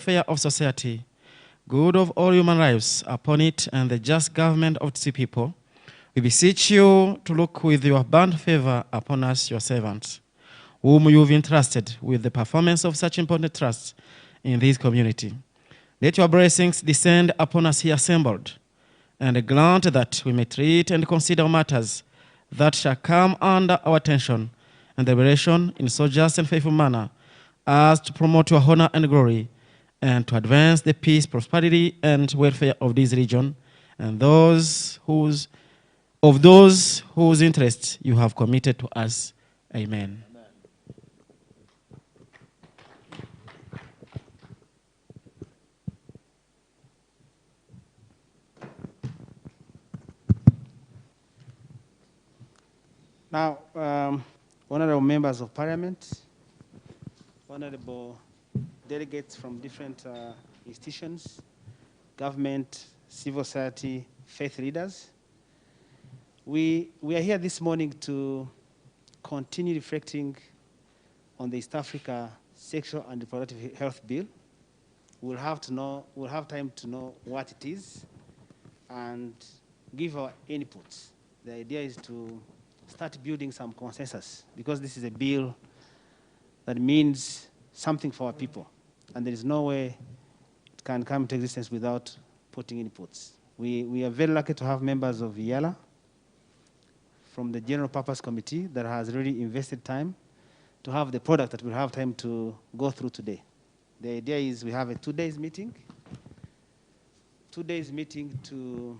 welfare of society, good of all human lives upon it, and the just government of the people, we beseech you to look with your abundant favor upon us, your servants, whom you've entrusted with the performance of such important trusts in this community. Let your blessings descend upon us here assembled, and grant that we may treat and consider matters that shall come under our attention and deliberation in so just and faithful manner as to promote your honor and glory, and to advance the peace, prosperity, and welfare of this region, and those whose interests you have committed to us. Amen. Now, honorable members of parliament, honorable delegates from different institutions, government, civil society, faith leaders, we are here this morning to continue reflecting on the East Africa Sexual and Reproductive Health Bill. We'll have time to know what it is and give our inputs. The idea is to start building some consensus, because this is a bill that means something for our people, and there is no way it can come into existence without putting inputs. We are very lucky to have members of YALA from the General Purpose Committee that has really invested time to have the product that we'll have time to go through today. The idea is we have a 2 days meeting to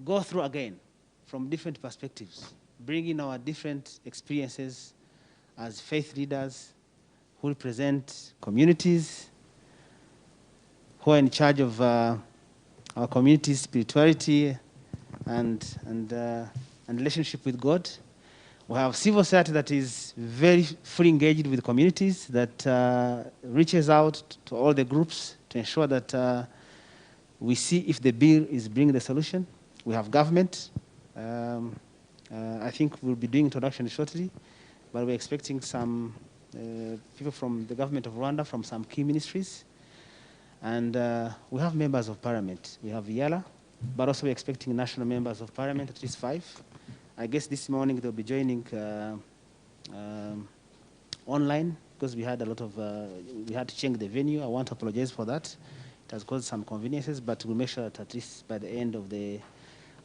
go through again from different perspectives, bring in our different experiences as faith leaders who represent communities, who are in charge of our community's spirituality and relationship with God. We have civil society that is very fully engaged with communities, that reaches out to all the groups to ensure that we see if the bill is bringing the solution. We have government. I think we'll be doing introduction shortly, but we're expecting some people from the government of Rwanda, from some key ministries. And we have members of parliament. We have YALA, but also we're expecting national members of parliament, at least 5. I guess this morning they'll be joining online, because we had a lot of, we had to change the venue. I want to apologize for that. It has caused some inconveniences, but we'll make sure that at least by the end of the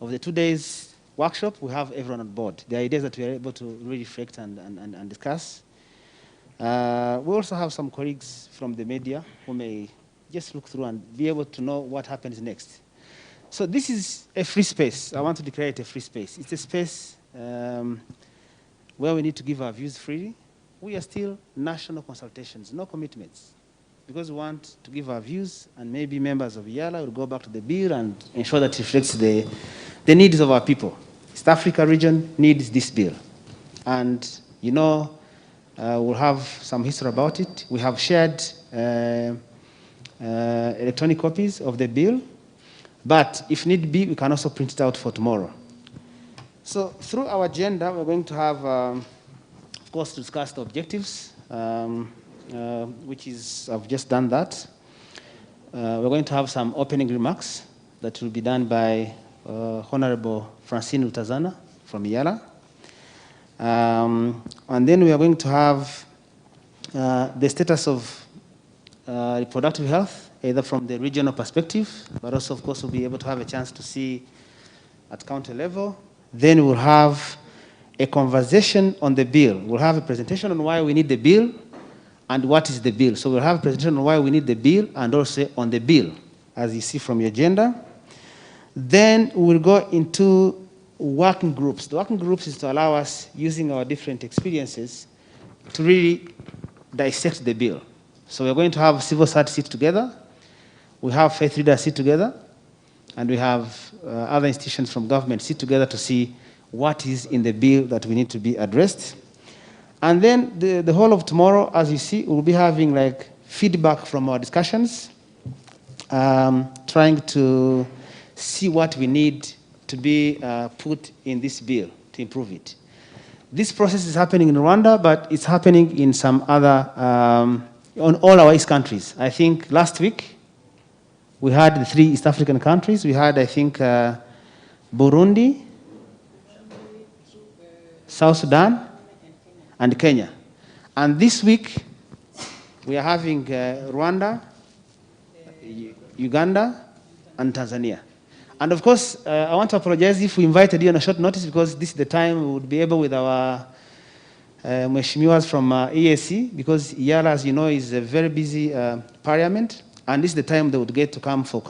2 days workshop, we have everyone on board. The idea is that we are able to really reflect and discuss. We also have some colleagues from the media who may just look through and be able to know what happens next. So this is a free space. I want to declare it a free space. It's a space where we need to give our views freely. We are still national consultations, no commitments, because we want to give our views, and maybe members of YALA will go back to the bill and ensure that it reflects the needs of our people. East Africa region needs this bill. And, you know, we'll have some history about it. We have shared electronic copies of the bill, but if need be, we can also print it out for tomorrow. So through our agenda, we're going to have, of course, to discuss the objectives, which is, I've just done that. We're going to have some opening remarks that will be done by Honorable Francine Utazana from YALA. And then we are going to have the status of reproductive health, either from the regional perspective, but also, of course, we'll be able to have a chance to see at county level. Then we'll have a conversation on the bill. We'll have a presentation on why we need the bill and what is the bill. So we'll have a presentation on why we need the bill and also on the bill, as you see from your agenda. Then we'll go into working groups. The working groups is to allow us, using our different experiences, to really dissect the bill. So we're going to have civil society sit together, we have faith leaders sit together, and we have other institutions from government sit together to see what is in the bill that we need to be addressed. And then the whole of tomorrow, as you see, we'll be having like feedback from our discussions, trying to see what we need to be put in this bill to improve it. This process is happening in Rwanda, but it's happening in some other on all our East countries. I think last week we had the 3 East African countries. We had, I think, Burundi, South Sudan, and Kenya. And this week we are having Rwanda, Uganda, and Tanzania. And of course, I want to apologize if we invited you on a short notice, because this is the time we would be able with our Mheshimiwas from EAC, because IALA, as you know, is a very busy parliament, and this is the time they would get to come for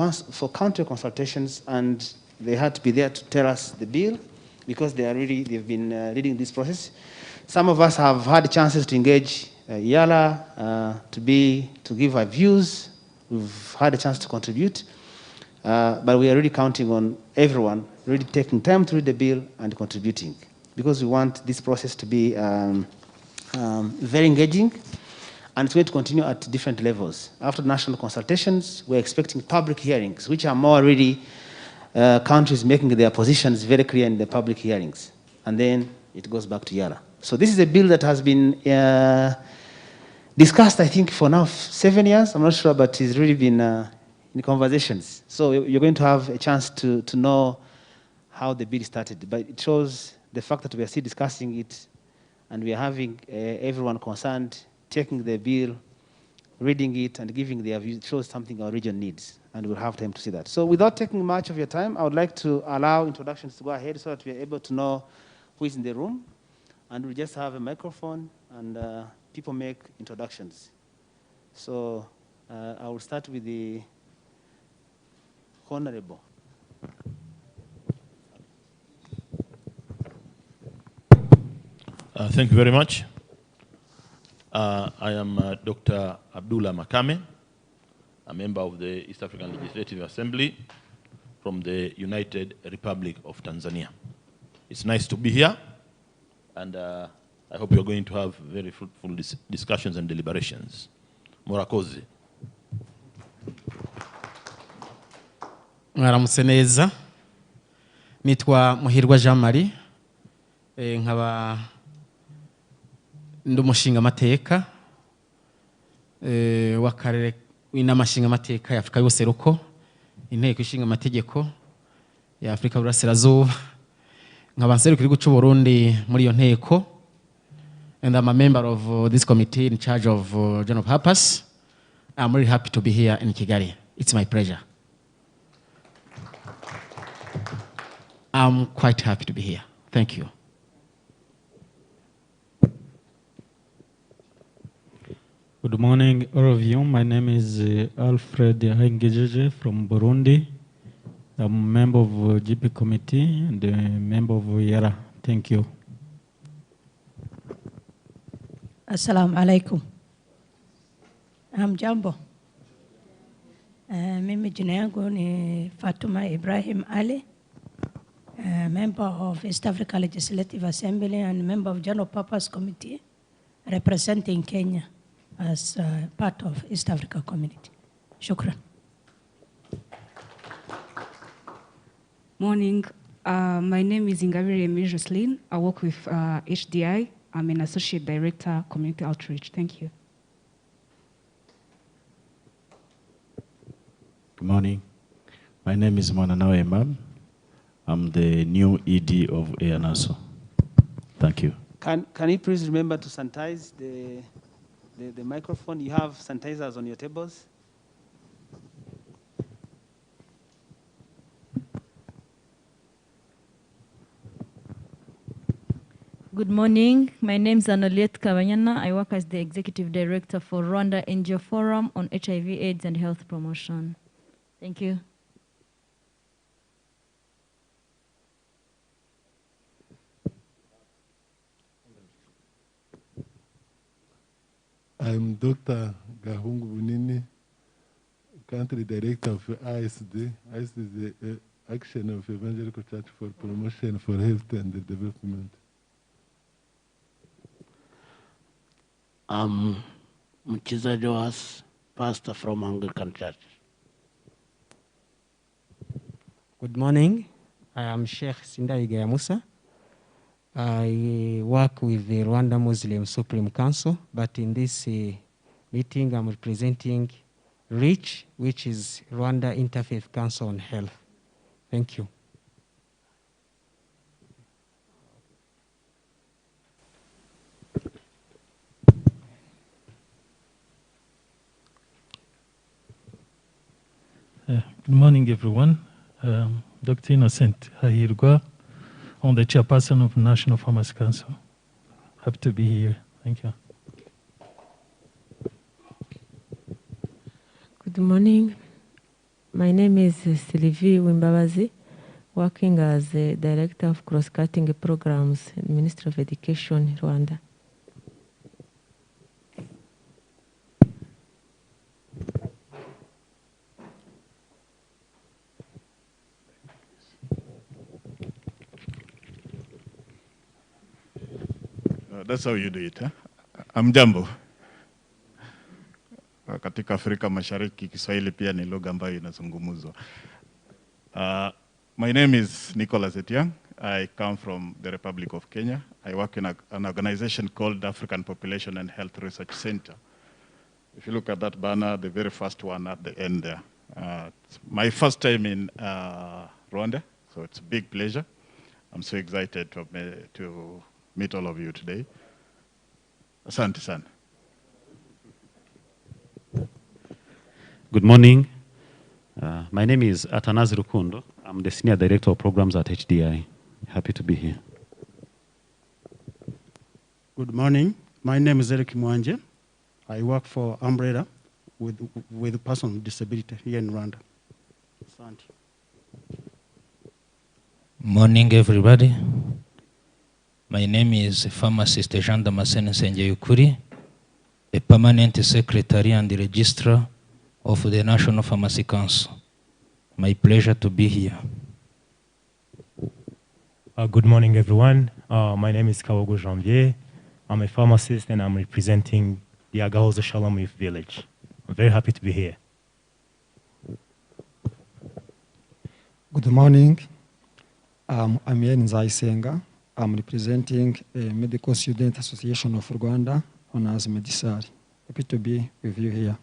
counter consultations, and they had to be there to tell us the bill, because they've been leading this process. Some of us have had chances to engage IALA, to give our views. We've had a chance to contribute, but we are really counting on everyone really taking time to read the bill and contributing, because we want this process to be very engaging, and it's going to continue at different levels. After national consultations, we're expecting public hearings, which are more really countries making their positions very clear in the public hearings, and then it goes back to IALA. So this is a bill that has been discussed, I think, for now 7 years. I'm not sure, but it's really been in conversations. So you're going to have a chance to know how the bill started, but it shows the fact that we are still discussing it, and we are having everyone concerned taking the bill, reading it, and giving their views. It shows something our region needs, and we'll have time to see that. So without taking much of your time, I would like to allow introductions to go ahead so that we are able to know who is in the room, and we just have a microphone, and people make introductions. So I will start with the Honorable. Thank you very much. I am Dr. Abdullah Makame, a member of the East African Legislative Assembly from the United Republic of Tanzania. It's nice to be here, and I hope you're going to have very fruitful discussions and deliberations. Murakoze. Mwaramutse neza. Nitwa Muhirwa Jean Marie. Nkaba ndumushinga mateka w'akarere w'inamashinga mateka ya Afrika y'Ubuseruko, inteko ishinga amategeko ya Afrika y'Uburasirazuba. Nkaba nserukira igihugu cy'u Burundi muri iyo nteko, and I'm a member of this committee in charge of general purpose. I'm really happy to be here in Kigali. It's my pleasure. I'm quite happy to be here. Thank you. Good morning, all of you. My name is Alfred Haingejeje from Burundi. I'm a member of GP committee and a member of IALA. Thank you. Assalamu alaikum. Jambo. Mimi jina yangu ni Fatuma Ibrahim Ali, member of East Africa Legislative Assembly and member of General Purpose Committee representing Kenya as part of East Africa community. Shukran. Morning. My name is Ingabire Emi Jocelyn. I work with HDI. I'm an Associate Director, Community Outreach. Thank you. Good morning. My name is Mananawe Imam. I'm the new ED of ANASO. Thank you. Can you please remember to sanitize the microphone? You have sanitizers on your tables. Good morning. My name is Anoliet Kabanyana. I work as the Executive Director for Rwanda NGO Forum on HIV, AIDS, and Health Promotion. Thank you. I'm Dr. Gahungu Bunini, Country Director of ISD. ISD is the Action of Evangelical Church for Promotion for Health and Development. I'm Mukiza Joas, pastor from Anglican Church. Good morning. I am Sheikh Sindaiga Musa. I work with the Rwanda Muslim Supreme Council, but in this meeting. I'm representing REACH, which is Rwanda Interfaith Council on Health. Thank you. Good morning, everyone. Dr. Innocent Hahirwa, I'm the chairperson of the National Pharmacy Council. Happy to be here. Thank you. Good morning. My name is Sylvie Wimbabazi, working as the Director of Cross-Cutting Programs in the Ministry of Education, Rwanda. That's how you do it, huh? Amjambo. Katika Afrika Mashariki, Kiswahili pia ni lugha ambayo inazungumuzwa. My name is Nicholas Etiang. I come from the Republic of Kenya. I work in an organization called African Population and Health Research Center. If you look at that banner, the very first one at the end there. It's my first time in Rwanda, so it's a big pleasure. I'm so excited to meet all of you today. Asante sana. Good morning. My name is Atanazi Rukundo. I'm the Senior Director of Programs at HDI. Happy to be here. Good morning. My name is Eric Mwanje. I work for Umbrella with person with disability here in Rwanda. Asante. Morning, everybody. My name is Pharmacist Jean Damascene Senjeyukuri, a permanent secretary and the registrar of the National Pharmacy Council. My pleasure to be here. Good morning, everyone. My name is Kawogo Janvier. I'm a pharmacist and I'm representing the Agahozo Shalom Youth Village. I'm very happy to be here. Good morning. I'm Yen Zaisenga. I'm representing a Medical Student Association of Rwanda, known as Medisari. Happy to be with you here.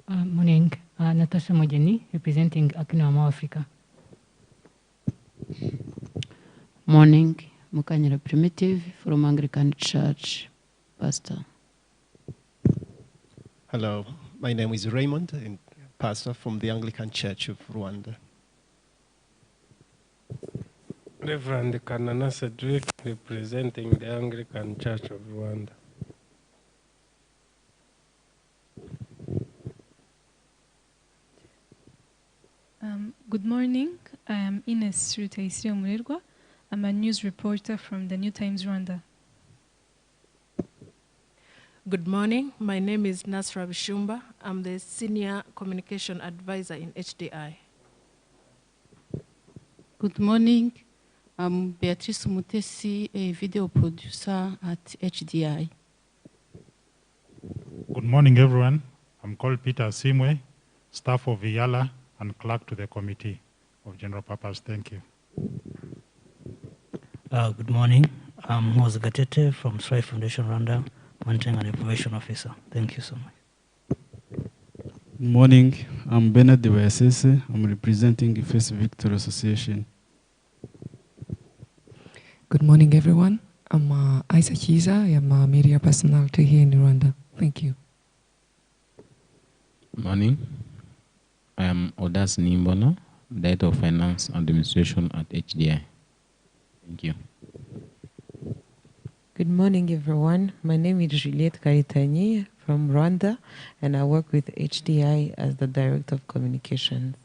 Morning. Natasha Mojeni, representing Akinwamo Africa. Morning. Mukanyira Primitive from Anglican Church, Pastor. Hello. My name is Raymond, and Pastor from the Anglican Church of Rwanda. Reverend Kanana Cedric, representing the Anglican Church of Rwanda. Good morning. I am Ines Rutaisrio Murirwa. I'm a news reporter from the New Times Rwanda. Good morning. My name is Nasra Bishumba. I'm the Senior Communication Advisor in HDI. Good morning. I'm Beatrice Mutesi, a video producer at HDI. Good morning, everyone. I'm called Peter Simwe, staff of IALA and clerk to the Committee of General Purpose. Thank you. Good morning. I'm Mose Gatete from Strive Foundation Rwanda, Monitoring and Information Officer. Thank you so much. Good morning. I'm Bernard Dewayasese. I'm representing the First Victory Association. Good morning, everyone. I'm Isa Chiza. I am a media personality here in Rwanda. Thank you. Good morning. I am Odas Nimbono, Director of Finance Administration at HDI. Thank you. Good morning, everyone. My name is Juliette Karitanyi from Rwanda, and I work with HDI as the Director of Communications.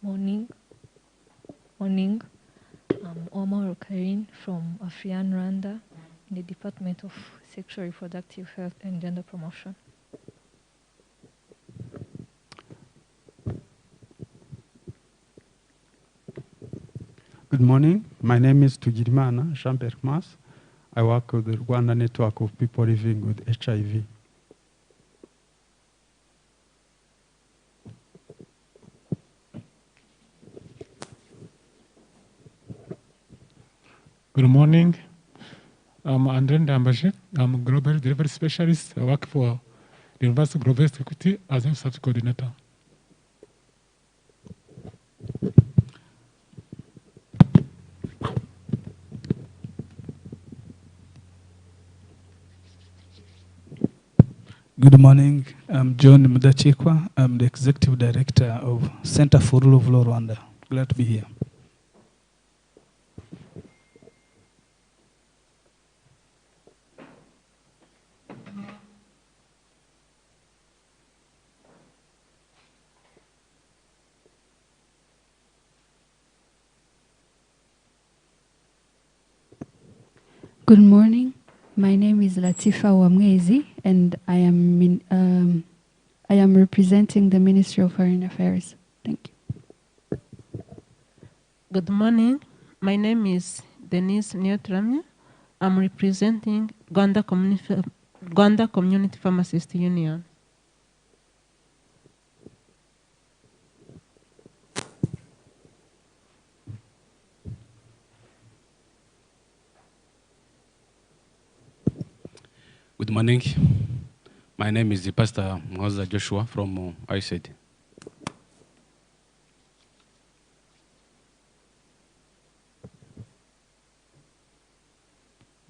Morning. I'm Omar Okarin from Afrian Rwanda in the Department of Sexual Reproductive Health and Gender Promotion. Good morning. My name is Tugirimana Jean-Pierre Mas. I work with the Rwanda Network of People Living with HIV. Good morning. I'm Andren Dambashi. I'm a Global Delivery Specialist. I work for the University of Global Equity as a research coordinator. Good morning. I'm John Mudachikwa. I'm the Executive Director of Center for Rule of Law Rwanda. Glad to be here. Good morning. My name is Latifa Wamwezi, and I am representing the Ministry of Foreign Affairs. Thank you. Good morning. My name is Denise Neotramia. I'm representing Rwanda Community Pharmacist Union. Good morning. My name is Pastor Mwaza Joshua from ICED.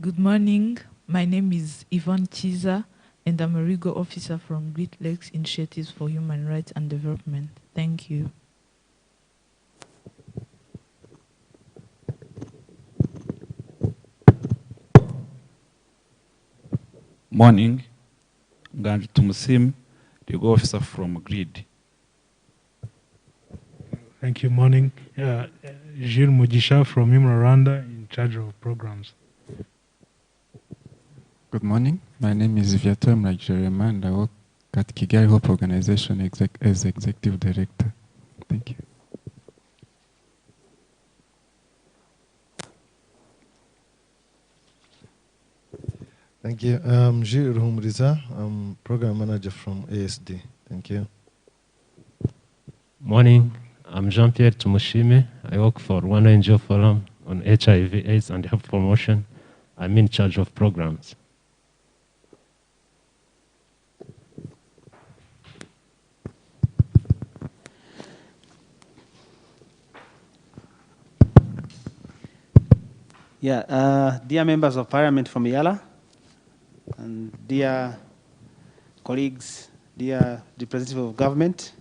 Good morning. My name is Yvonne Chiza, and I'm a legal officer from Great Lakes Initiatives for Human Rights and Development. Thank you. Morning. Gandhi Tumusim, legal officer from GRID. Thank you. Morning. Gilles Mujisha from Human Rwanda, in charge of programs. Good morning. My name is Viator Mrajirema, and I work at Kigali Hope Organization as Executive Director. Thank you. Thank you. I'm Gilles Ruhumuriza. I'm Program Manager from ASD. Thank you. Morning. I'm Jean-Pierre Tumushime. I work for Rwanda NGO Forum on HIV, AIDS, and health promotion. I'm in charge of programs. Dear members of Parliament from Yala, and dear colleagues, dear representative of government,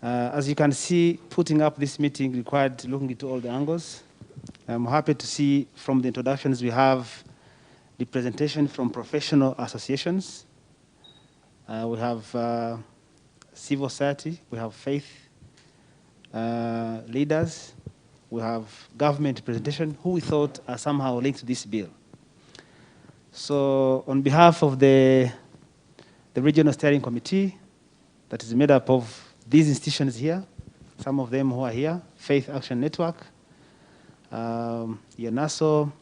as you can see, putting up this meeting required looking into all the angles. I'm happy to see from the introductions we have representation from professional associations. We have civil society, we have faith leaders, we have government representation who we thought are somehow linked to this bill. So on behalf of the Regional Steering Committee that is made up of these institutions here, some of them who are here, Faith Action Network, UNASO,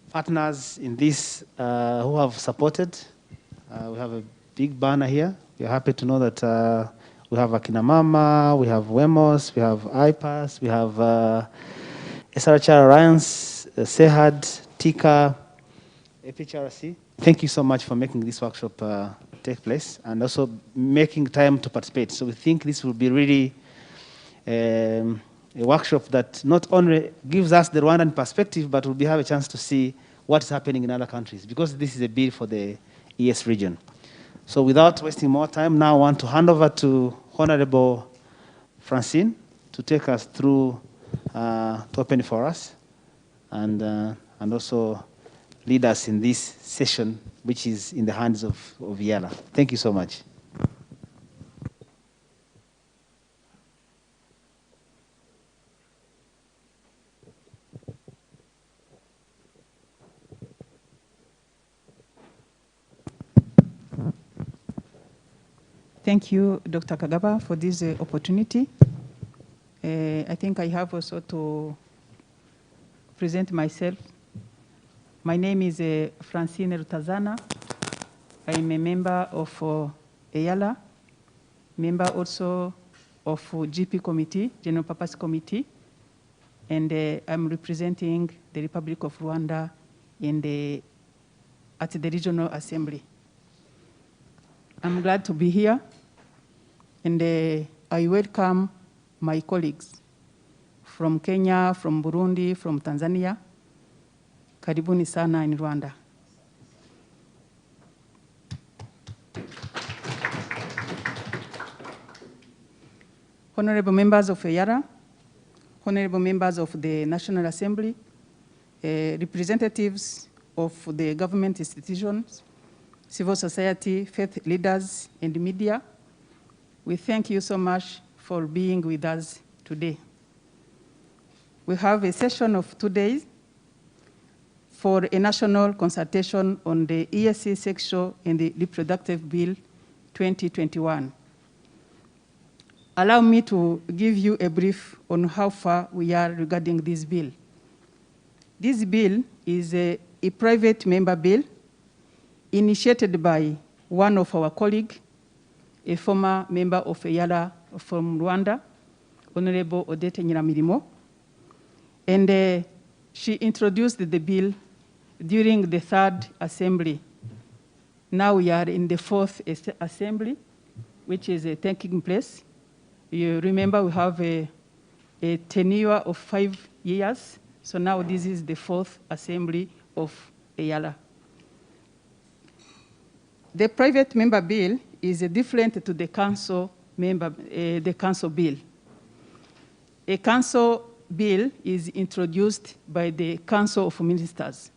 partners in this who have supported. We have a big banner here. We're happy to know that we have Akina Mama, we have WEMOS, we have IPAS, we have SRHR Alliance, SEHAD, TICA, FHRC. Thank you so much for making this workshop take place and also making time to participate. So we think this will be really a workshop that not only gives us the Rwandan perspective, but we'll have a chance to see what is happening in other countries, because this is a bill for the ES region. So without wasting more time, now I want to hand over to Honorable Francine to take us through, to open for us, and also lead us in this session, which is in the hands of Yala. Thank you so much. Thank you, Dr. Kagaba, for this opportunity. I think I have also to present myself. My name is Francine Rutazana. I am a member of EYALA, member also of GP Committee, General Purpose Committee, and I'm representing the Republic of Rwanda at the Regional Assembly. I'm glad to be here, and I welcome my colleagues from Kenya, from Burundi, from Tanzania. Karibuni sana in Rwanda. Honorable members of EYARA, honorable members of the National Assembly, representatives of the government institutions, civil society, faith leaders, and media, we thank you so much for being with us today. We have a session of 2 days for a national consultation on the ESC Sexual and the Reproductive Bill 2021. Allow me to give you a brief on how far we are regarding this bill. This bill is a private member bill initiated by one of our colleagues, a former member of EYARA from Rwanda, Honorable Odette Nyiramirimo, and she introduced the bill during the 3rd Assembly. Now we are in the 4th Assembly, which is taking place. You remember we have a tenure of 5 years, so now this is the 4th Assembly of EYARA. The private member bill is different to the council bill. A council bill is introduced by the Council of Ministers,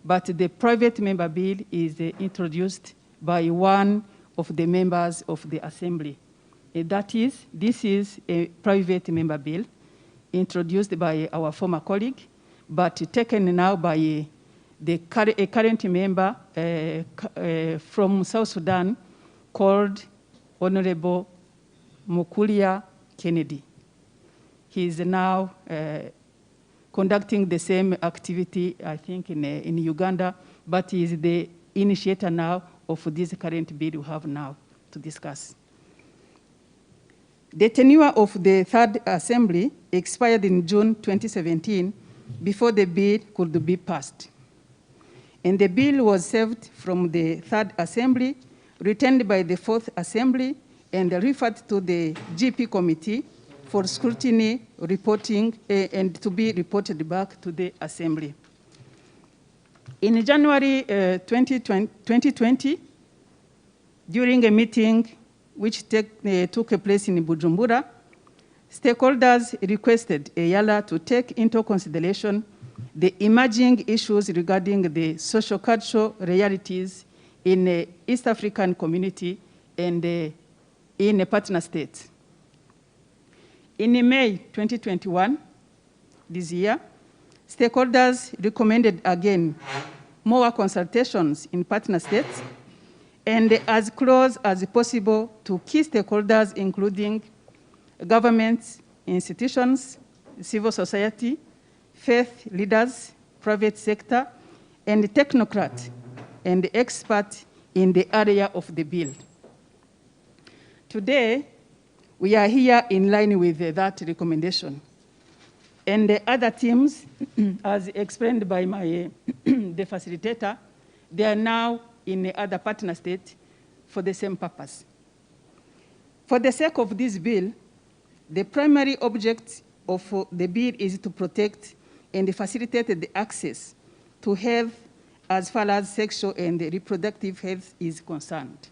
but the private member bill is introduced by one of the members of the Assembly. That is, this is a private member bill introduced by our former colleague, but taken now by a current member from South Sudan called Honorable Mukulia Kennedy. He is now conducting the same activity, I think, in Uganda, but he is the initiator now of this current bill we have now to discuss. The tenure of the 3rd Assembly expired in June 2017 before the bill could be passed. And the bill was saved from the 3rd Assembly, returned by the 4th Assembly, and referred to the GP Committee for scrutiny, reporting, and to be reported back to the Assembly. In January 2020, during a meeting which took place in Bujumbura, stakeholders requested EYARA to take into consideration the emerging issues regarding the socio-cultural realities in the East African community and in a partner state. In May 2021, this year, stakeholders recommended again more consultations in partner states and as close as possible to key stakeholders, including governments, institutions, civil society, faith leaders, private sector, and technocrats and experts in the area of the bill. Today, we are here in line with that recommendation. And the other teams, as explained by the facilitator, they are now in the other partner states for the same purpose. For the sake of this bill, the primary object of the bill is to protect and facilitate the access to health as far as sexual and reproductive health is concerned.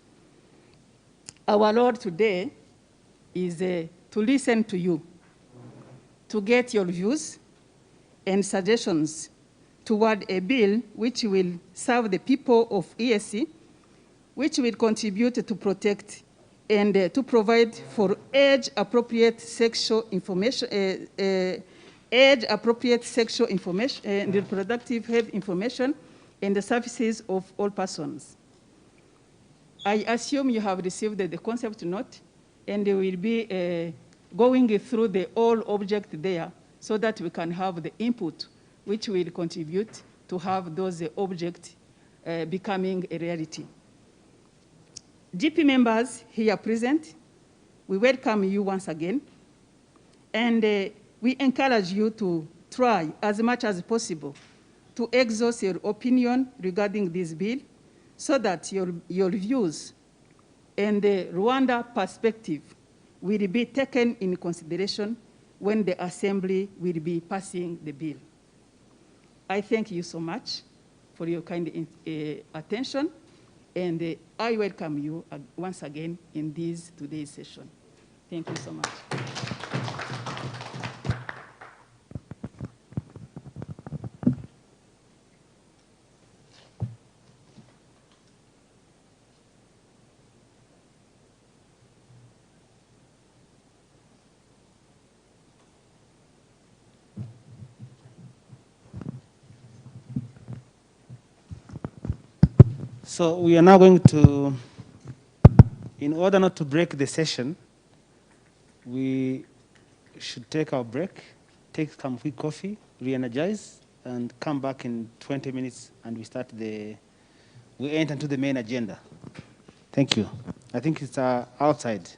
Our role today is to listen to you, to get your views and suggestions toward a bill which will serve the people of ESC, which will contribute to protect and to provide for age-appropriate sexual information, age-appropriate sexual information and reproductive health information and the services of all persons. I assume you have received the concept note, and we will be going through the all object there so that we can have the input which will contribute to have those objects becoming a reality. GP members here present, we welcome you once again. And we encourage you to try as much as possible to exhaust your opinion regarding this bill so that your views and the Rwanda perspective will be taken in consideration when the Assembly will be passing the bill. I thank you so much for your kind attention, and I welcome you once again in today's session. Thank you so much. So we are now going to, in order not to break the session, we should take our break, take some quick coffee, re-energize, and come back in 20 minutes, and we enter into the main agenda. Thank you. I think it's outside.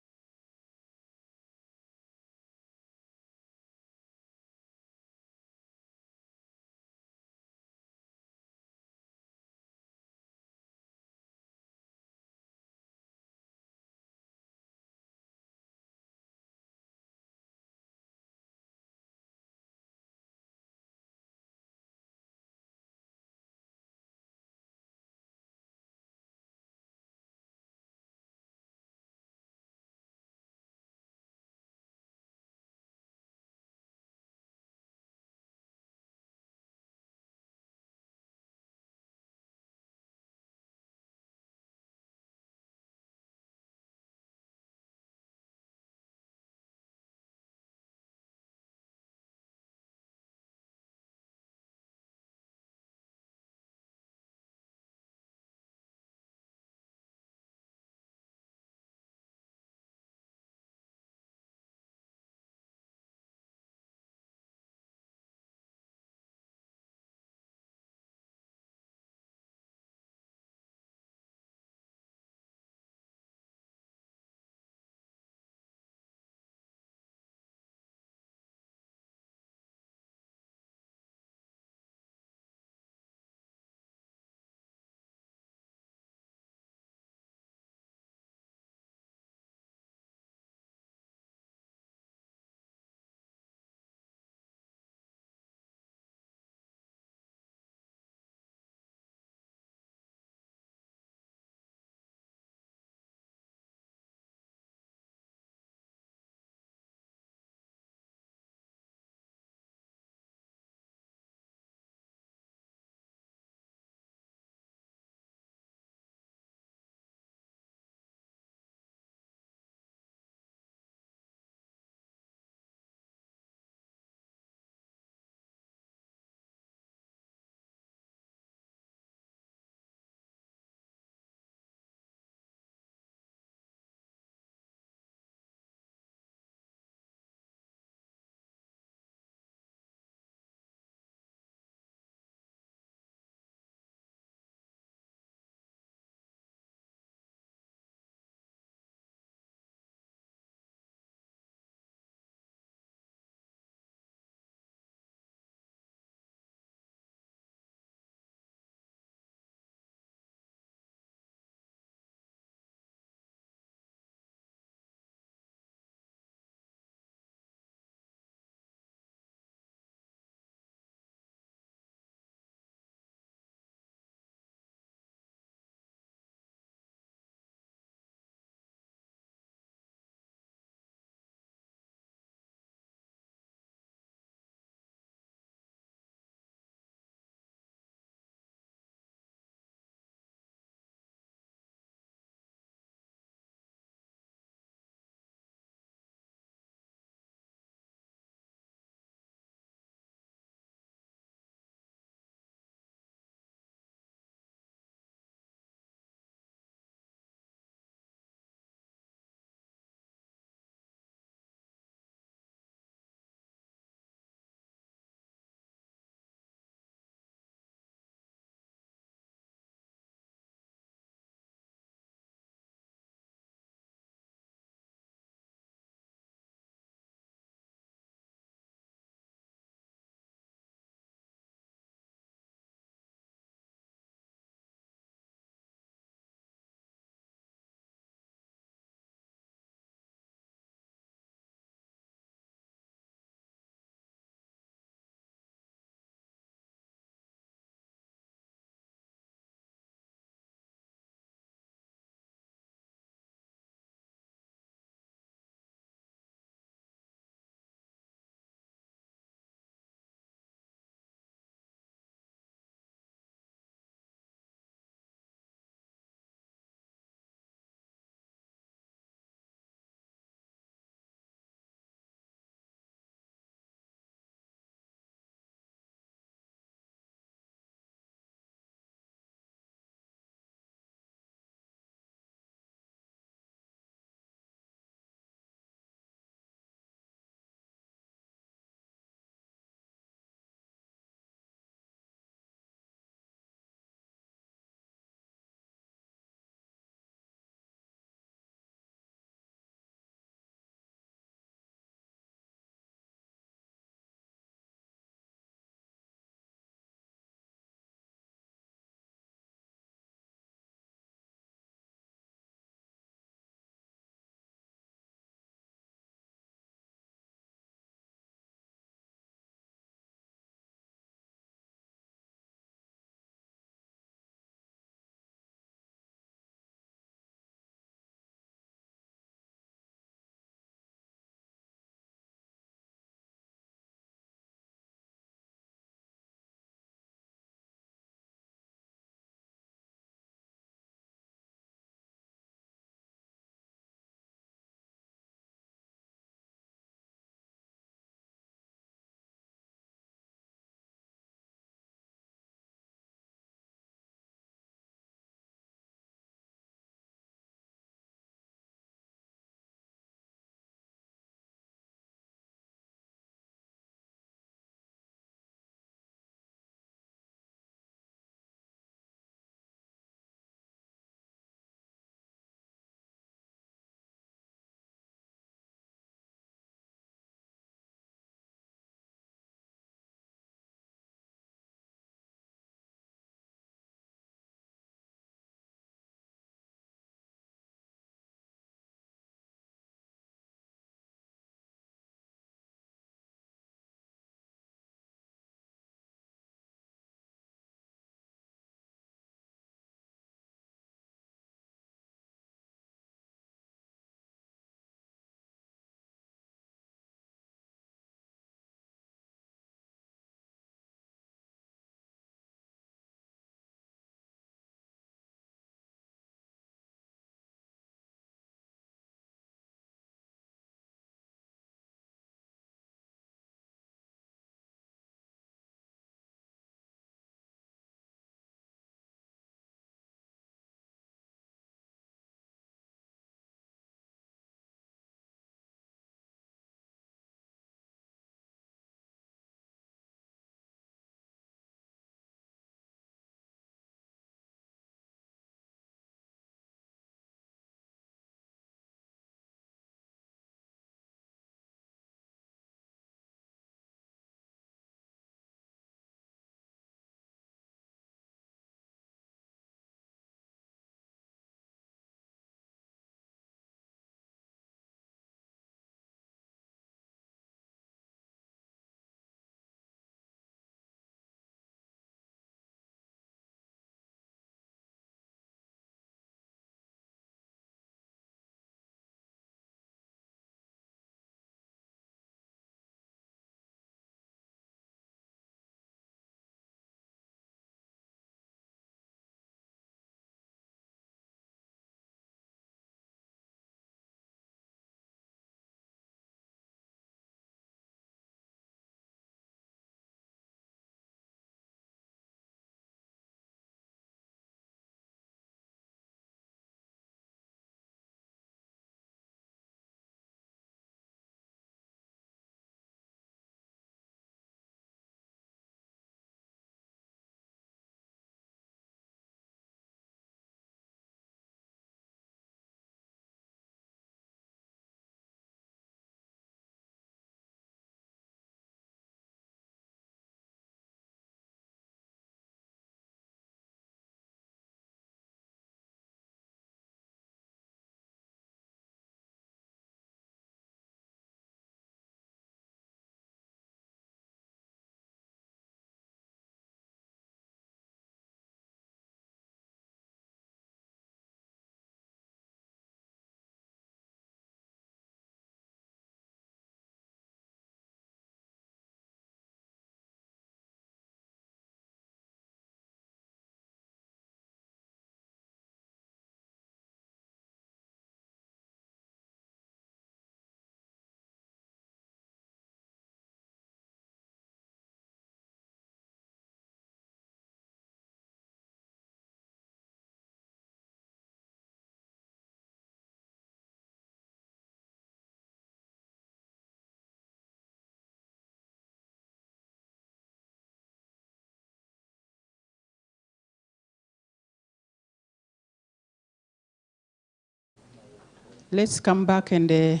let's come back and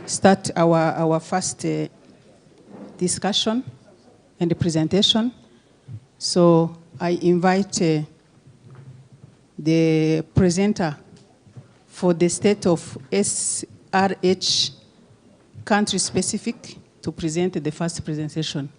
start our first discussion and the presentation. So I invite the presenter for the state of SRH country specific to present the first presentation.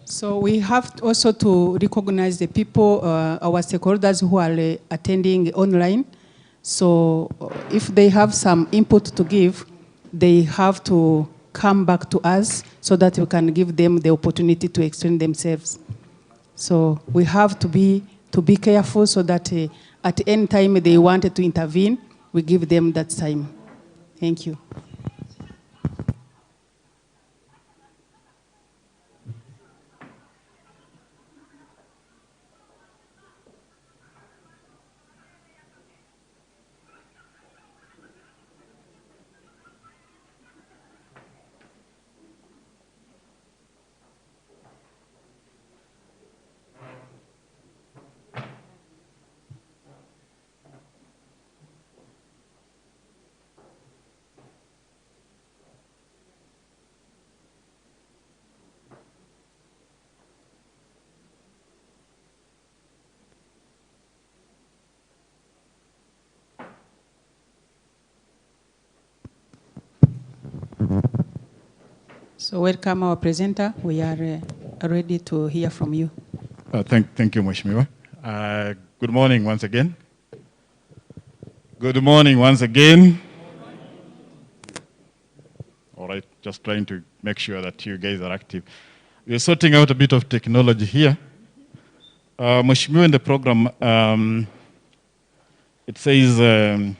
So we have also to recognize the people, our stakeholders who are attending online. So if they have some input to give, they have to come back to us so that we can give them the opportunity to explain themselves. So we have to be careful so that at any time they wanted to intervene, we give them that time. Thank you. So welcome our presenter. We are ready to hear from you. Thank you, Mheshimiwa. Good morning once again. Good morning once again. All right, just trying to make sure that you guys are active. We're sorting out a bit of technology here. Mheshimiwa, in the program, it says,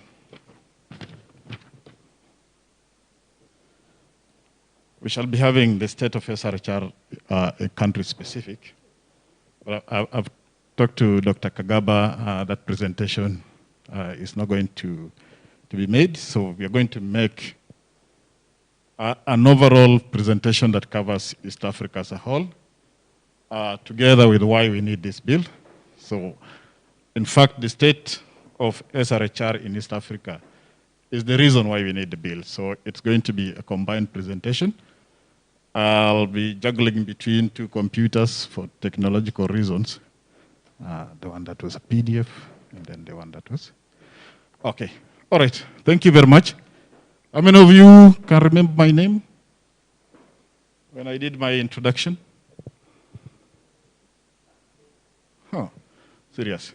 we shall be having the state of SRHR country specific. But I've talked to Dr. Kagaba, that presentation is not going to be made. So we are going to make an overall presentation that covers East Africa as a whole, together with why we need this bill. So in fact, the state of SRHR in East Africa is the reason why we need the bill. So it's going to be a combined presentation. I'll be juggling between two computers for technological reasons. The one that was a PDF and then the one that was. Okay, all right, thank you very much. How many of you can remember my name when I did my introduction? Oh, serious.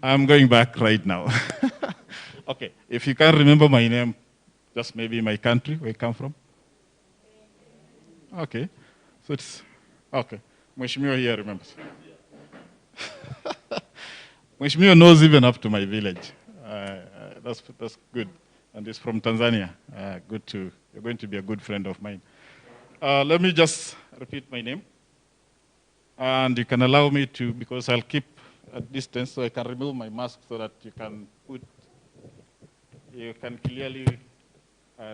I'm going back right now. Okay, if you can't remember my name, just maybe my country, where I come from. Okay, so it's, okay. Mheshimiwa here remembers. Mheshimiwa knows even up to my village. That's good. And it's from Tanzania. You're going to be a good friend of mine. Let me just repeat my name. And you can allow me to, because I'll keep a distance so I can remove my mask so that you can clearly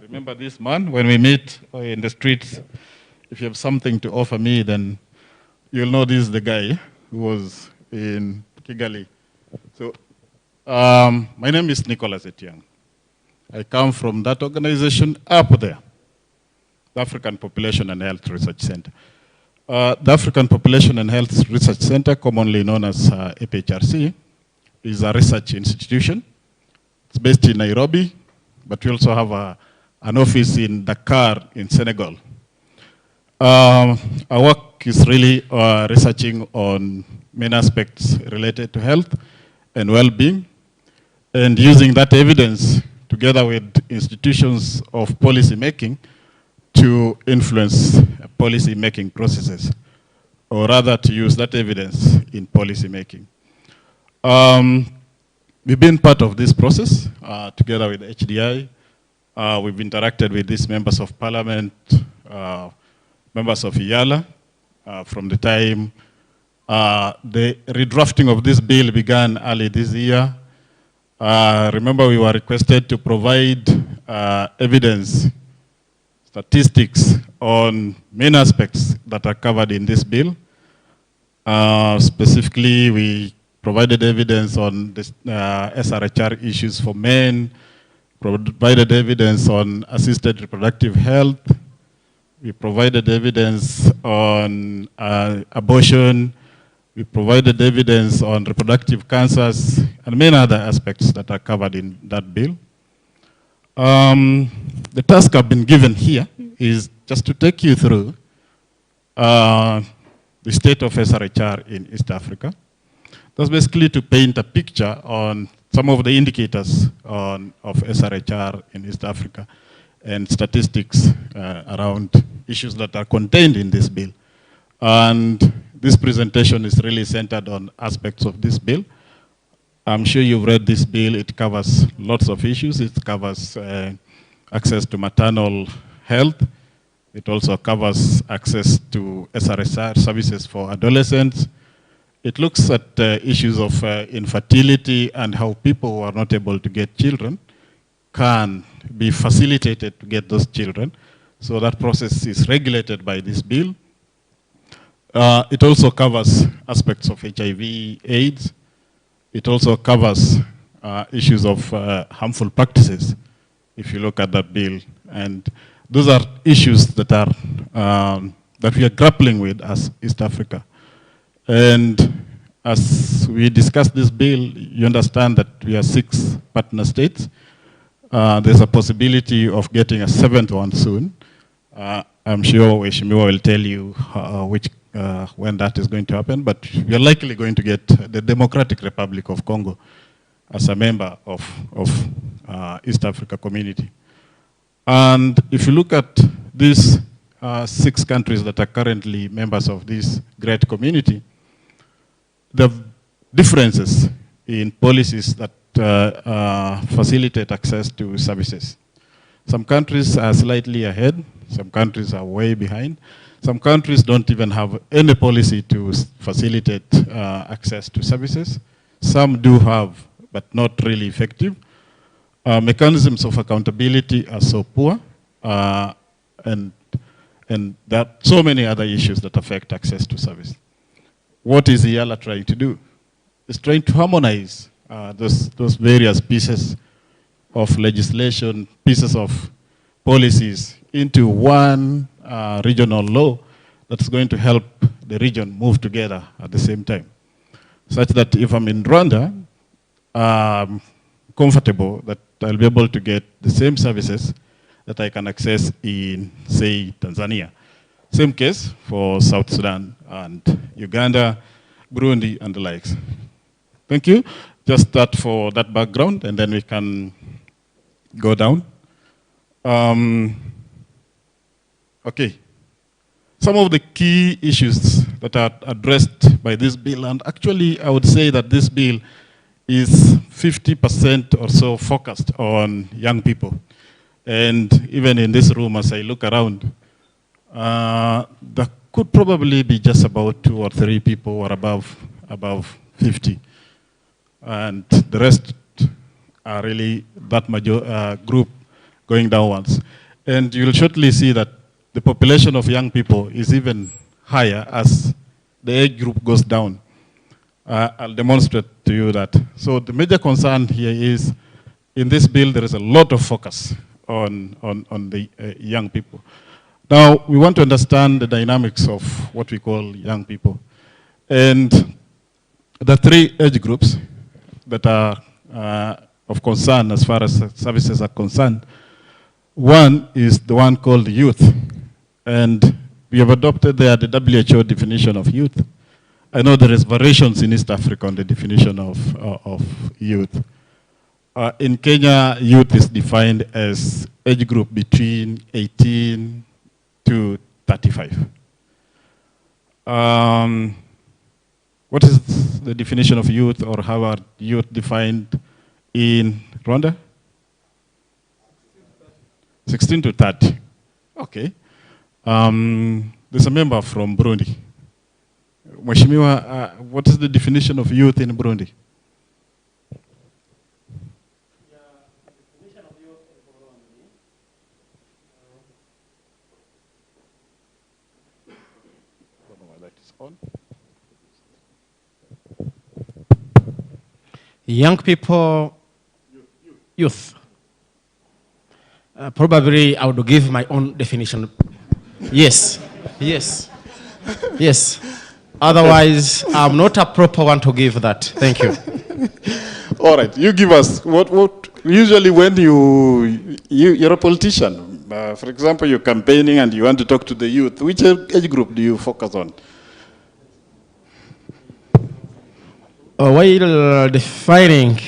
remember this man when we meet in the streets. If you have something to offer me, then you'll know this is the guy who was in Kigali. So my name is Nicholas Etiang. I come from that organization up there, the African Population and Health Research Center. The African Population and Health Research Center, commonly known as APHRC, is a research institution. It's based in Nairobi, but we also have an office in Dakar in Senegal. Our work is really researching on many aspects related to health and well-being. and using that evidence together with institutions of policy making to influence policy making processes, or rather to use that evidence in policy making. We've been part of this process together with HDI. We've interacted with these members of parliament, members of IALA, from the time the redrafting of this bill began early this year. Remember, we were requested to provide evidence, statistics on main aspects that are covered in this bill. Specifically, we provided evidence on the SRHR issues for men, provided evidence on assisted reproductive health. We provided evidence on abortion. We provided evidence on reproductive cancers and many other aspects that are covered in that bill. The task I've been given here is just to take you through the state of SRHR in East Africa. That's basically to paint a picture on some of the indicators of SRHR in East Africa and statistics around issues that are contained in this bill. And this presentation is really centered on aspects of this bill. I'm sure you've read this bill. It covers lots of issues. It covers access to maternal health. It also covers access to SRHR services for adolescents. It looks at issues of infertility and how people who are not able to get children can be facilitated to get those children. So that process is regulated by this bill. It also covers aspects of HIV/AIDS. It also covers issues of harmful practices, if you look at that bill. And those are issues that are that we are grappling with as East Africa. And as we discuss this bill, you understand that we are 6 partner states. There's a possibility of getting a 7th one soon. I'm sure Weshimiwa will tell you when that is going to happen, but we are likely going to get the Democratic Republic of Congo as a member of East Africa community. And if you look at these 6 countries that are currently members of this great community, the differences in policies that facilitate access to services. Some countries are slightly ahead, some countries are way behind. Some countries don't even have any policy to facilitate access to services. Some do have, but not really effective. Mechanisms of accountability are so poor, and there are so many other issues that affect access to service. What is IALA trying to do? It's trying to harmonize those various pieces of legislation, pieces of policies into one regional law that's going to help the region move together at the same time. Such that if I'm in Rwanda, I'm comfortable that I'll be able to get the same services that I can access in, say, Tanzania. Same case for South Sudan and Uganda, Burundi, and the likes. Thank you. Just that for that background, and then we can go down. Okay. Some of the key issues that are addressed by this bill, and actually I would say that this bill is 50% or so focused on young people. And even in this room, as I look around, there could probably be just about 2 or 3 people who are above 50. And the rest are really that major group going downwards. And you'll shortly see that the population of young people is even higher as the age group goes down. I'll demonstrate to you that. So the major concern here is, in this bill, there is a lot of focus on the young people. Now, we want to understand the dynamics of what we call young people. And the 3 age groups that are of concern as far as services are concerned. One is the one called youth. And we have adopted there the WHO definition of youth. I know there is variations in East Africa on the definition of youth. In Kenya, youth is defined as age group between 18 to 35. What is the definition of youth, or how are youth defined in Rwanda? 16 to 30. Okay. There's a member from Burundi. Mheshimiwa, what is the definition of youth in Burundi? Young people, youth. Probably I would give my own definition. Yes, yes, yes. Otherwise, I'm not a proper one to give that. Thank you. All right, you give us what usually when you're a politician, for example, you're campaigning and you want to talk to the youth, which age group do you focus on? While defining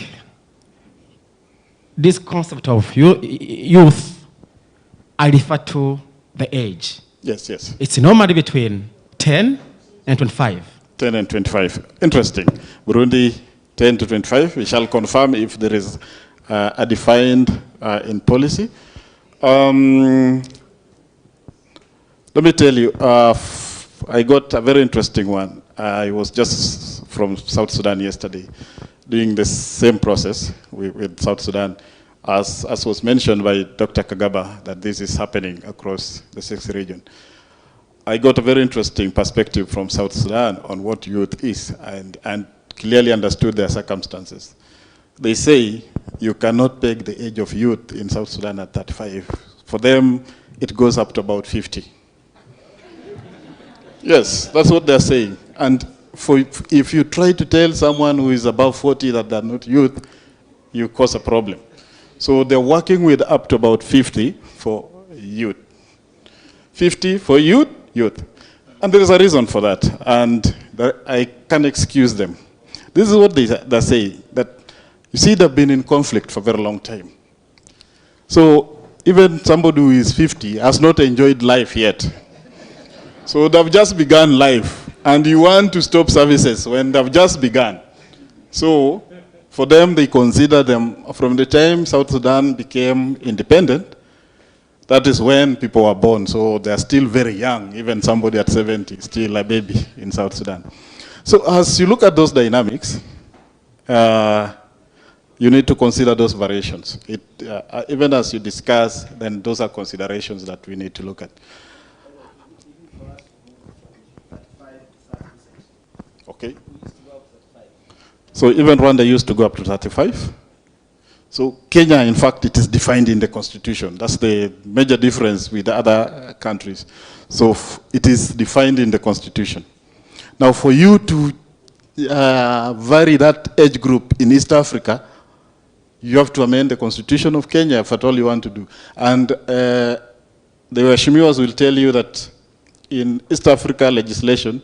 this concept of youth, I refer to the age. Yes, yes. It's normally between 10 and 25. 10 and 25. Interesting. Burundi, 10 to 25. We shall confirm if there is a defined in policy. Let me tell you, I got a very interesting one. I was just from South Sudan yesterday doing the same process with South Sudan. As was mentioned by Dr. Kagaba, that this is happening across the 6th region. I got a very interesting perspective from South Sudan on what youth is and clearly understood their circumstances. They say you cannot peg the age of youth in South Sudan at 35. For them, it goes up to about 50. Yes, that's what they're saying. And if you try to tell someone who is above 40 that they're not youth, you cause a problem. So they're working with up to about 50 for youth. 50 for youth. And there is a reason for that, and I can't excuse them. This is what they say, that you see they've been in conflict for a very long time. So even somebody who is 50 has not enjoyed life yet. So they've just begun life, and you want to stop services when they've just begun. So for them, they consider them from the time South Sudan became independent. That is when people were born, so they're still very young. Even somebody at 70 is still a baby in South Sudan. So as you look at those dynamics, you need to consider those variations. Even as you discuss, then those are considerations that we need to look at. Okay. So even Rwanda used to go up to 35. So Kenya, in fact, it is defined in the constitution. That's the major difference with the other countries. So it is defined in the constitution. Now for you to vary that age group in East Africa, you have to amend the constitution of Kenya if at all you want to do. And the Washimiwas will tell you that in East Africa legislation,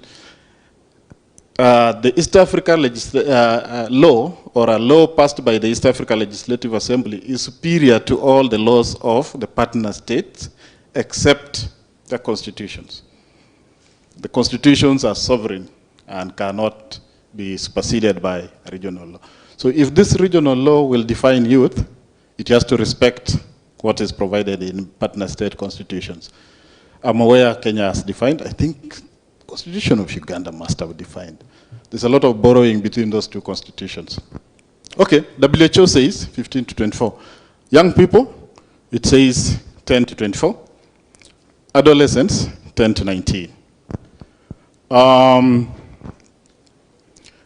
the East Africa law, or a law passed by the East Africa Legislative Assembly, is superior to all the laws of the partner states, except the constitutions. The constitutions are sovereign and cannot be superseded by a regional law. So if this regional law will define youth, it has to respect what is provided in partner state constitutions. I'm aware Kenya has defined. I think Constitution of Uganda must have defined. There's a lot of borrowing between those two constitutions. Okay, WHO says 15 to 24. Young people, it says 10 to 24. Adolescents, 10 to 19.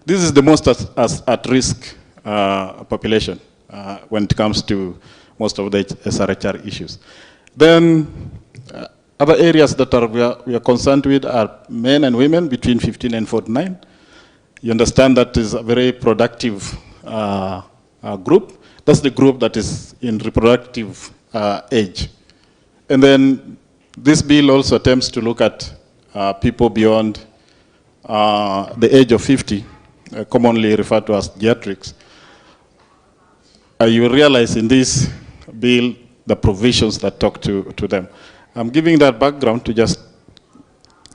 This is the most at risk population when it comes to most of the SRHR issues. Then other areas that we are concerned with are men and women between 15 and 49. You understand that is a very productive group. That's the group that is in reproductive age. And then this bill also attempts to look at people beyond the age of 50, commonly referred to as geriatrics. you realize in this bill the provisions that talk to them. I'm giving that background to just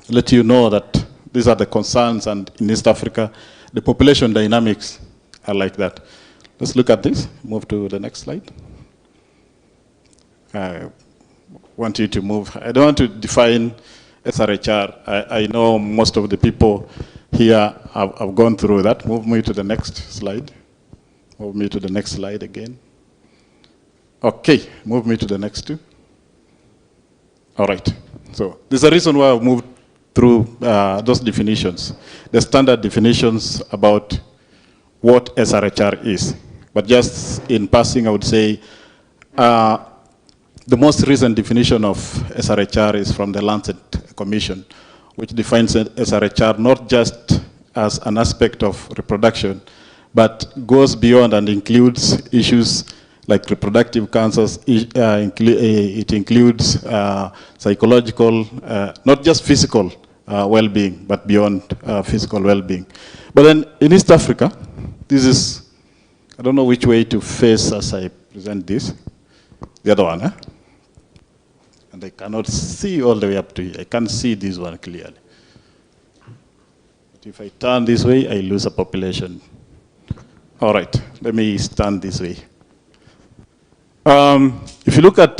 let you know that these are the concerns, and in East Africa, the population dynamics are like that. Let's look at this. Move to the next slide. I want you to move. I don't want to define SRHR. I know most of the people here have gone through that. Move me to the next slide. Move me to the next slide again. Okay, move me to the next two. All right. So there's a reason why I've moved through those definitions, the standard definitions about what SRHR is. But just in passing, I would say the most recent definition of SRHR is from the Lancet Commission, which defines SRHR not just as an aspect of reproduction, but goes beyond and includes issues like reproductive cancers. It includes psychological, not just physical well-being, but beyond physical well-being. But then in East Africa, this is, I don't know which way to face as I present this. The other one, and I cannot see all the way up to here. I can't see this one clearly. But if I turn this way, I lose a population. All right, let me stand this way. If you look at,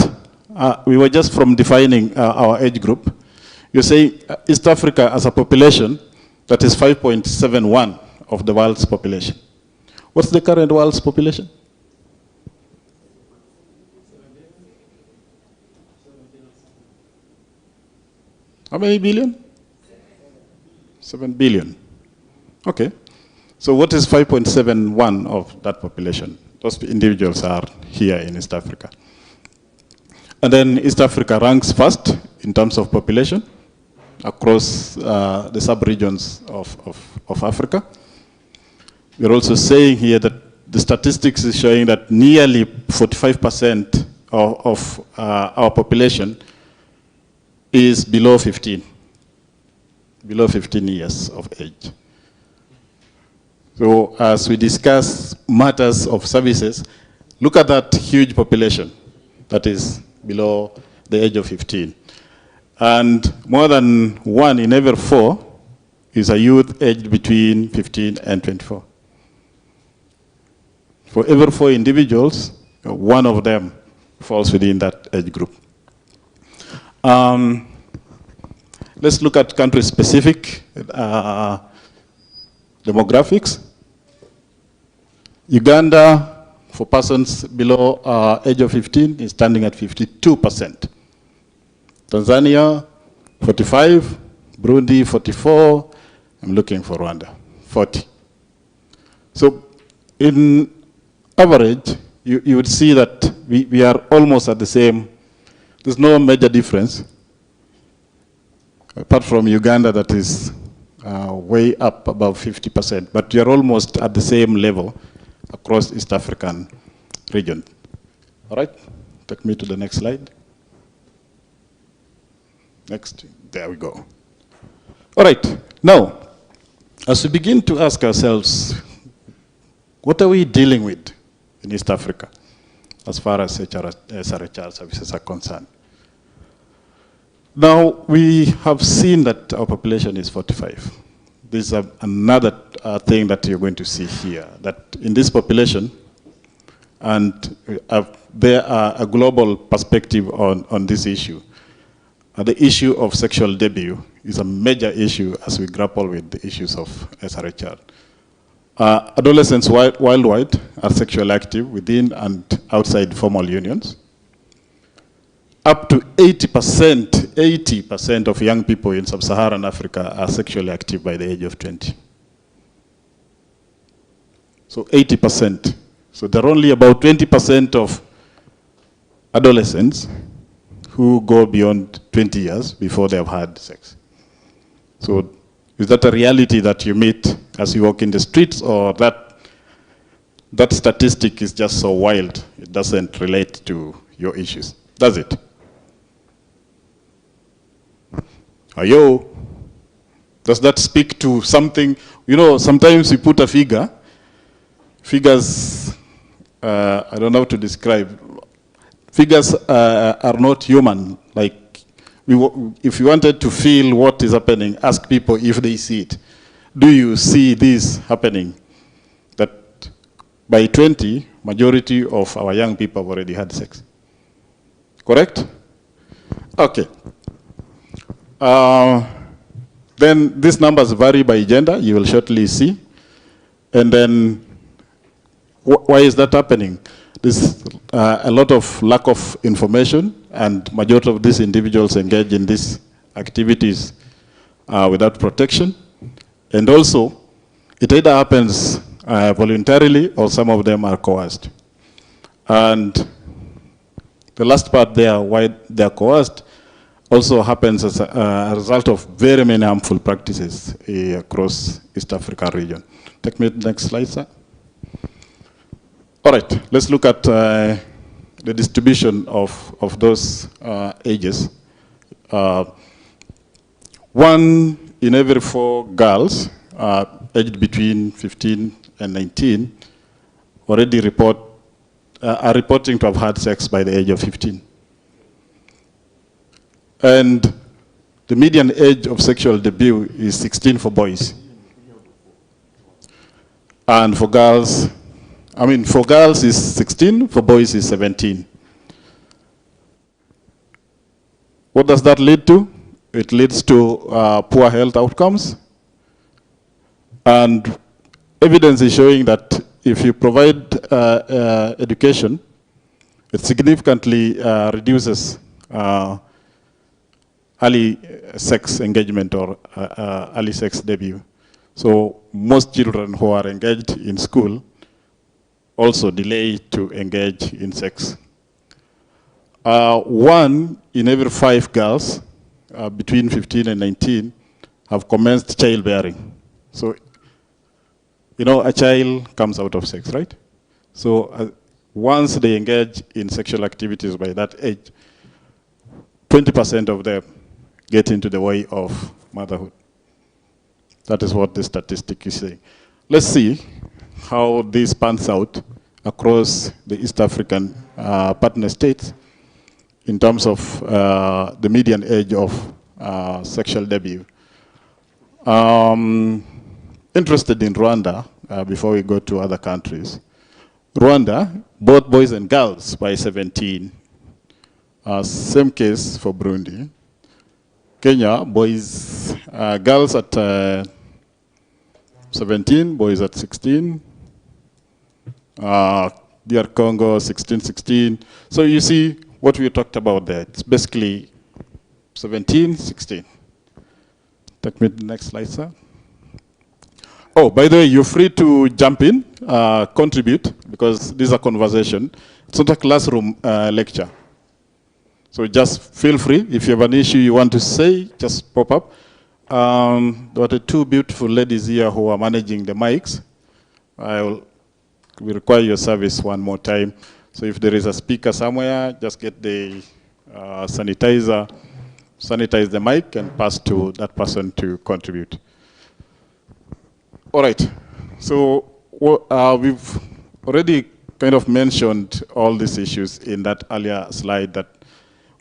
we were just from defining our age group. You say East Africa as a population, that is 5.71 of the world's population. What's the current world's population? How many billion? 7 billion. Okay. So what is 5.71 of that population? Those individuals are here in East Africa. And then East Africa ranks first in terms of population across the sub-regions of Africa. We're also saying here that the statistics is showing that nearly 45% of our population is below 15 years of age. So as we discuss matters of services, look at that huge population that is below the age of 15. And more than 1 in every 4 is a youth aged between 15 and 24. For every 4 individuals, 1 of them falls within that age group. Let's look at country-specific demographics. Uganda, for persons below age of 15, is standing at 52%. Tanzania, 45. Burundi, 44. I'm looking for Rwanda, 40. So in average, you would see that we are almost at the same. There's no major difference, apart from Uganda that is way up above 50%, but we are almost at the same level across East African region. All right, take me to the next slide. Next, there we go. All right, now, as we begin to ask ourselves, what are we dealing with in East Africa as far as SRHR services are concerned? Now, we have seen that our population is 45. This is another thing that you're going to see here, that in this population, and there are a global perspective on this issue. The issue of sexual debut is a major issue as we grapple with the issues of SRHR. Adolescents worldwide are sexually active within and outside formal unions. Up to 80% of young people in sub-Saharan Africa are sexually active by the age of 20. So 80%. So there are only about 20% of adolescents who go beyond 20 years before they have had sex. So is that a reality that you meet as you walk in the streets, or that statistic is just so wild, it doesn't relate to your issues? Does it? Ayo? Does that speak to something? You know, sometimes we put a figure. Figures I don't know how to describe. Figures are not human. Like, if you wanted to feel what is happening, ask people if they see it. Do you see this happening? That by 20, majority of our young people have already had sex. Correct? Okay. Then these numbers vary by gender, you will shortly see. And then, why is that happening? There's a lot of lack of information, and majority of these individuals engage in these activities without protection. And also, it either happens voluntarily or some of them are coerced. And the last part there, why they're coerced, also happens as a result of very many harmful practices across East African region. Take me to the next slide, sir. All right, let's look at the distribution of those ages. 1 in every 4 girls aged between 15 and 19 already are reporting to have had sex by the age of 15. And the median age of sexual debut is 16 for boys. And for girls, for girls is 16, for boys is 17. What does that lead to? It leads to poor health outcomes. And evidence is showing that if you provide education, it significantly reduces early sex engagement or early sex debut. So most children who are engaged in school also delay to engage in sex. 1 in every 5 girls between 15 and 19 have commenced childbearing. So, a child comes out of sex, right? So once they engage in sexual activities by that age, 20% of them get into the way of motherhood. That is what the statistic is saying. Let's see how this pans out across the East African partner states in terms of the median age of sexual debut. Interested in Rwanda, before we go to other countries. Rwanda, both boys and girls by 17. Same case for Burundi. Kenya, girls at 17, boys at 16. DR Congo, 16. So you see what we talked about there. It's basically 17, 16. Take me to the next slide, sir. Oh, by the way, you're free to jump in, contribute, because this is a conversation. It's not a classroom lecture. So just feel free. If you have an issue you want to say, just pop up. There are 2 beautiful ladies here who are managing the mics. We require your service one more time. So if there is a speaker somewhere, just get the sanitizer, sanitize the mic, and pass to that person to contribute. All right. So we've already kind of mentioned all these issues in that earlier slide, that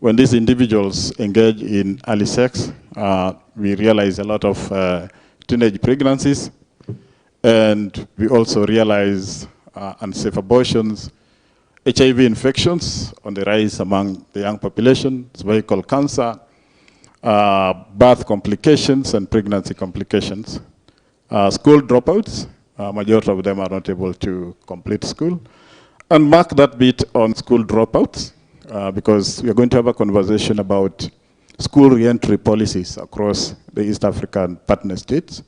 when these individuals engage in early sex, we realize a lot of teenage pregnancies, and we also realize unsafe abortions, HIV infections on the rise among the young population, cervical cancer, birth complications and pregnancy complications. School dropouts, majority of them are not able to complete school. And mark that bit on school dropouts, because we are going to have a conversation about school reentry policies across the East African partner states.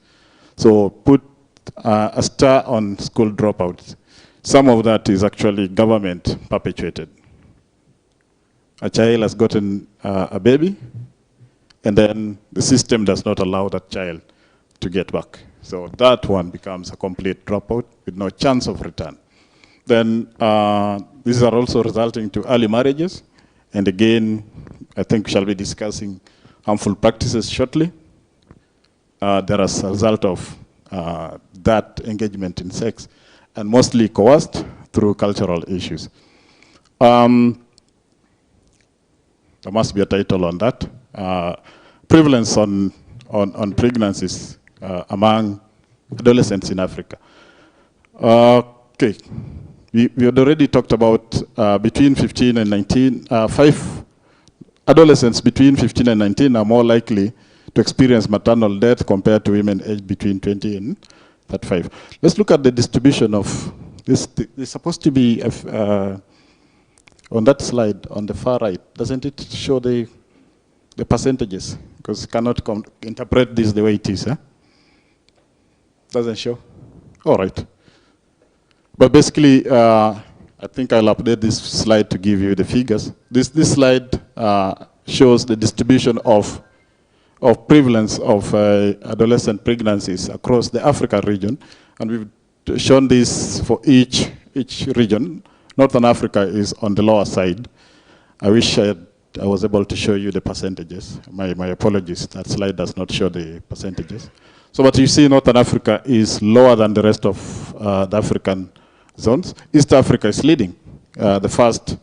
So put a star on school dropouts. Some of that is actually government perpetuated. A child has gotten a baby, and then the system does not allow that child to get back. So that one becomes a complete dropout with no chance of return. Then these are also resulting to early marriages. And again, I think we shall be discussing harmful practices shortly. There as a result of that engagement in sex, and mostly coerced through cultural issues. There must be a title on that. Prevalence on pregnancies among adolescents in Africa. Okay, we had already talked about between 15 and 19, 5 adolescents between 15 and 19 are more likely to experience maternal death compared to women aged between 20 and 35. Let's look at the distribution of this. It's supposed to be on that slide on the far right. Doesn't it show the percentages? Because you cannot interpret this the way it is. Doesn't show? All right. But basically, I think I'll update this slide to give you the figures. This slide shows the distribution of prevalence of adolescent pregnancies across the African region. And we've shown this for each region. Northern Africa is on the lower side. I wish I was able to show you the percentages. My apologies, that slide does not show the percentages. So what you see, Northern Africa is lower than the rest of the African zones. East Africa is leading. The first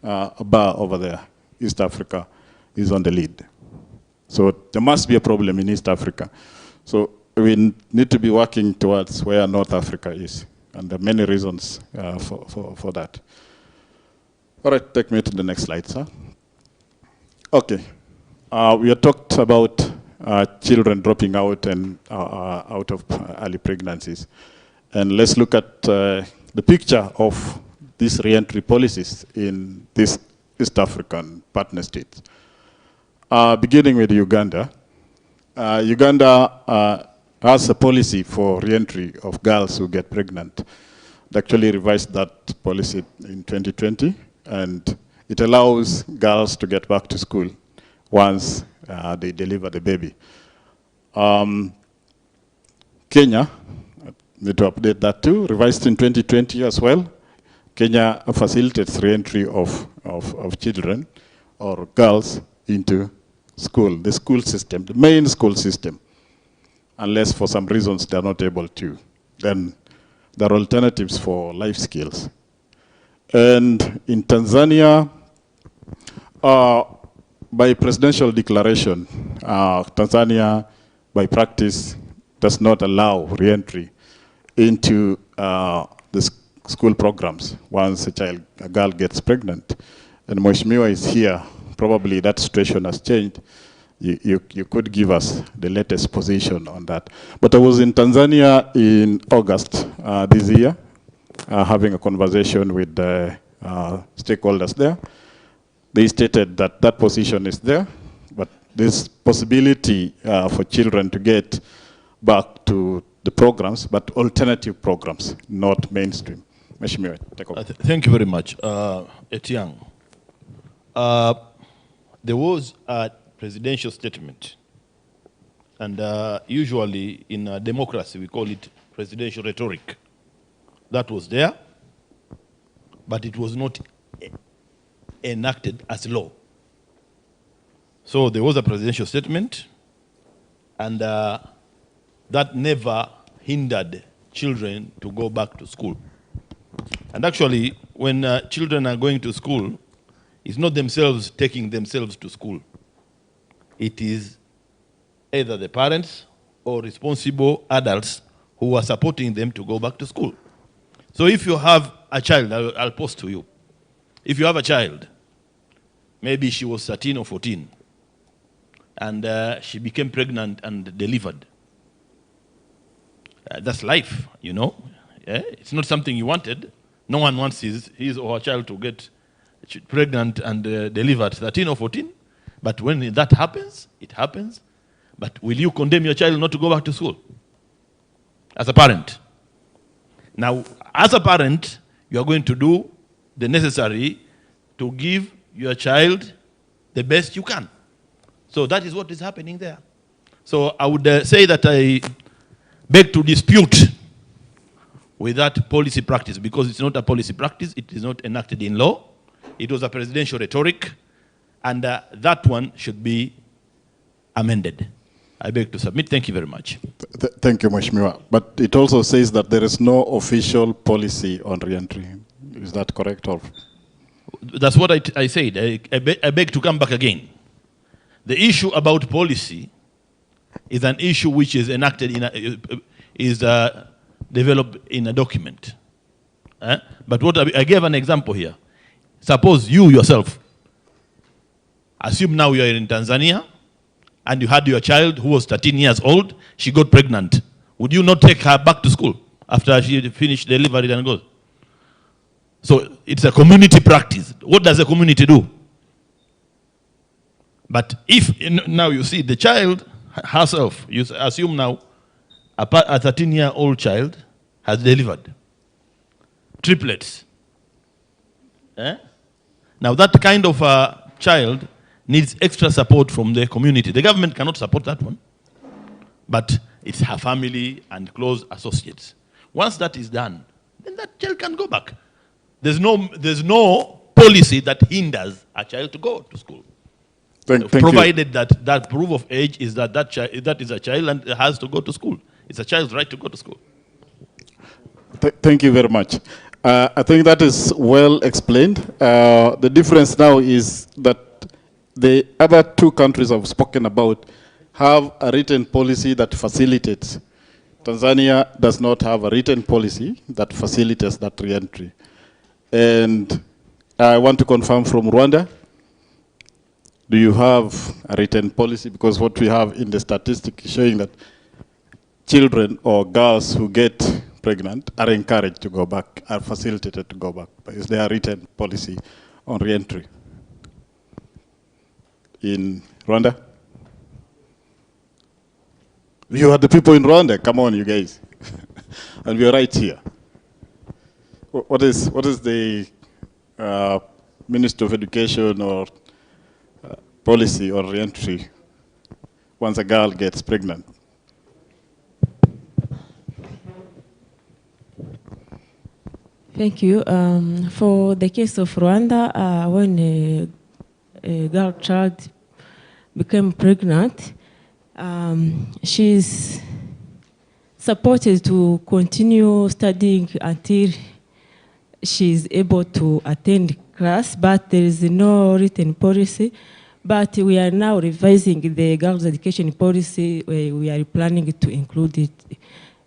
bar over there, East Africa, is on the lead. So there must be a problem in East Africa. So we need to be working towards where North Africa is. And there are many reasons for that. All right, take me to the next slide, sir. Okay, we have talked about children dropping out and out of early pregnancies. And let's look at the picture of these re-entry policies in these East African partner states. Beginning with Uganda. Uganda has a policy for re-entry of girls who get pregnant. They actually revised that policy in 2020, and it allows girls to get back to school once they deliver the baby. Kenya, I need to update that too, revised in 2020 as well. Kenya facilitates re-entry of children or girls into school, the school system, the main school system. Unless for some reasons they're not able to. Then there are alternatives for life skills. And in Tanzania, by presidential declaration, Tanzania, by practice, does not allow re-entry into the school programs once a girl gets pregnant. And Mheshimiwa is here. Probably that situation has changed. You could give us the latest position on that. But I was in Tanzania in August this year, having a conversation with the stakeholders there. They stated that that position is there, but there's possibility for children to get back to the programs, but alternative programs, not mainstream. Mheshimiwa, take over. Thank you very much. Etiang, there was a presidential statement, and usually in a democracy we call it presidential rhetoric. That was there, but it was not enacted as law. So there was a presidential statement, and that never hindered children to go back to school. And actually, when children are going to school, it's not themselves taking themselves to school. It is either the parents or responsible adults who are supporting them to go back to school. So if you have a child, I'll post to you. If you have a child, maybe she was 13 or 14, and she became pregnant and delivered. That's life, you know. Yeah? It's not something you wanted. No one wants his or her child to get pregnant and delivered 13 or 14. But when that happens, it happens. But will you condemn your child not to go back to school? As a parent. Now, as a parent, you are going to do the necessary to give your child the best you can. So that is what is happening there. So I would say that I beg to dispute with that policy practice, because it's not a policy practice, it is not enacted in law. It was a presidential rhetoric, and that one should be amended. I beg to submit. Thank you very much. Thank you, Mheshimiwa. But it also says that there is no official policy on re-entry. Is that correct? Or? That's what I said. I beg to come back again. The issue about policy is an issue which is enacted developed in a document. But what I gave an example here. Suppose you yourself, assume now you are in Tanzania and you had your child who was 13 years old, she got pregnant. Would you not take her back to school after she finished delivery and goes? So it's a community practice. What does the community do? But if now you see the child herself, you assume now a 13-year-old child has delivered triplets. Now that kind of a child needs extra support from the community. The government cannot support that one, but it's her family and close associates. Once that is done, then that child can go back. There's no policy that hinders a child to go to school. Provided that that proof of age is that is a child and has to go to school. It's a child's right to go to school. Thank you very much. I think that is well explained. The difference now is that the other two countries I've spoken about have a written policy that facilitates. Tanzania does not have a written policy that facilitates that re-entry. And I want to confirm from Rwanda, do you have a written policy? Because what we have in the statistic is showing that children or girls who get pregnant are encouraged to go back, are facilitated to go back. But is there a written policy on re-entry in Rwanda? You are the people in Rwanda. Come on, you guys. And we are right here. What is the Ministry of Education or policy or re-entry once a girl gets pregnant? Thank you. For the case of Rwanda, when a girl child became pregnant, she's supported to continue studying until she's able to attend class, but there is no written policy. But we are now revising the girls' education policy. We are planning to include it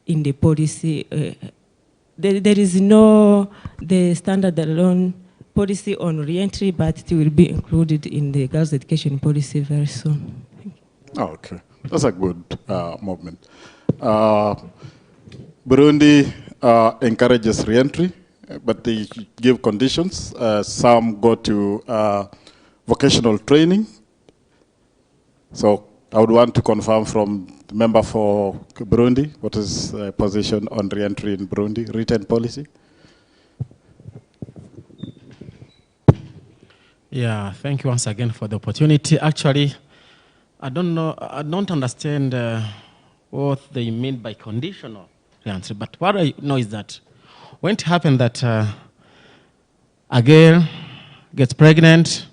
in the policy. There is no the standard alone policy on re-entry, but it will be included in the girls' education policy very soon. Oh, okay. That's a good movement. Burundi encourages re-entry, but they give conditions. Some go to vocational training. So I would want to confirm from the member for Burundi, what is position on re-entry in Burundi, written policy? Yeah, thank you once again for the opportunity. Actually, I don't understand what they mean by conditional re-entry, but what I know is that when it happens that a girl gets pregnant,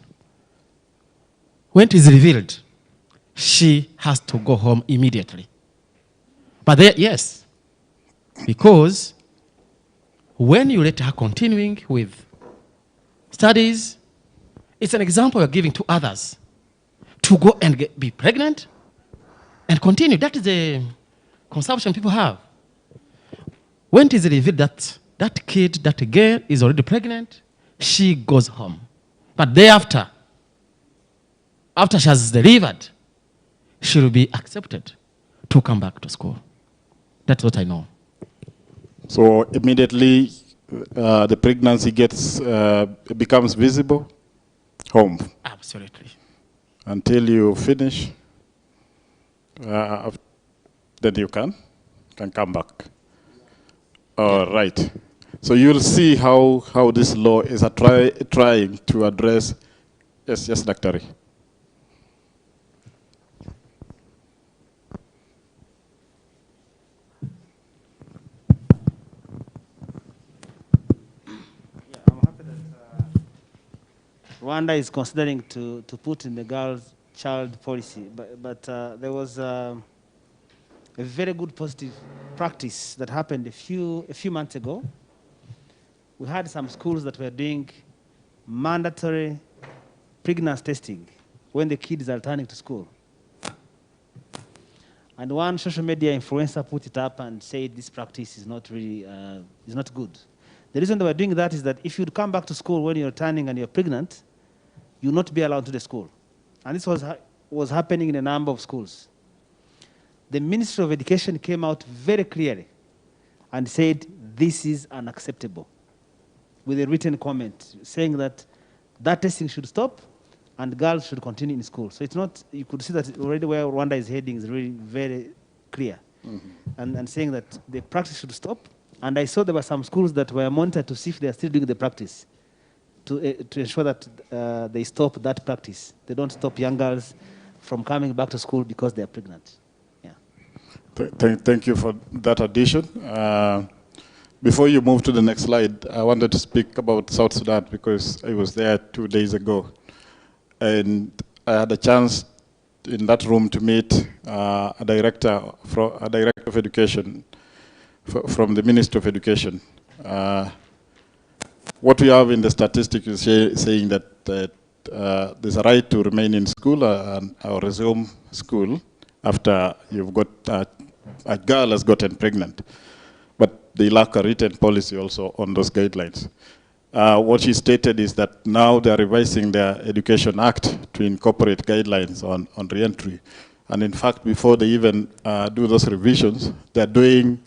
when it is revealed, she has to go home immediately. But there, yes, because when you let her continuing with studies, it's an example you're giving to others to go and be pregnant and continue. That is the consumption people have. When it is revealed that that kid, that girl is already pregnant, she goes home. But thereafter, after she has delivered, she will be accepted to come back to school. That's what I know. So immediately the pregnancy becomes visible, home. Absolutely. Until you finish, then you can come back. All right. So you'll see how this law is trying to address. Yes, Dr. Rwanda is considering to put in the girls' child policy, but there was a very good positive practice that happened a few months ago. We had some schools that were doing mandatory pregnancy testing when the kids are returning to school. And one social media influencer put it up and said this practice is not really is not good. The reason they were doing that is that if you come back to school when you're returning and you're pregnant, you'll not be allowed to the school. And this was happening in a number of schools. The Ministry of Education came out very clearly and said this is unacceptable, with a written comment saying that that testing should stop and girls should continue in school. So it's not, you could see that already where Rwanda is heading is really very clear. And saying that the practice should stop. And I saw there were some schools that were monitored to see if they are still doing the practice, to ensure that they stop that practice. They don't stop young girls from coming back to school because they are pregnant. Yeah. Thank you for that addition. Before you move to the next slide, I wanted to speak about South Sudan because I was there 2 days ago. And I had a chance in that room to meet a director of education from the Ministry of Education. What we have in the statistics is saying that there's a right to remain in school or resume school after you've got a girl has gotten pregnant. But they lack a written policy also on those guidelines. What she stated is that now they're revising their Education Act to incorporate guidelines on re-entry. And in fact, before they even do those revisions, they're doing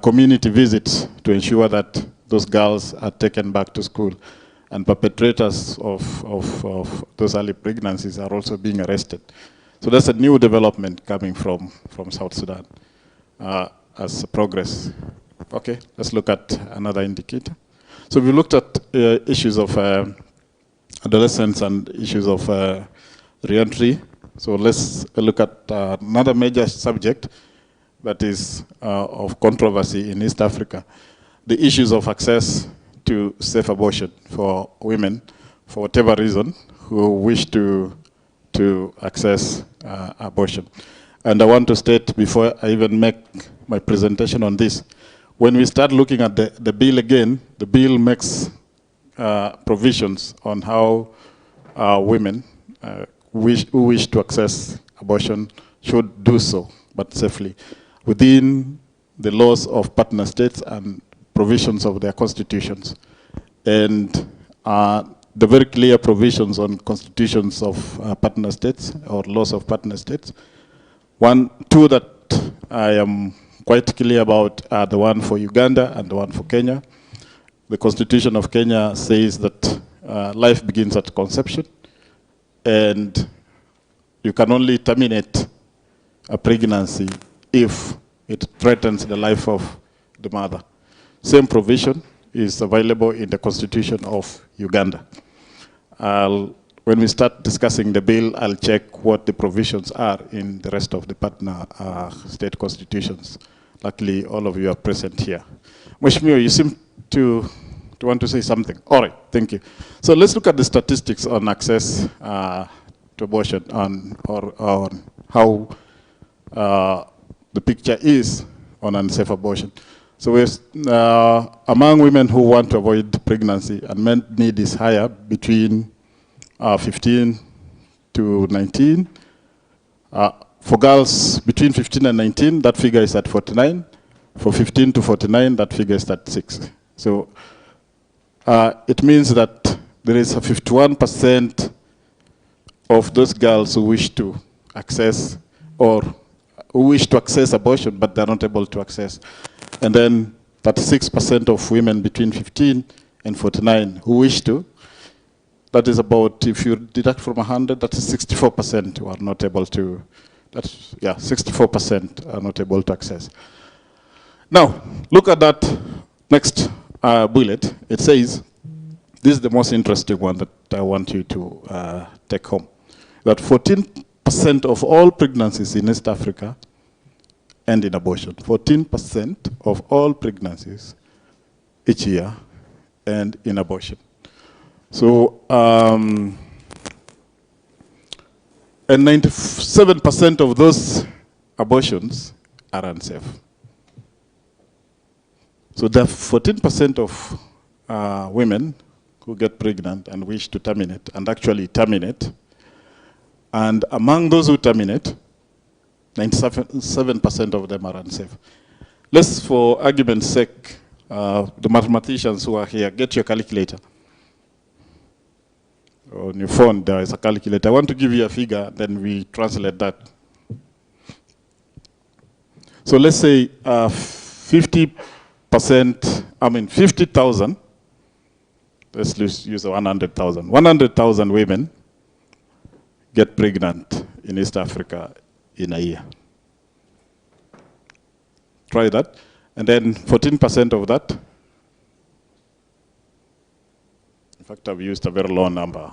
community visits to ensure that those girls are taken back to school. And perpetrators of those early pregnancies are also being arrested. So that's a new development coming from South Sudan as progress. Okay, let's look at another indicator. So we looked at issues of adolescence and issues of re-entry. So let's look at another major subject that is of controversy in East Africa. The issues of access to safe abortion for women, for whatever reason, who wish to access abortion. And I want to state before I even make my presentation on this, when we start looking at the bill again, the bill makes provisions on how women who wish to access abortion should do so, but safely, within the laws of partner states and provisions of their constitutions. And the very clear provisions on constitutions of partner states or laws of partner states. Two that I am quite clear about are the one for Uganda and the one for Kenya. The Constitution of Kenya says that life begins at conception, and you can only terminate a pregnancy if it threatens the life of the mother. Same provision is available in the Constitution of Uganda. When we start discussing the bill, I'll check what the provisions are in the rest of the partner state constitutions. Luckily, all of you are present here. Mheshimiwa, you seem to want to say something. All right, thank you. So let's look at the statistics on access to abortion or how the picture is on unsafe abortion. So we're, among women who want to avoid pregnancy, unmet need is higher between 15 to 19. For girls between 15 and 19, that figure is at 49. For 15 to 49, that figure is at 6. So it means that there is a 51% of those girls who wish to access or who wish to access abortion, but they're not able to access. And then 36% of women between 15 and 49 who wish to. That is about, if you deduct from 100, that is 64% who are not able to, 64% are not able to access. Now, look at that next bullet. It says, this is the most interesting one that I want you to take home, that 14% of all pregnancies in East Africa end in abortion. 14% of all pregnancies each year end in abortion. So And 97% of those abortions are unsafe. So there are 14% of women who get pregnant and wish to terminate, and actually terminate. And among those who terminate, 97% of them are unsafe. Let's, for argument's sake, the mathematicians who are here, get your calculator. On your phone, there is a calculator. I want to give you a figure, then we translate that. So let's say 50%, 50,000, let's use 100,000. 100,000 women get pregnant in East Africa in a year. Try that. And then 14% of that. In fact, I've used a very low number.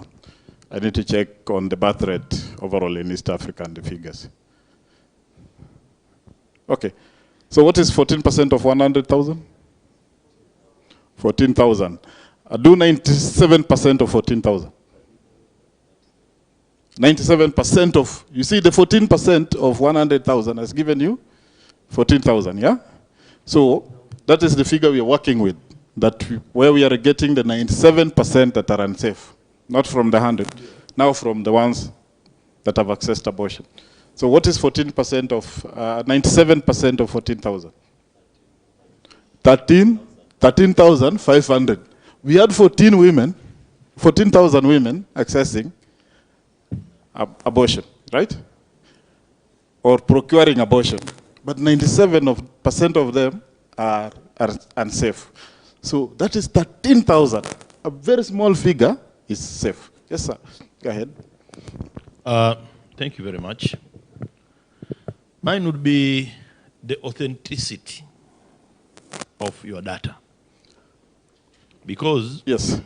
I need to check on the birth rate overall in East Africa and the figures. Okay. So what is 14% of 100,000? 14,000. Do 97% of 14,000. 97% of, you see the 14% of 100,000 has given you 14,000, yeah? So that is the figure we are working with, where we are getting the 97% that are unsafe, not from the 100, now from the ones that have accessed abortion. So what is 14% of, 97% of 14,000? 13,500. We had 14,000 women accessing abortion, right? Or procuring abortion. But 97% of them are unsafe. So that is 13,000. A very small figure is safe. Yes, sir. Go ahead. Thank you very much. Mine would be the authenticity of your data. Because, yes,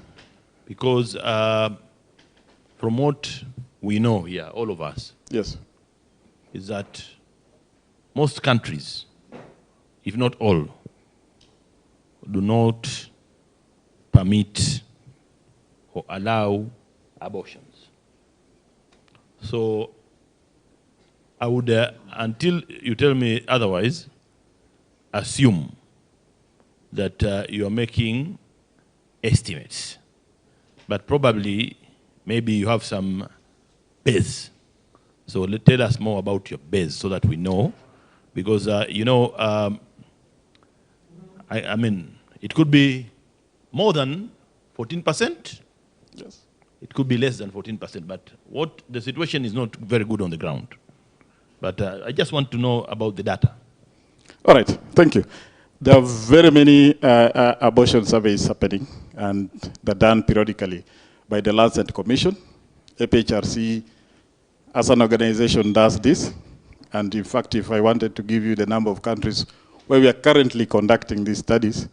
because from what we know here, all of us, yes, is that most countries, if not all, do not permit or allow abortions. So I would, until you tell me otherwise, assume that you are making estimates, but probably maybe you have some base. So tell us more about your base so that we know, because you know, I mean, it could be more than 14%. Yes. It could be less than 14%, but what the situation is not very good on the ground. But I just want to know about the data. All right, thank you. There are very many abortion surveys happening, and they're done periodically by the Lancet Commission. FHRC, as an organization, does this. And in fact, if I wanted to give you the number of countries where we are currently conducting these studies,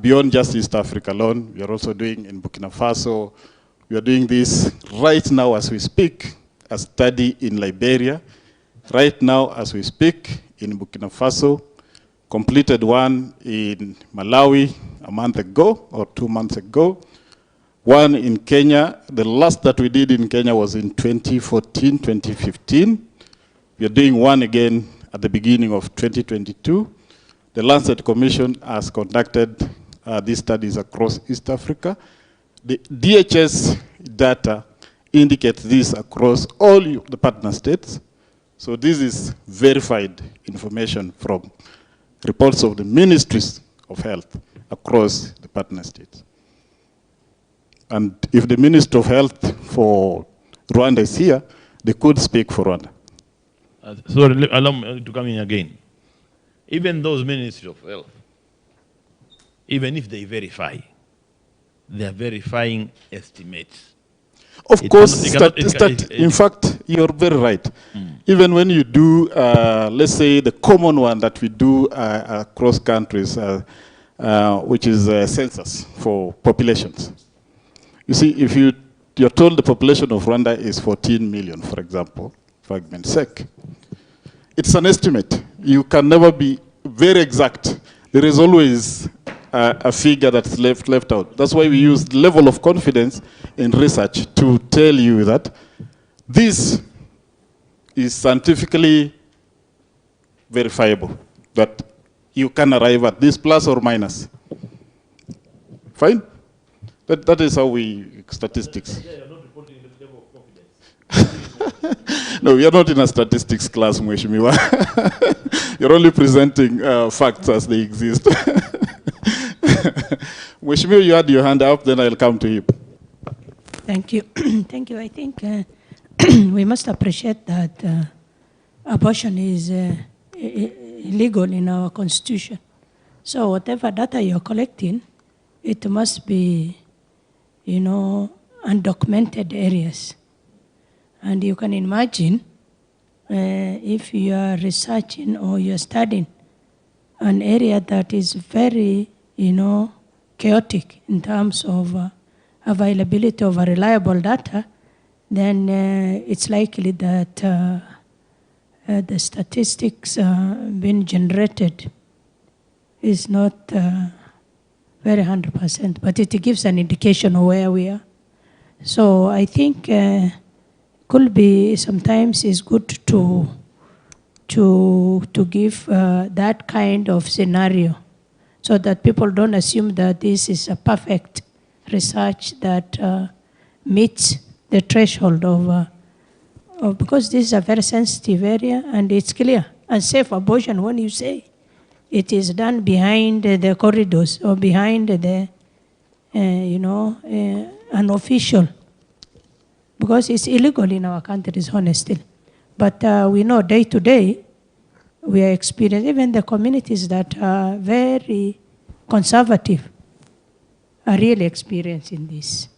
beyond just East Africa alone, we are also doing in Burkina Faso. We are doing this right now as we speak, a study in Liberia. Right now as we speak in Burkina Faso, completed one in Malawi a month ago or 2 months ago. One in Kenya. The last that we did in Kenya was in 2014, 2015. We are doing one again at the beginning of 2022. The Lancet Commission has conducted these studies across East Africa. The DHS data indicates this across all the partner states. So this is verified information from reports of the ministries of health across the partner states. And if the Minister of Health for Rwanda is here, they could speak for Rwanda. Sorry, allow me to come in again. Even those ministries of health, even if they verify, they are verifying estimates. Of course, in fact, you're very right. Even when you do, let's say, the common one that we do across countries, which is census for populations. You see, if you're told the population of Rwanda is 14 million, for example, for argument's sake, it's an estimate. You can never be very exact. There is always a figure that's left out. That's why we use level of confidence in research to tell you that this is scientifically verifiable, that you can arrive at this plus or minus. Fine? That is how we statistics. No, we are not in a statistics class, Mheshimiwa. You're only presenting facts as they exist. Mheshimiwa, you had your hand up, then I'll come to you. Thank you. Thank you. I think we must appreciate that abortion is illegal in our constitution. So whatever data you're collecting, it must be, undocumented areas. And you can imagine if you are researching or you're studying an area that is very, chaotic in terms of availability of reliable data, then it's likely that the statistics being generated is not very 100%, but it gives an indication of where we are. So I think could be sometimes is good to give that kind of scenario, so that people don't assume that this is a perfect research that meets the threshold of because this is a very sensitive area, and it's clear. Unsafe abortion, when you say it is done behind the corridors or behind the, unofficial, because it's illegal in our countries, honestly. But we know day to day, we are experiencing, even the communities that are very conservative are really experiencing this.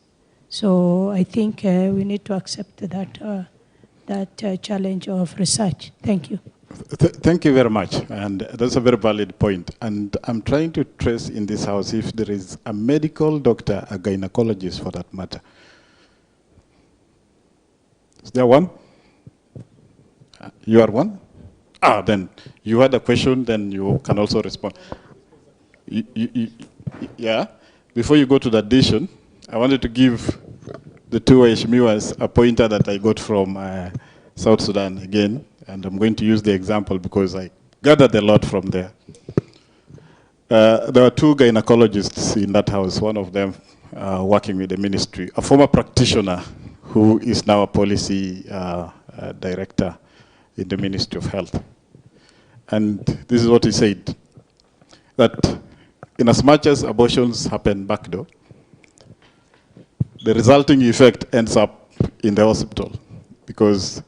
So I think we need to accept that challenge of research. Thank you. Thank you very much, and that's a very valid point. And I'm trying to trace in this house if there is a medical doctor, a gynecologist for that matter. Is there one? You are one? Then you had a question, then you can also respond. Yeah, before you go to the addition, I wanted to give the two Waheshimiwas a pointer that I got from South Sudan again, and I'm going to use the example because I gathered a lot from there. There were two gynecologists in that house, one of them working with the ministry, a former practitioner who is now a policy director in the Ministry of Health. And this is what he said, that in as much as abortions happen backdoor, the resulting effect ends up in the hospital, because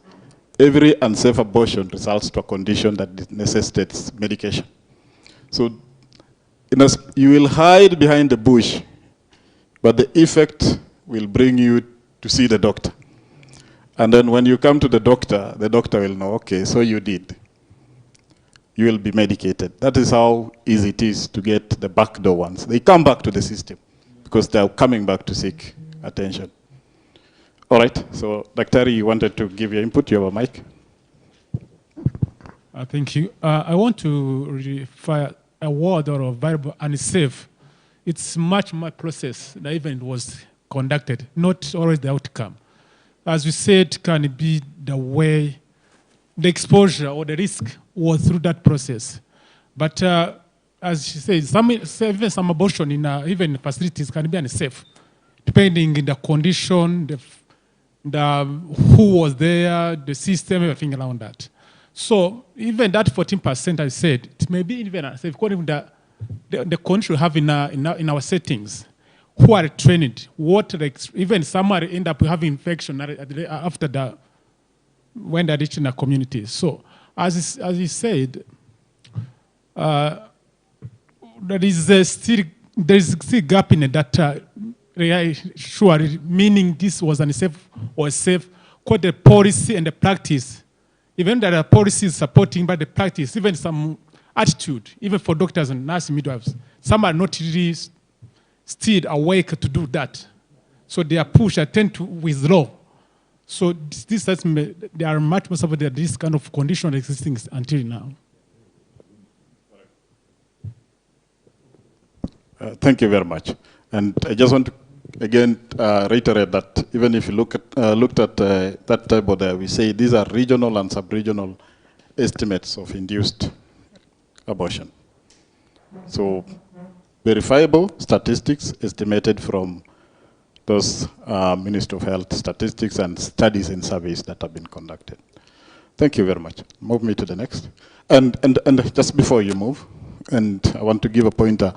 every unsafe abortion results to a condition that necessitates medication. So you will hide behind the bush, but the effect will bring you to see the doctor. And then when you come to the doctor will know, okay, so you did. You will be medicated. That is how easy it is to get the backdoor ones. They come back to the system because they are coming back to seek attention. All right, so Daktari, you wanted to give your input. You have a mic. Thank you. I want to refer a word or a variable unsafe. It's much more process that even was conducted, not always the outcome. As we said, can it be the way the exposure or the risk was through that process. But as she says, even some abortion in even facilities can be unsafe, depending on the condition, the who was there, the system, everything around that. So even that 14% I said, it may be even unsafe according to the condition we have in our settings. Who are trained? What even some are end up having infection after when they're reaching the community. So as he said, there is still gap in the data. Sure, meaning this was unsafe or safe. Quite the policy and the practice. Even that the policy is supporting by the practice, even some attitude, even for doctors and nurse midwives, some are not really still awake to do that. So they are pushed, tend to withdraw. So they are much more suffered this kind of condition existing until now. Thank you very much. And I just want to again reiterate that even if you looked at that table there, we say these are regional and sub-regional estimates of induced abortion. So verifiable statistics estimated from those Ministry of Health statistics and studies and surveys that have been conducted. Thank you very much. Move me to the next. And just before you move, and I want to give a pointer.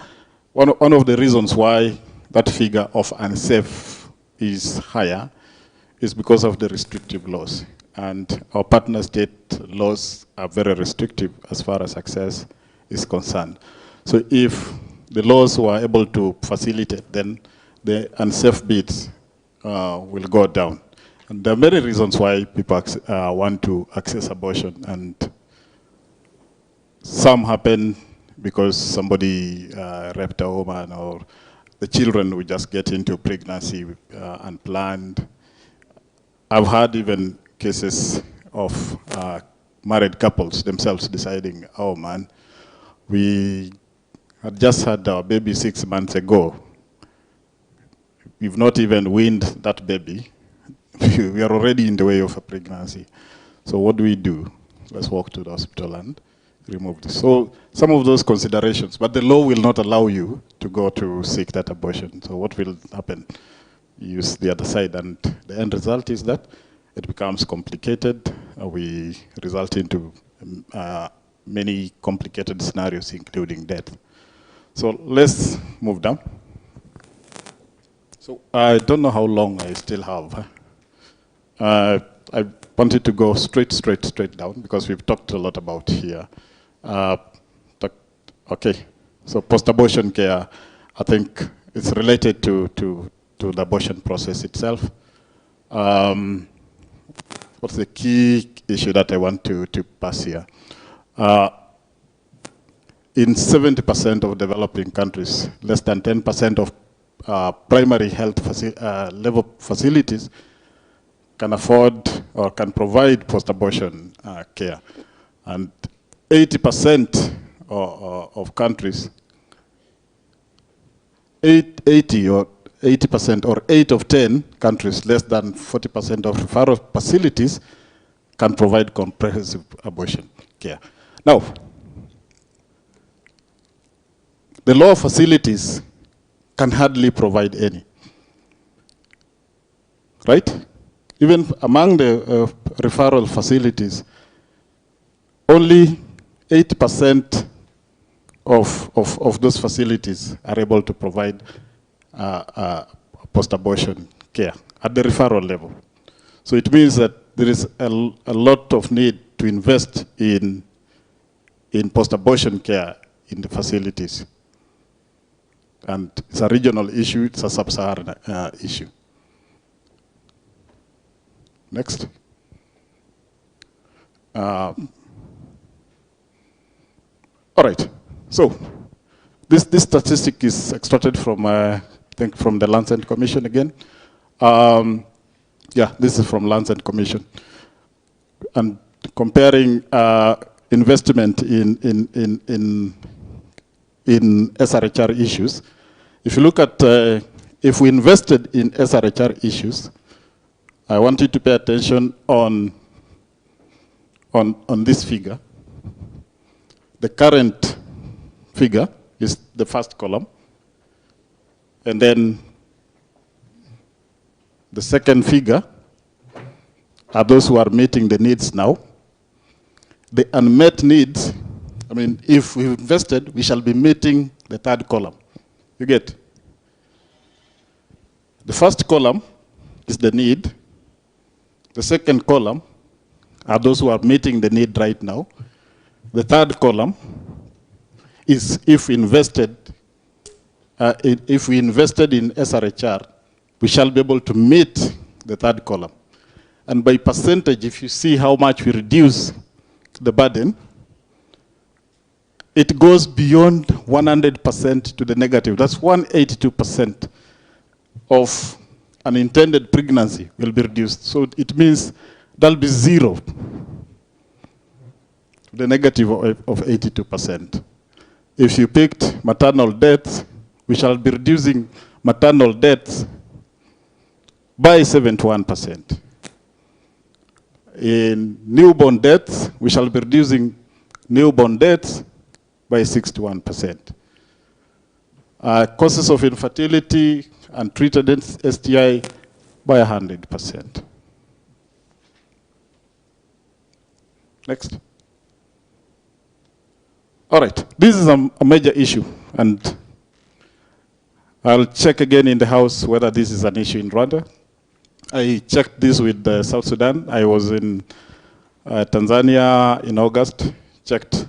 One of the reasons why that figure of unsafe is higher is because of the restrictive laws. And our partner state laws are very restrictive as far as access is concerned. So if the laws were able to facilitate, then the unsafe bits will go down. And there are many reasons why people want to access abortion, and some happen because somebody raped a woman, or the children will just get into pregnancy unplanned. I've had even cases of married couples themselves deciding, oh man, we had just had our baby 6 months ago. We've not even weaned that baby. We are already in the way of a pregnancy. So what do? Let's walk to the hospital and remove this. So some of those considerations, but the law will not allow you to go to seek that abortion. So what will happen? You use the other side, and the end result is that it becomes complicated. We result into many complicated scenarios, including death. So let's move down. So I don't know how long I still have. I wanted to go straight down because we've talked a lot about here. Okay, so post-abortion care, I think it's related to the abortion process itself. What's the key issue that I want to pass here? In 70% of developing countries, less than 10% of primary health level facilities can afford or can provide post-abortion care. And 80% of countries, 80% or 8 of 10 countries, less than 40% of referral facilities can provide comprehensive abortion care. Now, the lower facilities can hardly provide any, right? Even among the referral facilities, only 80% of those facilities are able to provide post-abortion care at the referral level. So it means that there is a lot of need to invest in post-abortion care in the facilities. And it's a regional issue, it's a sub-Saharan issue. Next. All right, so this statistic is extracted from, I think, from the Lancet Commission again. Yeah, this is from Lancet Commission. And comparing investment in SRHR issues, if you look at, if we invested in SRHR issues, I want you to pay attention on this figure. The current figure is the first column, and then the second figure are those who are meeting the needs now. The unmet needs, I mean, if we've invested, we shall be meeting the third column. You get? The first column is the need. The second column are those who are meeting the need right now. The third column is if we invested in SRHR, we shall be able to meet the third column. And by percentage, if you see how much we reduce the burden, it goes beyond 100% to the negative. That's 182% of an intended pregnancy will be reduced. So it means that'll be zero, the negative of 82%. If you picked maternal deaths, we shall be reducing maternal deaths by 71%. In newborn deaths, we shall be reducing newborn deaths by 61%. Causes of infertility and treated STI by 100%. Next. All right, this is a major issue, and I'll check again in the House whether this is an issue in Rwanda. I checked this with South Sudan. I was in Tanzania in August, checked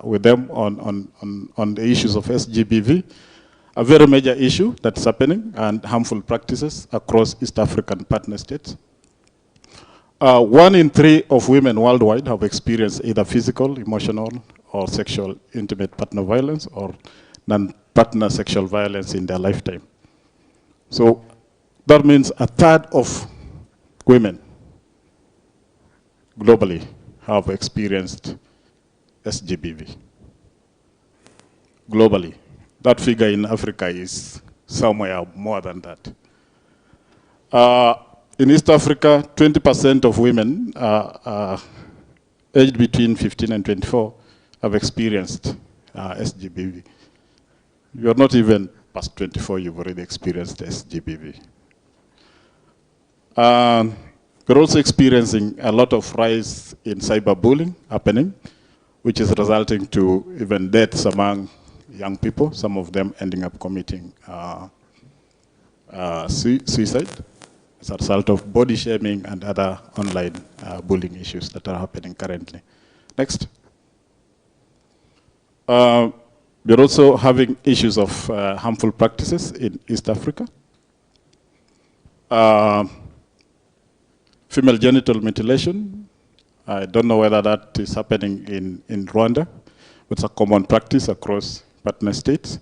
with them on the issues of SGBV, a very major issue that's happening, and harmful practices across East African partner states. 1 in 3 of women worldwide have experienced either physical, emotional, or sexual intimate partner violence or non-partner sexual violence in their lifetime. So that means 1/3 of women globally have experienced SGBV. Globally. That figure in Africa is somewhere more than that. In East Africa, 20% of women aged between 15 and 24 have experienced SGBV. You're not even past 24, you've already experienced SGBV. We're also experiencing a lot of rise in cyberbullying happening, which is resulting to even deaths among young people, some of them ending up committing suicide as a result of body shaming and other online bullying issues that are happening currently. Next. We're also having issues of harmful practices in East Africa. Female genital mutilation. I don't know whether that is happening in Rwanda, but it's a common practice across partner states.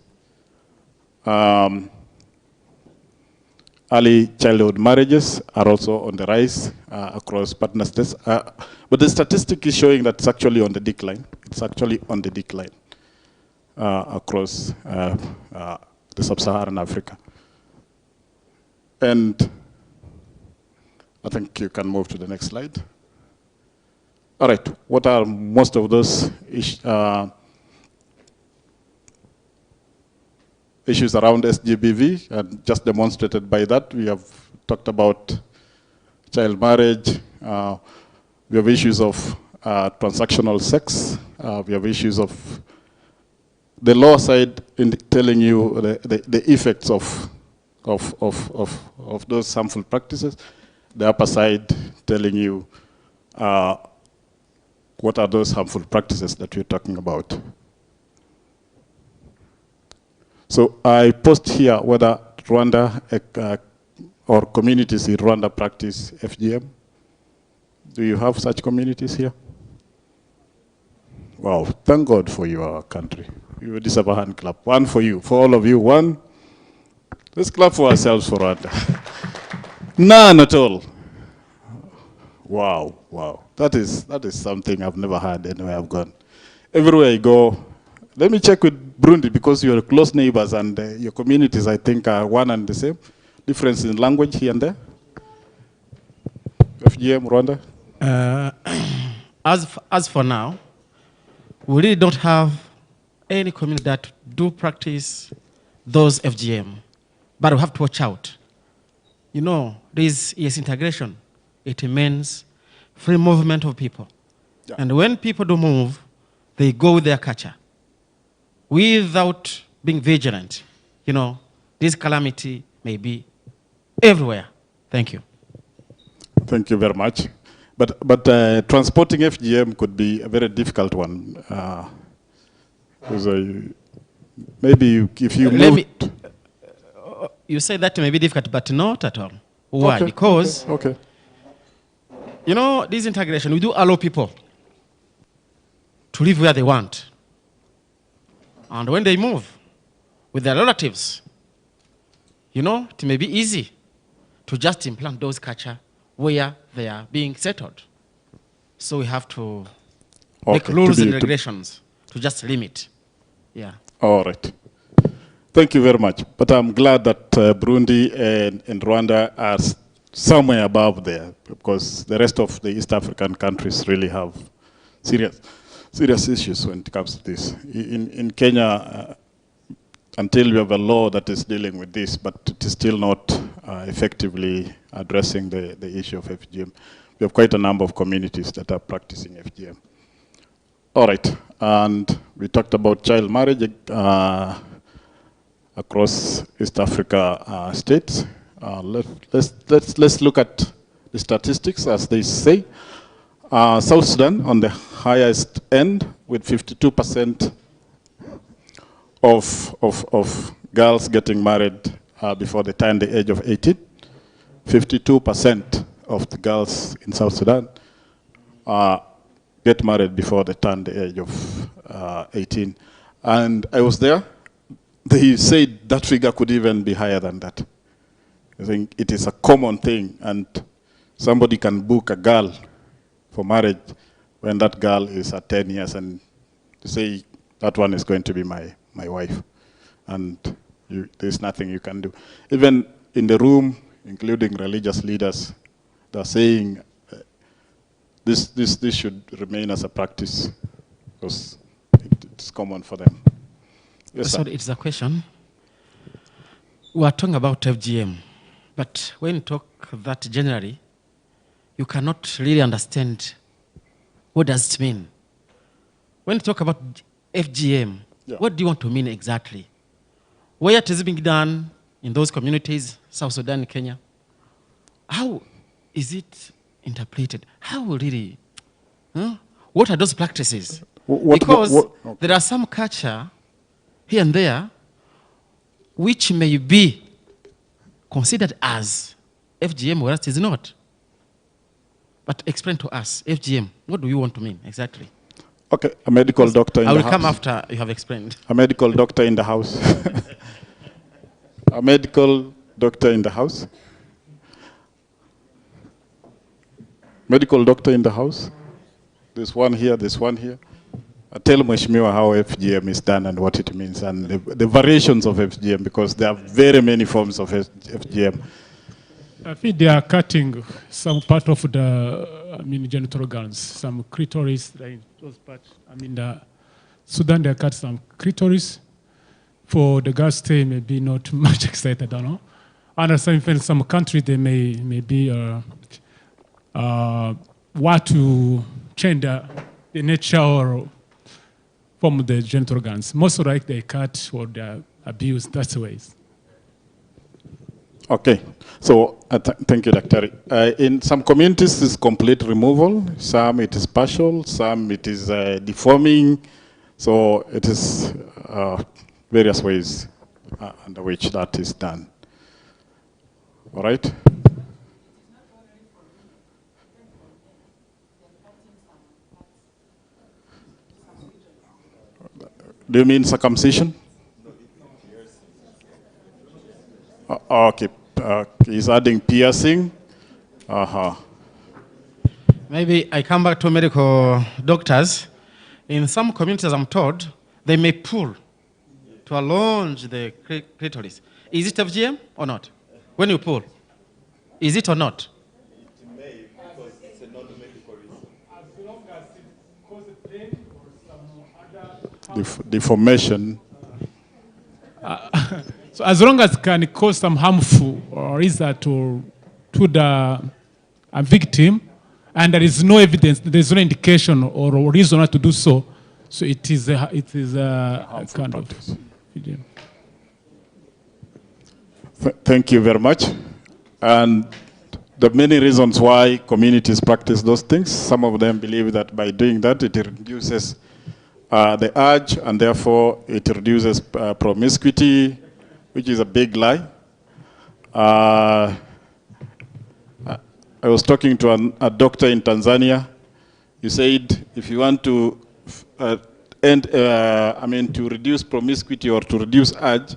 Early childhood marriages are also on the rise across partner states. But the statistic is showing that it's actually on the decline. It's actually on the decline across the sub-Saharan Africa. And I think you can move to the next slide. All right, what are most of those issues around SGBV? And just demonstrated by that, we have talked about child marriage. We have issues of transactional sex. We have issues of the law side in telling you the effects of those harmful practices. The upper side telling you what are those harmful practices that we're talking about. So I post here whether Rwanda or communities in Rwanda practice FGM. Do you have such communities here? Wow, thank God for your country. You deserve a hand clap. One for you, for all of you, one. Let's clap for ourselves for Rwanda. None at all. Wow, wow. That is something I've never had anywhere I've gone. Everywhere I go, let me check with Burundi because you're close neighbors and your communities, I think, are one and the same. Difference in language here and there. FGM, Rwanda? As for now, we really don't have any community that do practice those FGM, but we have to watch out. You know, this is integration. It means free movement of people. Yeah. And when people do move, they go with their culture. Without being vigilant, you know, this calamity may be everywhere. Thank you. Thank you very much. But transporting FGM could be a very difficult one. Maybe if you moved... You say that may be difficult, but not at all. Why? Okay. Because, okay. You know, this integration, we do allow people to live where they want. And when they move with their relatives, you know, it may be easy to just implant those culture where they are being settled. So we have to make rules and regulations to just limit. Yeah. All right. Thank you very much. But I'm glad that Burundi and Rwanda are somewhere above there, because the rest of the East African countries really have serious issues when it comes to this. In Kenya, until we have a law that is dealing with this, but it is still not effectively addressing the issue of FGM. We have quite a number of communities that are practicing FGM. All right, and we talked about child marriage across East Africa states. Let's look at the statistics as they say. South Sudan on the highest end with 52% of girls getting married before they turn the age of 18. 52% of the girls in South Sudan get married before they turn the age of 18. And I was there. They said that figure could even be higher than that. I think it is a common thing, and somebody can book a girl for marriage when that girl is at 10 years and to say that one is going to be my wife, and there's nothing you can do. Even in the room, including religious leaders, they're saying this should remain as a practice because it's common for them. Yes, sorry, it's a question. We are talking about FGM, but when you talk that generally, you cannot really understand what does it mean. When you talk about FGM, what do you want to mean exactly? Where it is being done in those communities, South Sudan, Kenya, how is it interpreted? How really, what are those practices? Because there are some culture here and there which may be considered as FGM, whereas it is not. But explain to us, FGM, what do you want to mean exactly? Okay, a medical doctor in the house. I will come after you have explained. A medical doctor in the house. A medical doctor in the house. Medical doctor in the house. There's one here, there's one here. Tell Mheshimiwa how FGM is done and what it means and the variations of FGM, because there are very many forms of FGM. I think they are cutting some part of the, genital organs, some clitoris, like those parts. Sudan, they cut some clitoris. For the girls, they may be not much excited, I don't know. And some countries, they may be want to change the nature or form of the genital organs. Most of they cut or they abuse, that's the ways. Okay, so thank you, Dr. In some communities, it's complete removal. Some it is partial. Some it is deforming. So it is various ways under which that is done. All right. Do you mean circumcision? Okay, he's adding piercing. Maybe I come back to medical doctors. In some communities, I'm told, they may pull to allonge the clitoris. Is it FGM or not? When you pull, is it or not? It may, because it's a non-medical reason. As long as it causes pain or some other deformation. So as long as it can cause some harmful or result to the victim, and there is no evidence, there is no indication or reason not to do so, so it is a kind of. Thank you very much. And the many reasons why communities practice those things, some of them believe that by doing that it reduces the urge, and therefore it reduces promiscuity, which is a big lie. I was talking to a doctor in Tanzania. He said if you want to to reduce promiscuity or to reduce urge,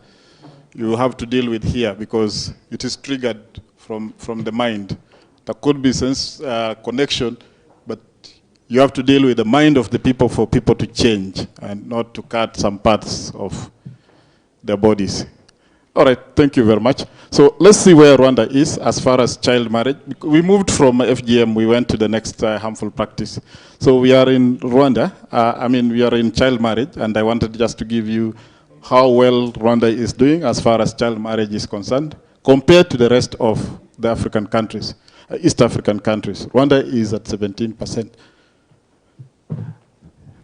you have to deal with here because it is triggered from the mind. There could be sense connection, but you have to deal with the mind of the people for people to change and not to cut some parts of their bodies. All right, thank you very much. So let's see where Rwanda is as far as child marriage. We moved from FGM, we went to the next harmful practice. So we are in Rwanda, we are in child marriage, and I wanted just to give you how well Rwanda is doing as far as child marriage is concerned, compared to the rest of the African countries, East African countries. Rwanda is at 17%.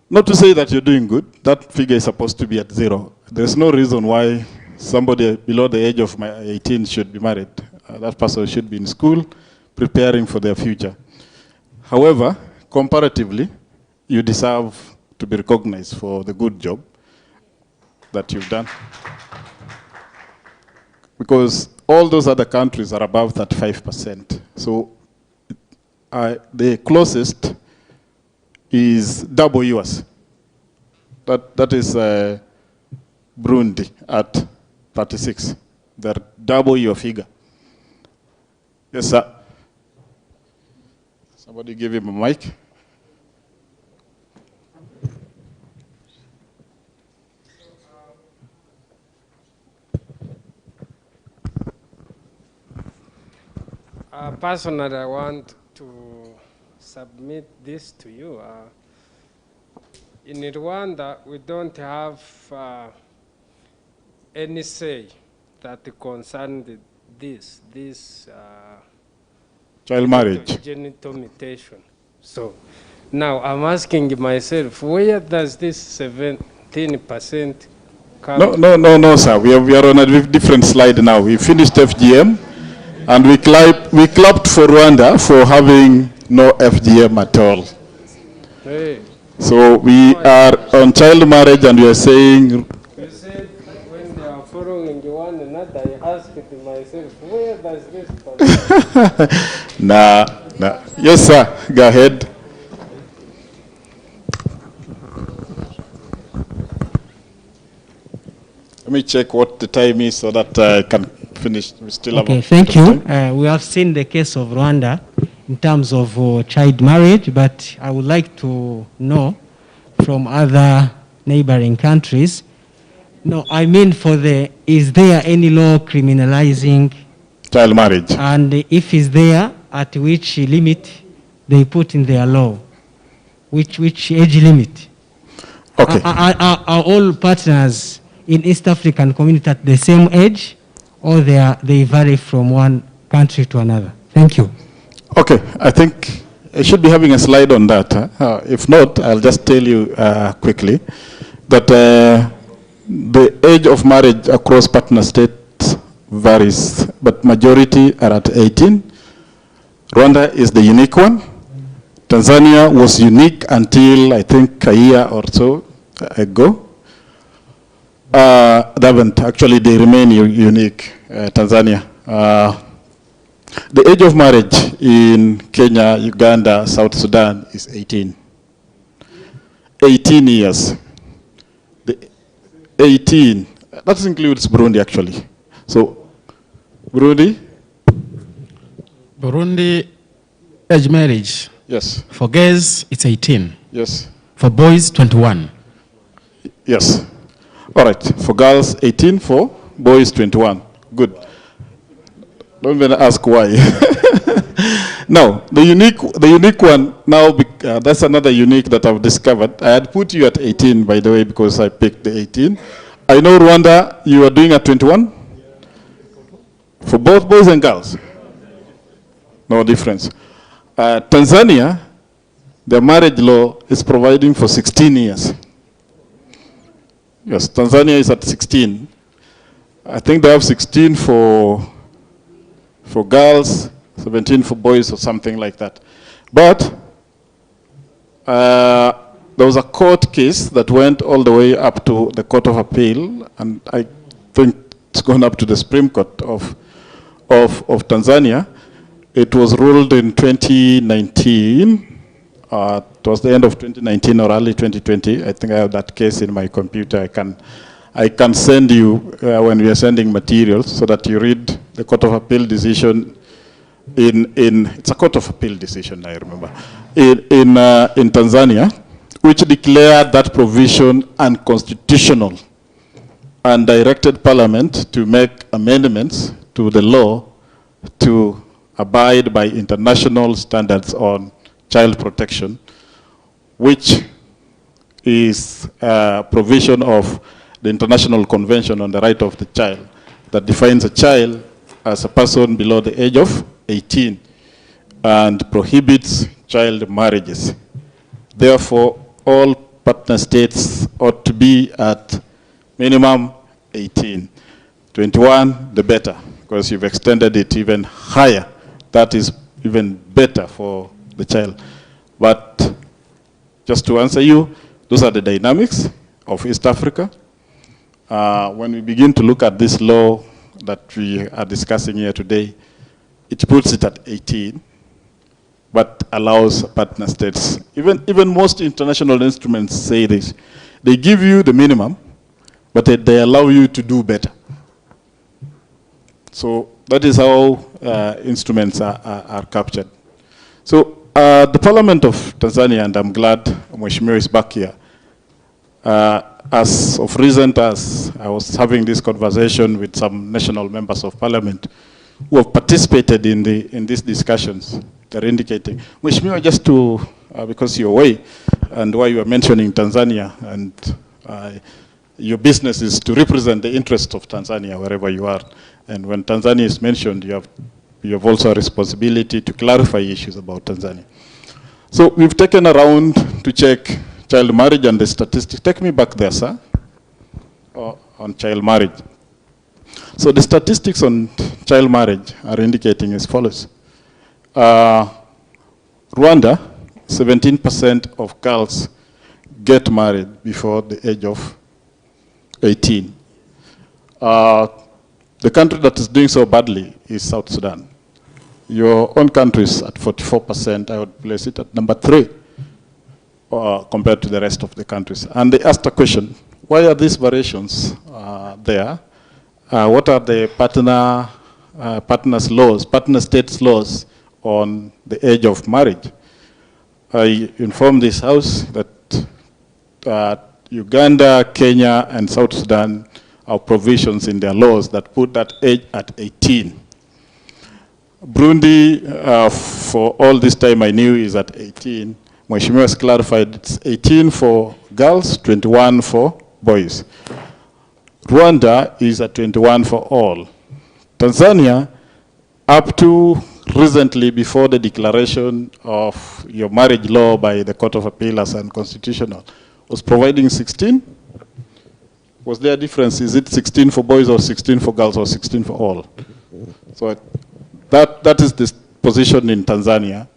Not to say that you're doing good, that figure is supposed to be at 0. There's no reason why somebody below the age of 18 should be married. That person should be in school, preparing for their future. However, comparatively, you deserve to be recognized for the good job that you've done. Because all those other countries are above 35%. So the closest is double yours. That is Burundi at 36. They're double your figure. Yes, sir. Somebody give him a mic. Personally, I want to submit this to you. In Rwanda, we don't have any say that concerned this child marriage, genital mutation. So now I'm asking myself, where does this 17% come? No, sir. We are on a different slide now. We finished FGM, and we clapped for Rwanda for having no FGM at all. Hey. So we are on child marriage, and we are saying. You said when they are following one another, I asked myself, where does this come? Nah. Yes, sir. Go ahead. Let me check what the time is so that I can finish. We still okay, have thank you. We have seen the case of Rwanda in terms of child marriage, but I would like to know from other neighboring countries. No, I mean is there any law criminalizing child marriage? And if is there, at which limit they put in their law? Which age limit? Okay. Are all partners in East African community at the same age, or they vary from one country to another? Thank you. Okay, I think I should be having a slide on that. If not, I'll just tell you quickly that the age of marriage across partner states varies, but majority are at 18. Rwanda is the unique one. Tanzania was unique until I think a year or so ago. They haven't. Actually, they remain unique, Tanzania. The age of marriage in Kenya, Uganda, South Sudan is 18. 18 years. The 18. That includes Burundi, actually. So, Burundi? Burundi, age marriage. Yes. For girls, it's 18. Yes. For boys, 21. Yes. All right. For girls, 18. For boys, 21. Good. Don't even ask why. Now, the unique one, now, that's another unique that I've discovered. I had put you at 18, by the way, because I picked the 18. I know Rwanda, you are doing at 21? For both boys and girls? No difference. Tanzania, the marriage law is providing for 16 years. Yes, Tanzania is at 16. I think they have 16 for girls, 17 for boys, or something like that. But there was a court case that went all the way up to the Court of Appeal, and I think it's gone up to the Supreme Court of Tanzania. It was ruled in 2019. It was the end of 2019 or early 2020. I think I have that case in my computer. I can send you when we are sending materials so that you read the Court of Appeal decision it's a Court of Appeal decision, I remember, in Tanzania, which declared that provision unconstitutional. and directed Parliament to make amendments to the law to abide by international standards on child protection, which is a provision of the International Convention on the Right of the Child that defines a child as a person below the age of 18 and prohibits child marriages. Therefore, all partner states ought to be at minimum 18. 21, the better, because you've extended it even higher. That is even better for the child. But just to answer you, those are the dynamics of East Africa. When we begin to look at this law that we are discussing here today, it puts it at 18, but allows partner states. Even most international instruments say this. They give you the minimum, but they allow you to do better. So that is how instruments are captured. So the Parliament of Tanzania, and I'm glad Mheshimiwa is back here, as of recent as I was having this conversation with some national members of Parliament who have participated in these discussions, they're indicating, Mheshimiwa, just to, because you're away, and why you are mentioning Tanzania, and your business is to represent the interest of Tanzania wherever you are. And when Tanzania is mentioned, you have also a responsibility to clarify issues about Tanzania. So we've taken a round to check child marriage and the statistics. Take me back there, sir, on child marriage. So the statistics on child marriage are indicating as follows. Rwanda, 17% of girls get married before the age of 18. The country that is doing so badly is South Sudan. Your own country is at 44%. I would place it at number 3 compared to the rest of the countries. And they asked a question, why are these variations there? What are the partner states laws on the age of marriage? I informed this House that Uganda, Kenya, and South Sudan have provisions in their laws that put that age at 18. Burundi, for all this time I knew, is at 18. Mheshimiwa has clarified it's 18 for girls, 21 for boys. Rwanda is at 21 for all. Tanzania, up to recently, before the declaration of your marriage law by the Court of Appeal as unconstitutional, was providing 16. Was there a difference? Is it 16 for boys or 16 for girls or 16 for all? So that is the position in Tanzania.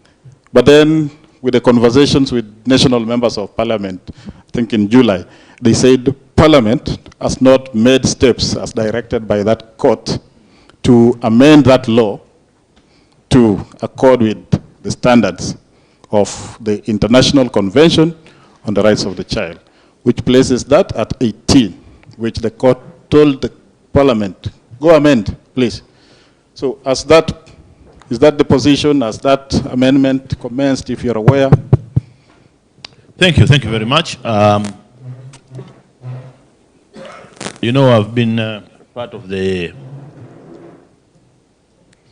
But then with the conversations with national members of Parliament, I think in July, they said Parliament has not made steps as directed by that court to amend that law to accord with the standards of the International Convention on the Rights of the Child, which places that at 18, which the court told the Parliament, go amend, please. So is that the position? Has that amendment commenced, if you're aware? Thank you very much. You know, I've been part of the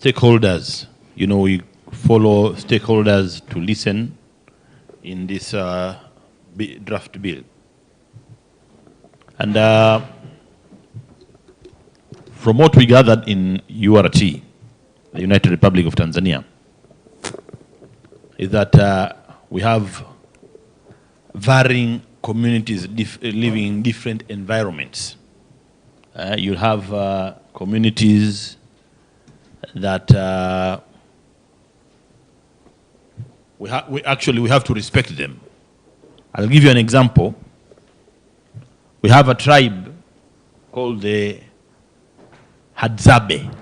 stakeholders. You know, we follow stakeholders to listen in this draft bill. And from what we gathered in URT, the United Republic of Tanzania, is that we have varying communities living in different environments. You have communities that we have to respect them. I'll give you an example. We have a tribe called the Hadzabe.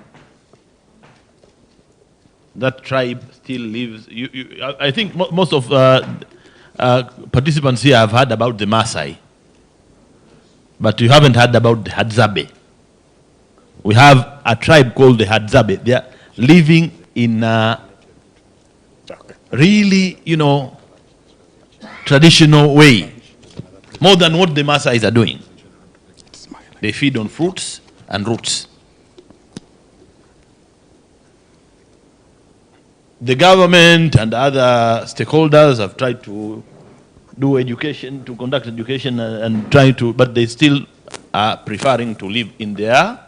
That tribe still lives. I think most of participants here have heard about the Maasai, but you haven't heard about the Hadzabe. We have a tribe called the Hadzabe. They are living in a really, traditional way, more than what the Maasais are doing. They feed on fruits and roots. The government and other stakeholders have tried to do education, to conduct education and try to, but they still are preferring to live in their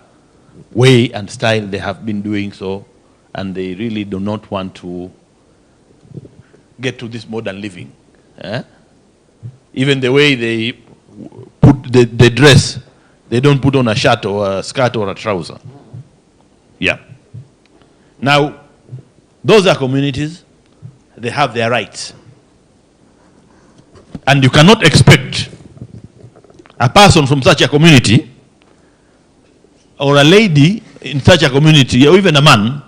way and style. They have been doing so, and they really do not want to get to this modern living. Even the way they put the dress, they don't put on a shirt or a skirt or a trouser. Yeah. Now, those are communities, they have their rights. And you cannot expect a person from such a community or a lady in such a community or even a man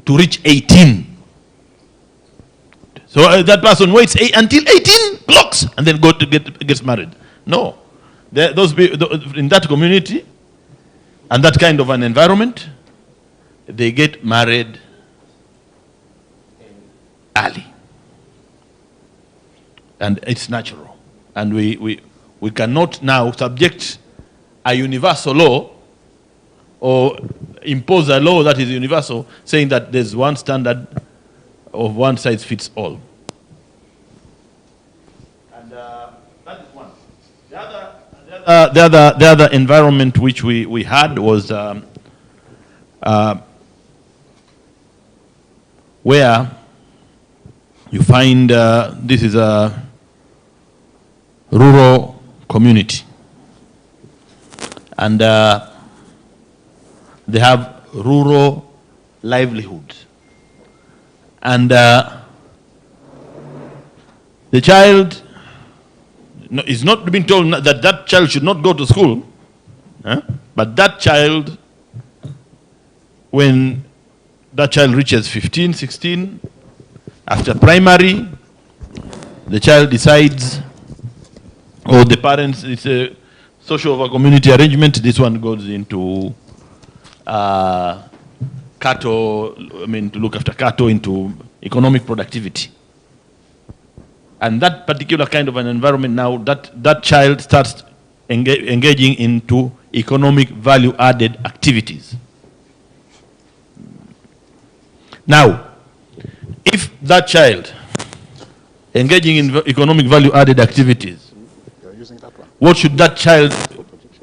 to reach 18. So that person waits until 18 clocks and then gets married. No. Those in that community and that kind of an environment, they get married early. And it's natural. And we cannot now subject a universal law or impose a law that is universal, saying that there's one standard of one size fits all. And that is one. The other environment which we had was where you find this is a rural community, and they have rural livelihoods, and the child is not being told that that child should not go to school, but that child, when that child reaches 15, 16, after primary, the child decides, or the parents, it's a social or community arrangement, this one goes into cattle, to look after cattle, into economic productivity. And that particular kind of an environment now, that child starts engaging into economic value-added activities. Now, if that child engaging in economic value-added activities, what should that child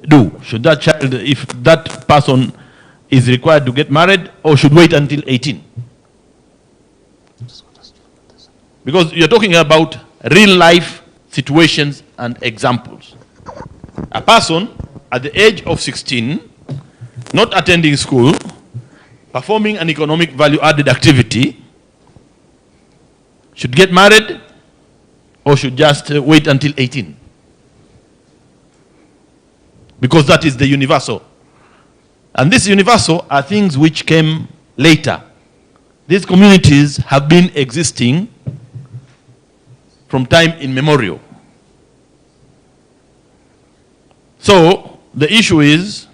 do? Should that child, if that person is required to get married, or should wait until 18? Because you're talking about real life situations and examples. A person at the age of 16, not attending school, performing an economic value-added activity, should get married or should just wait until 18? Because that is the universal. And this universal are things which came later. These communities have been existing from time immemorial. So the issue is,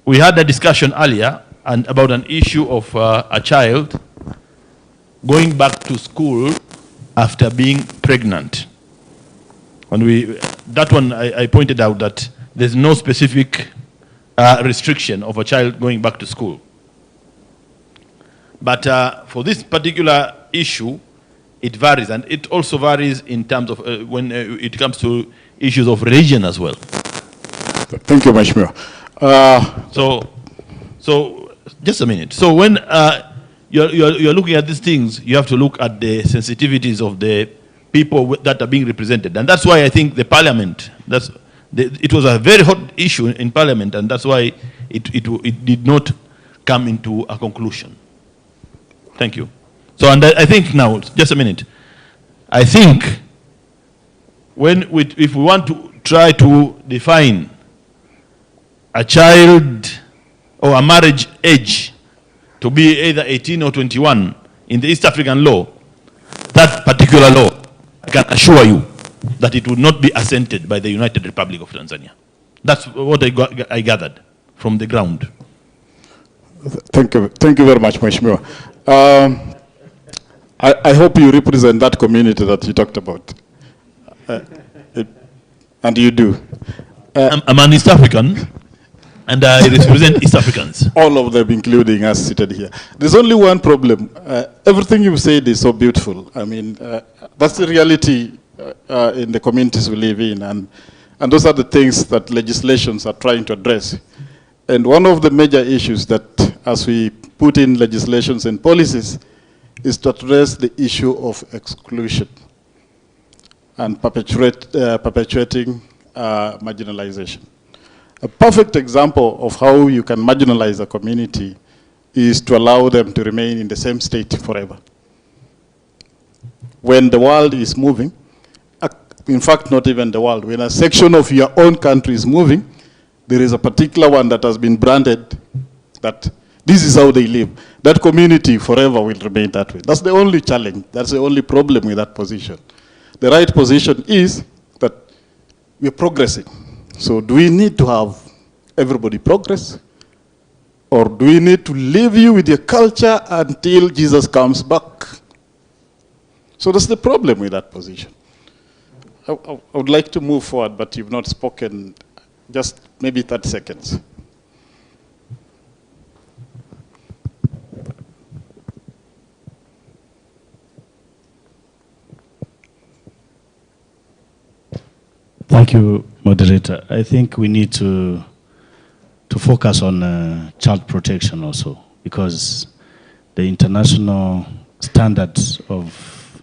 we had a discussion earlier and about an issue of a child going back to school after being pregnant. And that one I pointed out that there's no specific restriction of a child going back to school. But for this particular issue, it varies, and it also varies in terms of when it comes to issues of religion as well. Thank you, Mheshimiwa. So just a minute. So when you're looking at these things, you have to look at the sensitivities of the people that are being represented, and that's why I think the Parliament, it was a very hot issue in Parliament, and that's why it did not come into a conclusion. Thank you. So, and I think now, just a minute. I think if we want to try to define a child or a marriage age to be either 18 or 21 in the East African law, that particular law, I can assure you that it would not be assented by the United Republic of Tanzania. That's what I gathered from the ground. Thank you very much, Mheshimiwa. I hope you represent that community that you talked about. And you do. I'm an East African, and I represent East Africans. All of them, including us seated here. There's only one problem. Everything you've said is so beautiful. I mean, that's the reality in the communities we live in, and those are the things that legislations are trying to address. And one of the major issues that, as we put in legislations and policies, is to address the issue of exclusion and perpetuating marginalization. A perfect example of how you can marginalize a community is to allow them to remain in the same state forever. When the world is moving, in fact, not even the world, when a section of your own country is moving, there is a particular one that has been branded that this is how they live. That community forever will remain that way. That's the only challenge. That's the only problem with that position. The right position is that we're progressing. So do we need to have everybody progress? Or do we need to leave you with your culture until Jesus comes back? So that's the problem with that position. I would like to move forward, but you've not spoken. Just maybe 30 seconds. Thank you, moderator. I think we need to focus on child protection also, because the international standards of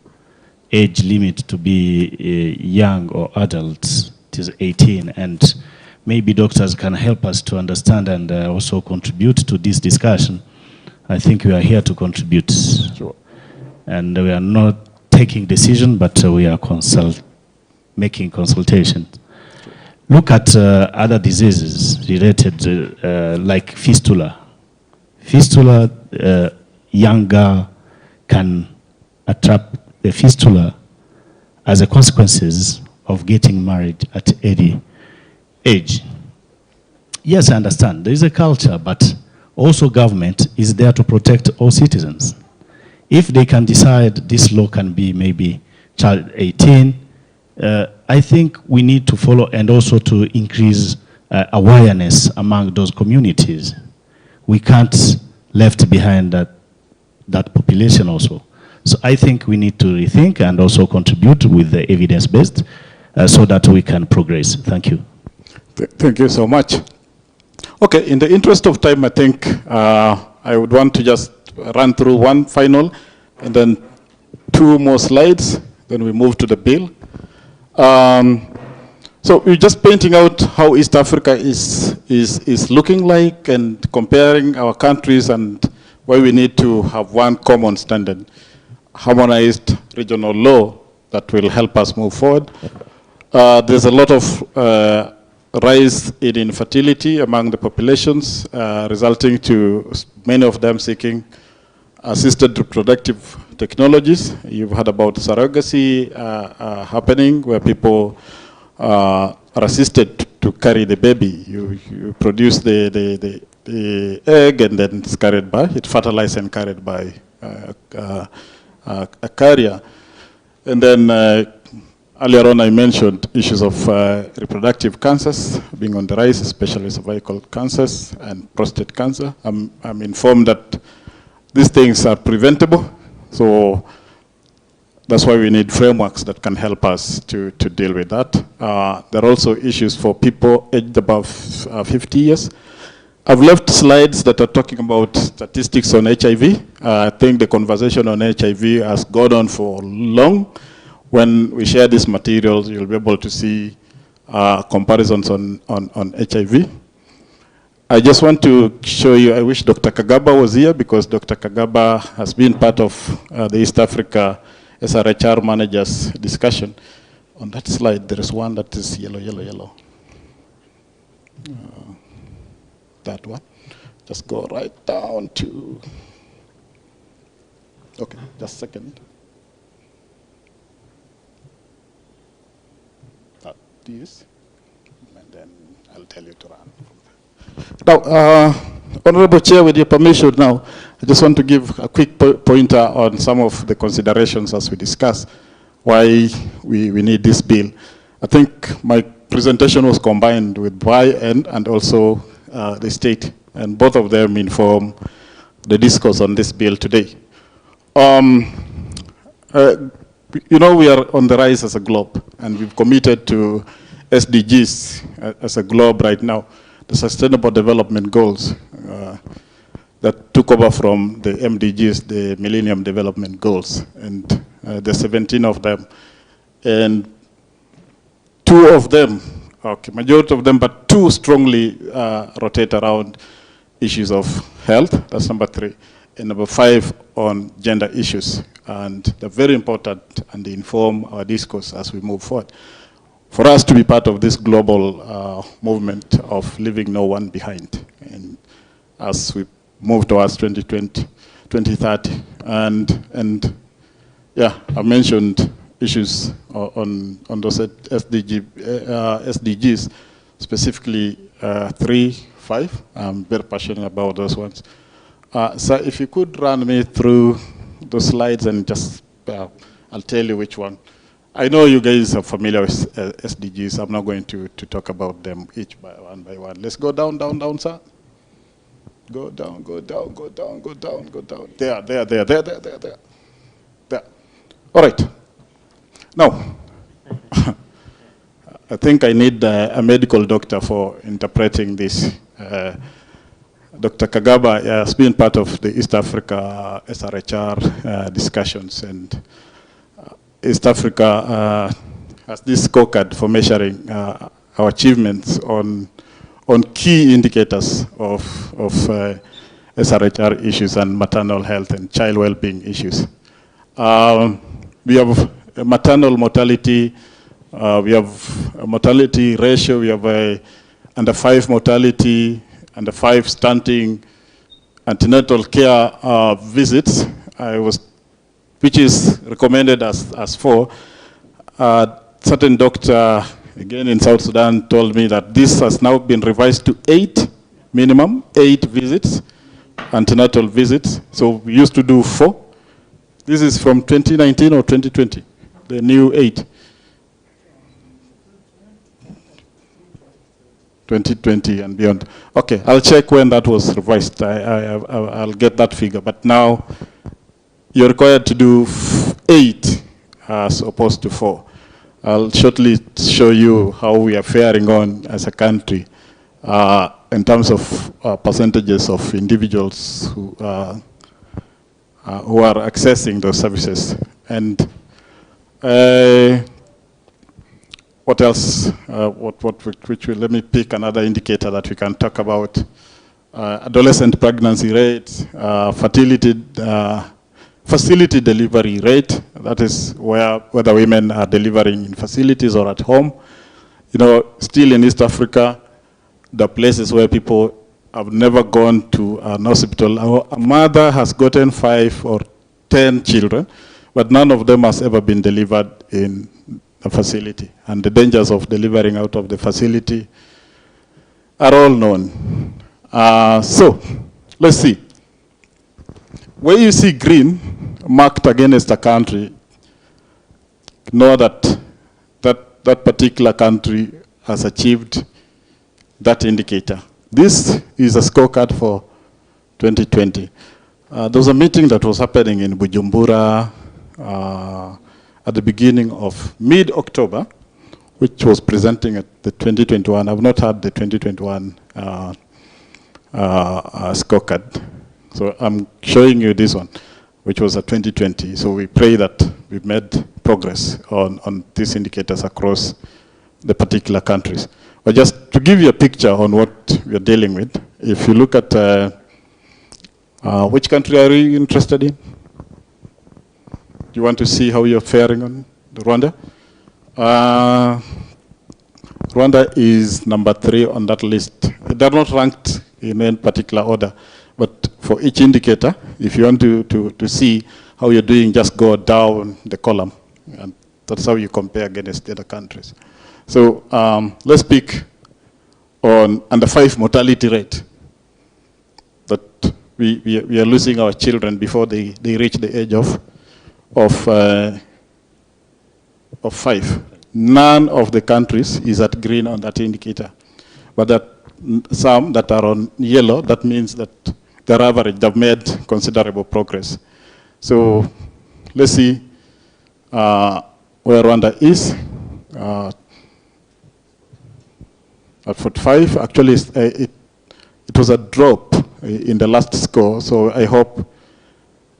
age limit to be young or adults, it is 18, and maybe doctors can help us to understand and also contribute to this discussion. I think we are here to contribute. Sure. And we are not taking decision, but we are making consultations. Sure. Look at other diseases related, like fistula. Fistula, young girl can attract the fistula as a consequences of getting married at early age. Yes, I understand. There is a culture, but also government is there to protect all citizens. If they can decide this law can be maybe child 18, I think we need to follow and also to increase awareness among those communities. We can't left behind that population also. So I think we need to rethink and also contribute with the evidence-based so that we can progress. Thank you. Thank you so much. Okay, in the interest of time, I think I would want to just run through one final and then two more slides, then we move to the bill. So we're just painting out how East Africa is looking like and comparing our countries and why we need to have one common standard, harmonized regional law that will help us move forward. There's a lot of rise in infertility among the populations, resulting to many of them seeking assisted reproductive technologies. You've heard about surrogacy happening, where people are assisted to carry the baby. You produce the egg, and then it's carried by, it's fertilized and carried by a carrier. And then earlier on I mentioned issues of reproductive cancers being on the rise, especially cervical cancers and prostate cancer. I'm informed that these things are preventable, so that's why we need frameworks that can help us to deal with that. There are also issues for people aged above 50 years. I've left slides that are talking about statistics on HIV. I think the conversation on HIV has gone on for long. When we share these materials, you'll be able to see comparisons on HIV. I just want to show you, I wish Dr. Kagaba was here, because Dr. Kagaba has been part of the East Africa SRHR managers discussion. On that slide, there is one that is yellow, yellow, yellow. That one. Just go right down to, okay, just a second. This, and then I'll tell you to run. Now, Honorable Chair, with your permission now, I just want to give a quick pointer on some of the considerations as we discuss why we need this bill. I think my presentation was combined with buy-in and also the state, and both of them inform the discourse on this bill today. You know, we are on the rise as a globe, and we've committed to SDGs as a globe right now, the Sustainable Development Goals that took over from the MDGs, the Millennium Development Goals, and there's 17 of them. And 2 of them, okay, majority of them, but 2 strongly rotate around issues of health, that's number 3, and number 5 on gender issues. And they're very important and they inform our discourse as we move forward. For us to be part of this global movement of leaving no one behind, and as we move towards 2020, 2030. And yeah, I mentioned issues on those SDGs, specifically 3, 5. I'm very passionate about those ones. So if you could run me through those slides and just, I'll tell you which one. I know you guys are familiar with SDGs. I'm not going to talk about them each by one. Let's go down, down, down, sir. Go down, go down, go down, go down, go down. There. All right. Now, I think I need a medical doctor for interpreting this. Dr. Kagaba has been part of the East Africa SRHR discussions, and East Africa has this scorecard for measuring our achievements on key indicators of SRHR issues and maternal health and child well-being issues. We have a maternal mortality, we have a mortality ratio, we have a under 5 mortality, under 5 stunting, antenatal care visits, which is recommended as 4. Certain doctor, again in South Sudan, told me that this has now been revised to 8 minimum, 8 visits, antenatal visits. So we used to do 4. This is from 2019 or 2020, the new 8. 2020 and beyond. Okay, I'll check when that was revised. I'll get that figure. But now you're required to do 8 as opposed to 4. I'll shortly show you how we are faring on as a country in terms of percentages of individuals who are accessing those services. And what else? Let me pick another indicator that we can talk about. Adolescent pregnancy rate, facility delivery rate. That is whether women are delivering in facilities or at home. You know, still in East Africa, the places where people have never gone to an hospital. A mother has gotten 5 or 10 children, but none of them has ever been delivered in a facility. And the dangers of delivering out of the facility are all known. So, let's see. Where you see green marked against a country, know that that particular country has achieved that indicator. This is a scorecard for 2020. There was a meeting that was happening in Bujumbura at the beginning of mid-October, which was presenting at the 2021. I've not had the 2021 scorecard. So I'm showing you this one, which was a 2020. So we pray that we've made progress on these indicators across the particular countries. But just to give you a picture on what we're dealing with, if you look at, which country are you interested in? Do you want to see how you're faring on Rwanda? Rwanda is number 3 on that list. They're not ranked in any particular order, but for each indicator, if you want to see how you're doing, just go down the column, and that's how you compare against the other countries. So let's pick on under 5 mortality rate, that we are losing our children before they reach the age of 5. none of the countries is at green on that indicator. But that some that are on yellow, that means that their average, they've made considerable progress. So let's see where Rwanda is. At 45, actually it was a drop in the last score, so I hope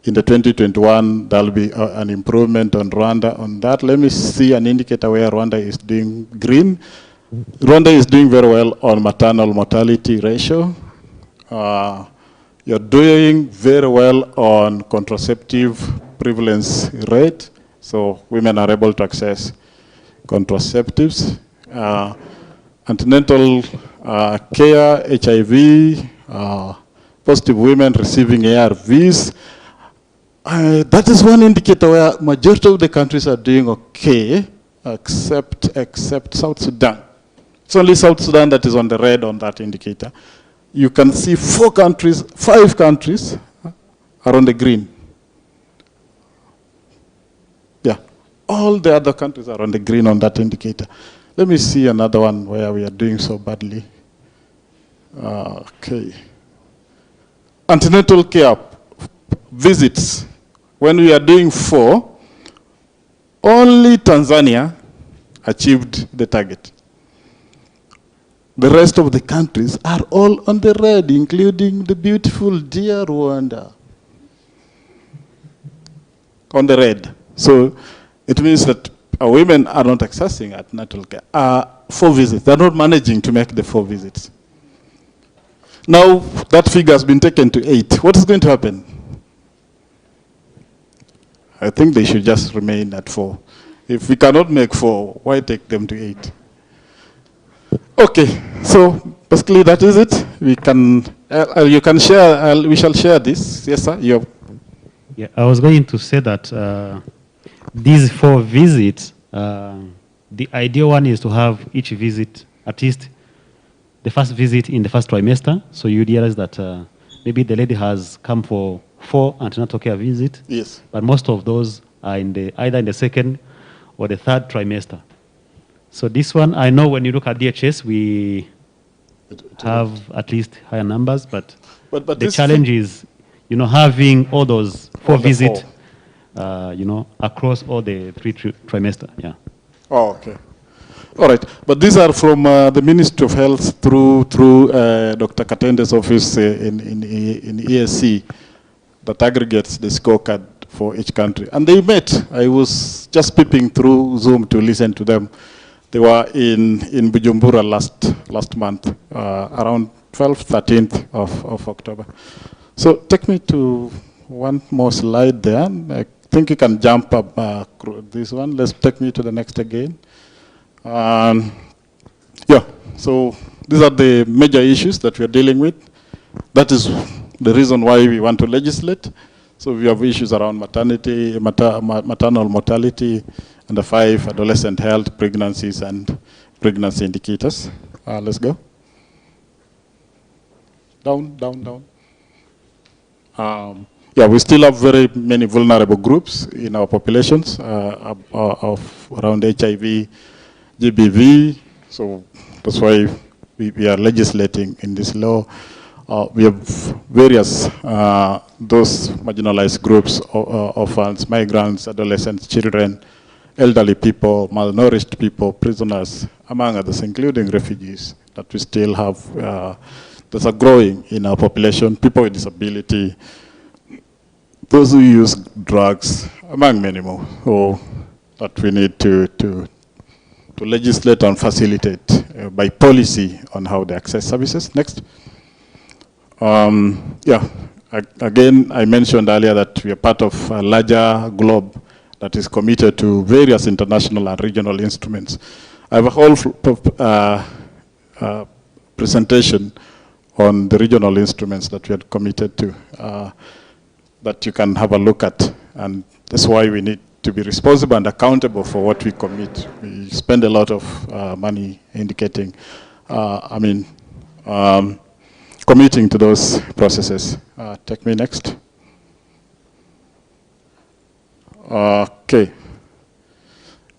in the 2021 there'll be an improvement on Rwanda on that. Let me see an indicator where Rwanda is doing green. Rwanda is doing very well on maternal mortality ratio. You're doing very well on contraceptive prevalence rate, so women are able to access contraceptives. Antenatal care, HIV, positive women receiving ARVs. That is one indicator where majority of the countries are doing okay, except South Sudan. It's only South Sudan that is on the red on that indicator. You can see 5 countries are on the green. Yeah, all the other countries are on the green on that indicator. Let me see another one where we are doing so badly. Okay. Antenatal care visits. When we are doing 4, only Tanzania achieved the target. The rest of the countries are all on the red, including the beautiful dear Rwanda. On the red. So it means that women are not accessing antenatal care. 4 visits. They're not managing to make the 4 visits. Now that figure has been taken to 8. What is going to happen? I think they should just remain at 4. If we cannot make 4, why take them to 8? Okay, so basically that is it. We can, you can share, we shall share this. Yes, sir? Yeah, I was going to say that these 4 visits, the ideal one is to have each visit, at least the first visit in the first trimester. So you realize that maybe the lady has come for 4 antenatal care visits. Yes. But most of those are either in the second or the third trimester. So this one, I know when you look at DHS, we have at least higher numbers, but the challenge is, having all those 4 visits, across all the 3 trimester. Yeah. Oh, okay. All right, but these are from the Ministry of Health through Dr. Katende's office in ESC that aggregates the scorecard for each country. And they met. I was just peeping through Zoom to listen to them. They were in Bujumbura last month, around 12th, 13th of October. So take me to one more slide there. I think you can jump up this one. Let's take me to the next again. Yeah, so these are the major issues that we are dealing with. That is the reason why we want to legislate. So we have issues around maternity, maternal mortality, under 5, adolescent health, pregnancies, and pregnancy indicators. Let's go. Down, down, down. Yeah, we still have very many vulnerable groups in our populations of around HIV, GBV. So that's why we are legislating in this law. We have various those marginalized groups, orphans, migrants, adolescents, children, elderly people, malnourished people, prisoners, among others, including refugees that we still have, that are growing in our population, people with disability, those who use drugs, among many more, so that we need to legislate and facilitate by policy on how they access services. Next. Yeah, again, I mentioned earlier that we are part of a larger globe that is committed to various international and regional instruments. I have a whole presentation on the regional instruments that we are committed to that you can have a look at. And that's why we need to be responsible and accountable for what we commit. We spend a lot of money indicating, committing to those processes. Take me next. Okay.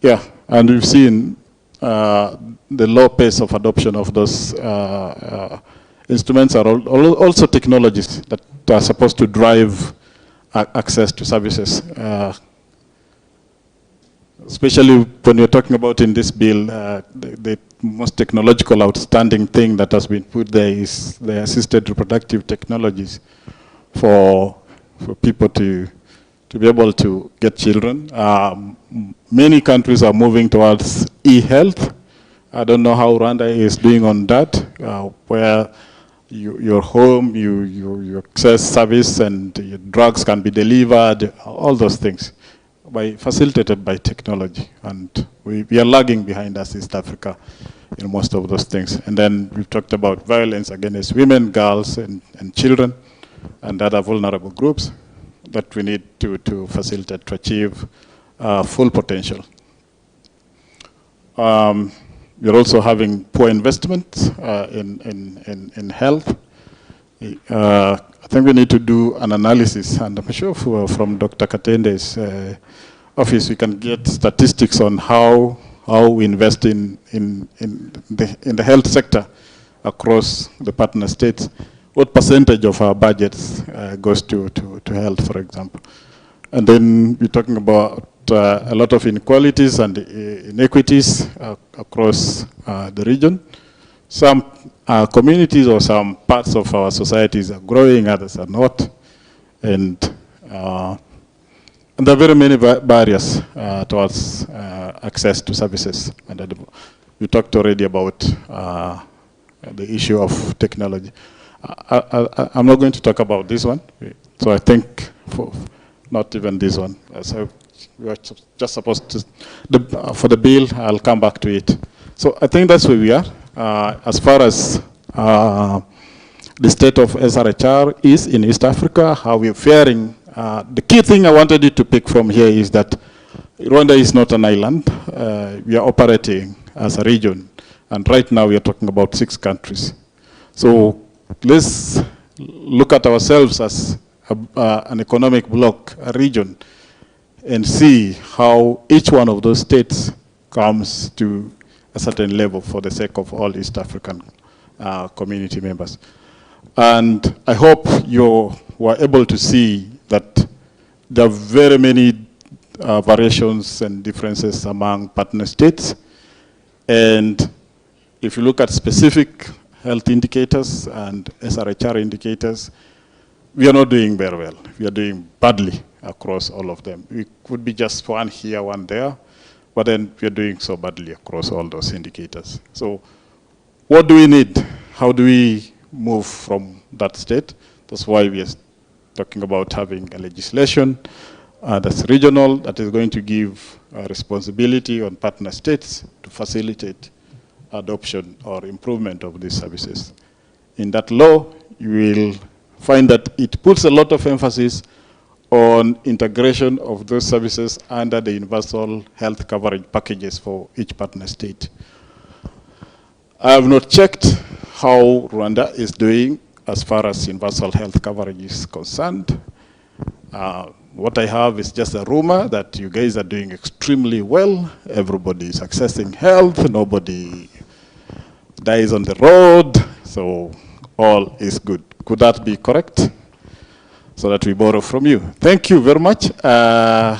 Yeah, And we've seen the low pace of adoption of those instruments are also technologies that are supposed to drive access to services. Especially when you're talking about in this bill, the most technological outstanding thing that has been put there is the assisted reproductive technologies for people to be able to get children. Many countries are moving towards e-health. I don't know how Rwanda is doing on that, where you're home, you access service and your drugs can be delivered, all those things, facilitated by technology. And we are lagging behind as East Africa in most of those things. And then we've talked about violence against women, girls, and children, and other vulnerable groups that we need to facilitate to achieve full potential. You're also having poor investment in health. I think we need to do an analysis, and I'm sure from Dr. Katende's office we can get statistics on how we invest in the health sector across the partner states. What percentage of our budgets goes to health, for example? And then we're talking about a lot of inequalities and inequities across the region. Some communities or some parts of our societies are growing, others are not. And there are very many barriers towards access to services. And we talked already about the issue of technology. I'm not going to talk about this one. So I think not even this one. So we are just supposed to, for the bill, I'll come back to it. So I think that's where we are. As far as the state of SRHR is in East Africa, how we're faring, the key thing I wanted you to pick from here is that Rwanda is not an island. We are operating as a region. And right now we are talking about 6 countries. So let's look at ourselves as an economic bloc, a region, and see how each one of those states comes to a certain level for the sake of all East African community members. And I hope you were able to see that there are very many variations and differences among partner states. And if you look at specific health indicators and SRHR indicators, we are not doing very well. We are doing badly across all of them. We could be just one here, one there, but then we are doing so badly across all those indicators. So what do we need? How do we move from that state? That's why we are talking about having a legislation that's regional, that is going to give responsibility on partner states to facilitate adoption or improvement of these services. In that law, you will find that it puts a lot of emphasis on integration of those services under the universal health coverage packages for each partner state. I have not checked how Rwanda is doing as far as universal health coverage is concerned. What I have is just a rumor that you guys are doing extremely well. Everybody is accessing health. Nobody dies on the road. So all is good. Could that be correct? So that we borrow from you. Thank you very much. I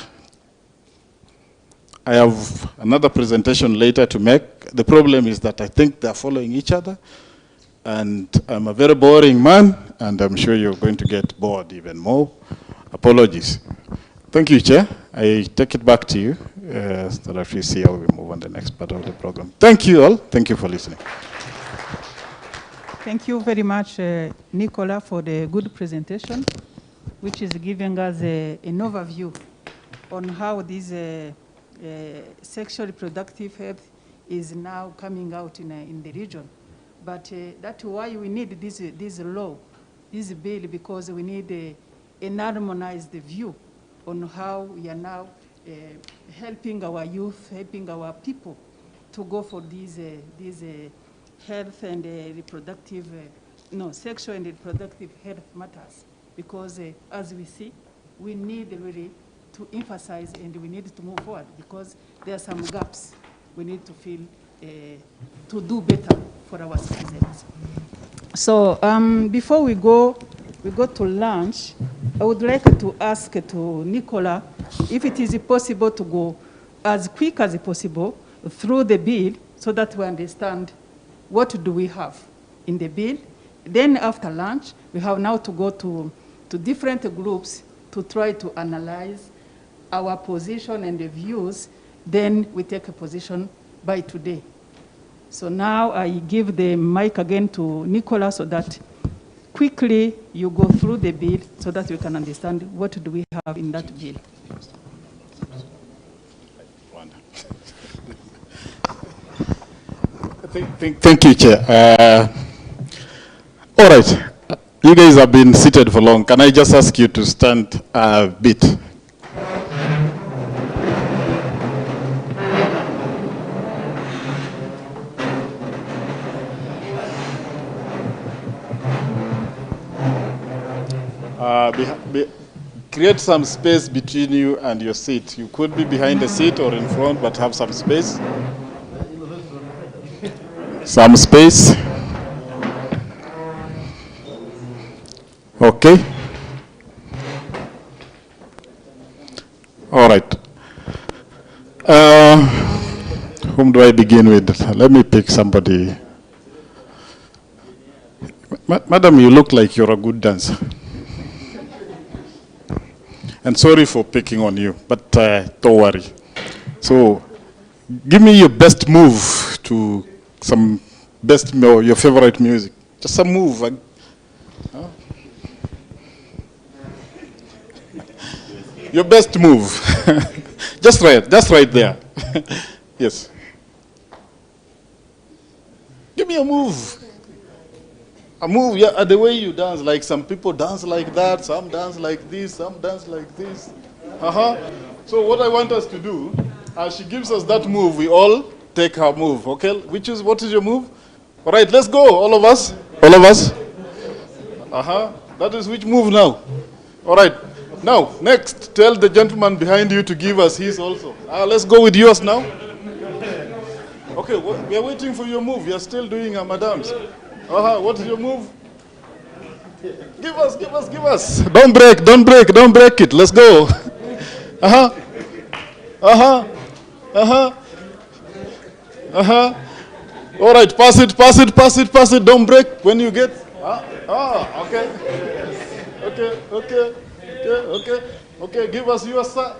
have another presentation later to make. The problem is that I think they're following each other. And I'm a very boring man, and I'm sure you're going to get bored even more. Apologies. Thank you, Chair. I take it back to you so that we see how we move on the next part of the program. Thank you all. Thank you for listening. Thank you very much, Nicola, for the good presentation, which is giving us an overview on how this sexual reproductive health is now coming out in the region. But that's why we need this law, this bill, because we need an harmonized view on how we are now helping our youth, helping our people to go for these health and reproductive, sexual and reproductive health matters. Because as we see, we need really to emphasize and we need to move forward because there are some gaps we need to fill to do better for our citizens. So before we go to lunch, I would like to ask to Nicola if it is possible to go as quick as possible through the bill so that we understand what do we have in the bill. Then after lunch, we have now to go to different groups to try to analyze our position and the views. Then we take a position by today. So now I give the mic again to Nicola so that quickly you go through the bill so that we can understand what do we have in that bill. Thank you, Chair. All right. You guys have been seated for long. Can I just ask you to stand a bit? Create some space between you and your seat. You could be behind the seat or in front, but have some space. Some space. Okay. All right. Whom do I begin with? Let me pick somebody. Madam, you look like you're a good dancer. And sorry for picking on you, but don't worry. So, give me your best move to some best, your favorite music. Just a move. Your best move. just right there. Yes. Give me a move. A move, yeah, the way you dance, like some people dance like that, some dance like this, some dance like this. So what I want us to do, as she gives us that move, we all take her move, okay? What is your move? All right, let's go, all of us. All of us. That is which move now? All right. Now, next, tell the gentleman behind you to give us his also. Let's go with yours now. Okay, we are waiting for your move. You are still doing a madam's. What is your move? Give us. Don't break it. Let's go. All right, pass it. Don't break when you get. Okay. Okay, give us your sir.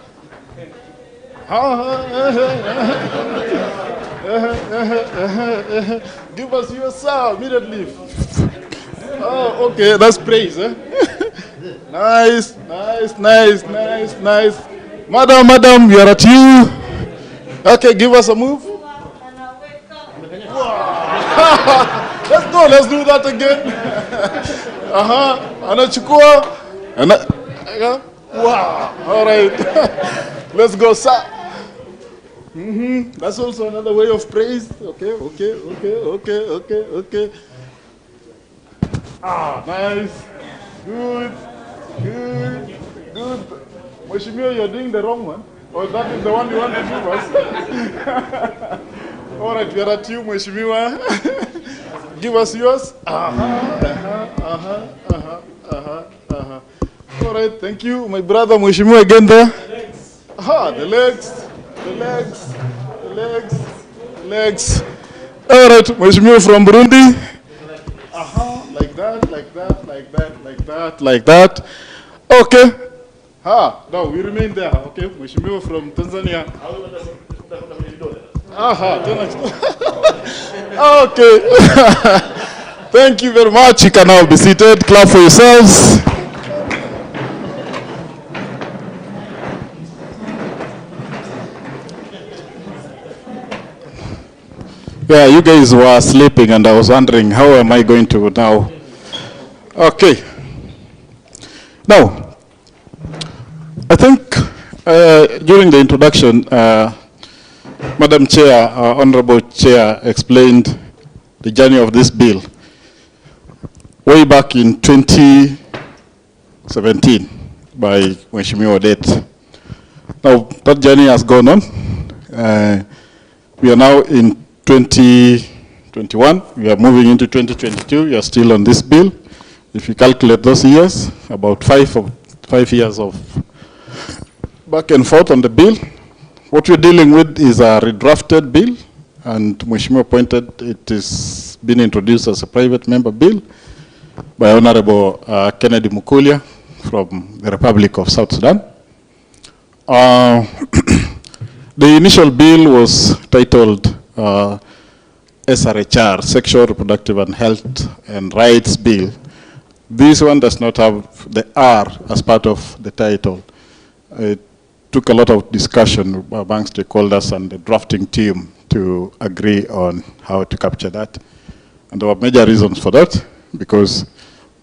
Give us your sir immediately. Okay, that's praise. Nice. Madam, we are at you. Okay, give us a move. Let's do that again. Anachukua. Wow. All right. Let's go, sir. That's also another way of praise. Okay. Nice. Good. Mheshimiwa, you're doing the wrong one. Or that is the one you want to give us. All right, we are at you, Mheshimiwa. Give us yours. All right, thank you. My brother, Mheshimiwa, again there. The legs. All right, Mheshimiwa from Burundi. Like that. Okay. No, we remain there. Okay, Mheshimiwa from Tanzania. Okay. Thank you very much. You can now be seated. Clap for yourselves. Yeah, you guys were sleeping and I was wondering, how am I going to now? Okay. Now, I think during the introduction, Madam Chair, Honorable Chair explained the journey of this bill. Way back in 2017 by Mheshimiwa Odette. Now, that journey has gone on. We are now in 2021. We are moving into 2022. We are still on this bill. If you calculate those years, about 5 years of back and forth on the bill. What we're dealing with is a redrafted bill, and Mheshimiwa pointed it is been introduced as a private member bill by Honorable Kennedy Mukulia from the Republic of South Sudan. The initial bill was titled SRHR, Sexual, Reproductive and Health and Rights Bill. This one does not have the R as part of the title. It took a lot of discussion among stakeholders and the drafting team to agree on how to capture that. And there were major reasons for that, because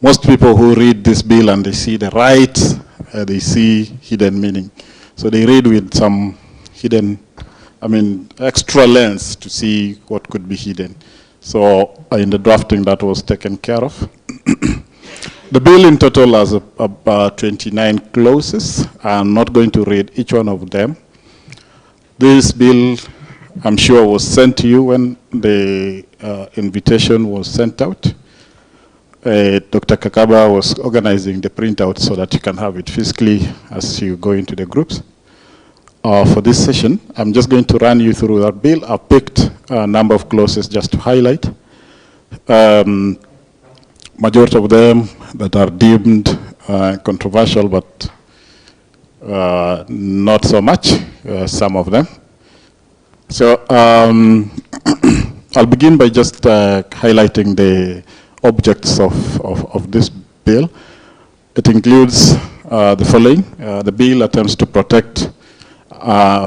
most people who read this bill and they see the rights, they see hidden meaning. So they read with some hidden, extra lens to see what could be hidden. So in the drafting, that was taken care of. The bill in total has about 29 clauses. I'm not going to read each one of them. This bill, I'm sure, was sent to you when the invitation was sent out. Dr. Kakaba was organizing the printout so that you can have it physically as you go into the groups. For this session, I'm just going to run you through that bill. I've picked a number of clauses just to highlight. Majority of them that are deemed controversial, but not so much, some of them. So I'll begin by just highlighting the objects of this bill. It includes the following. The bill attempts to protect,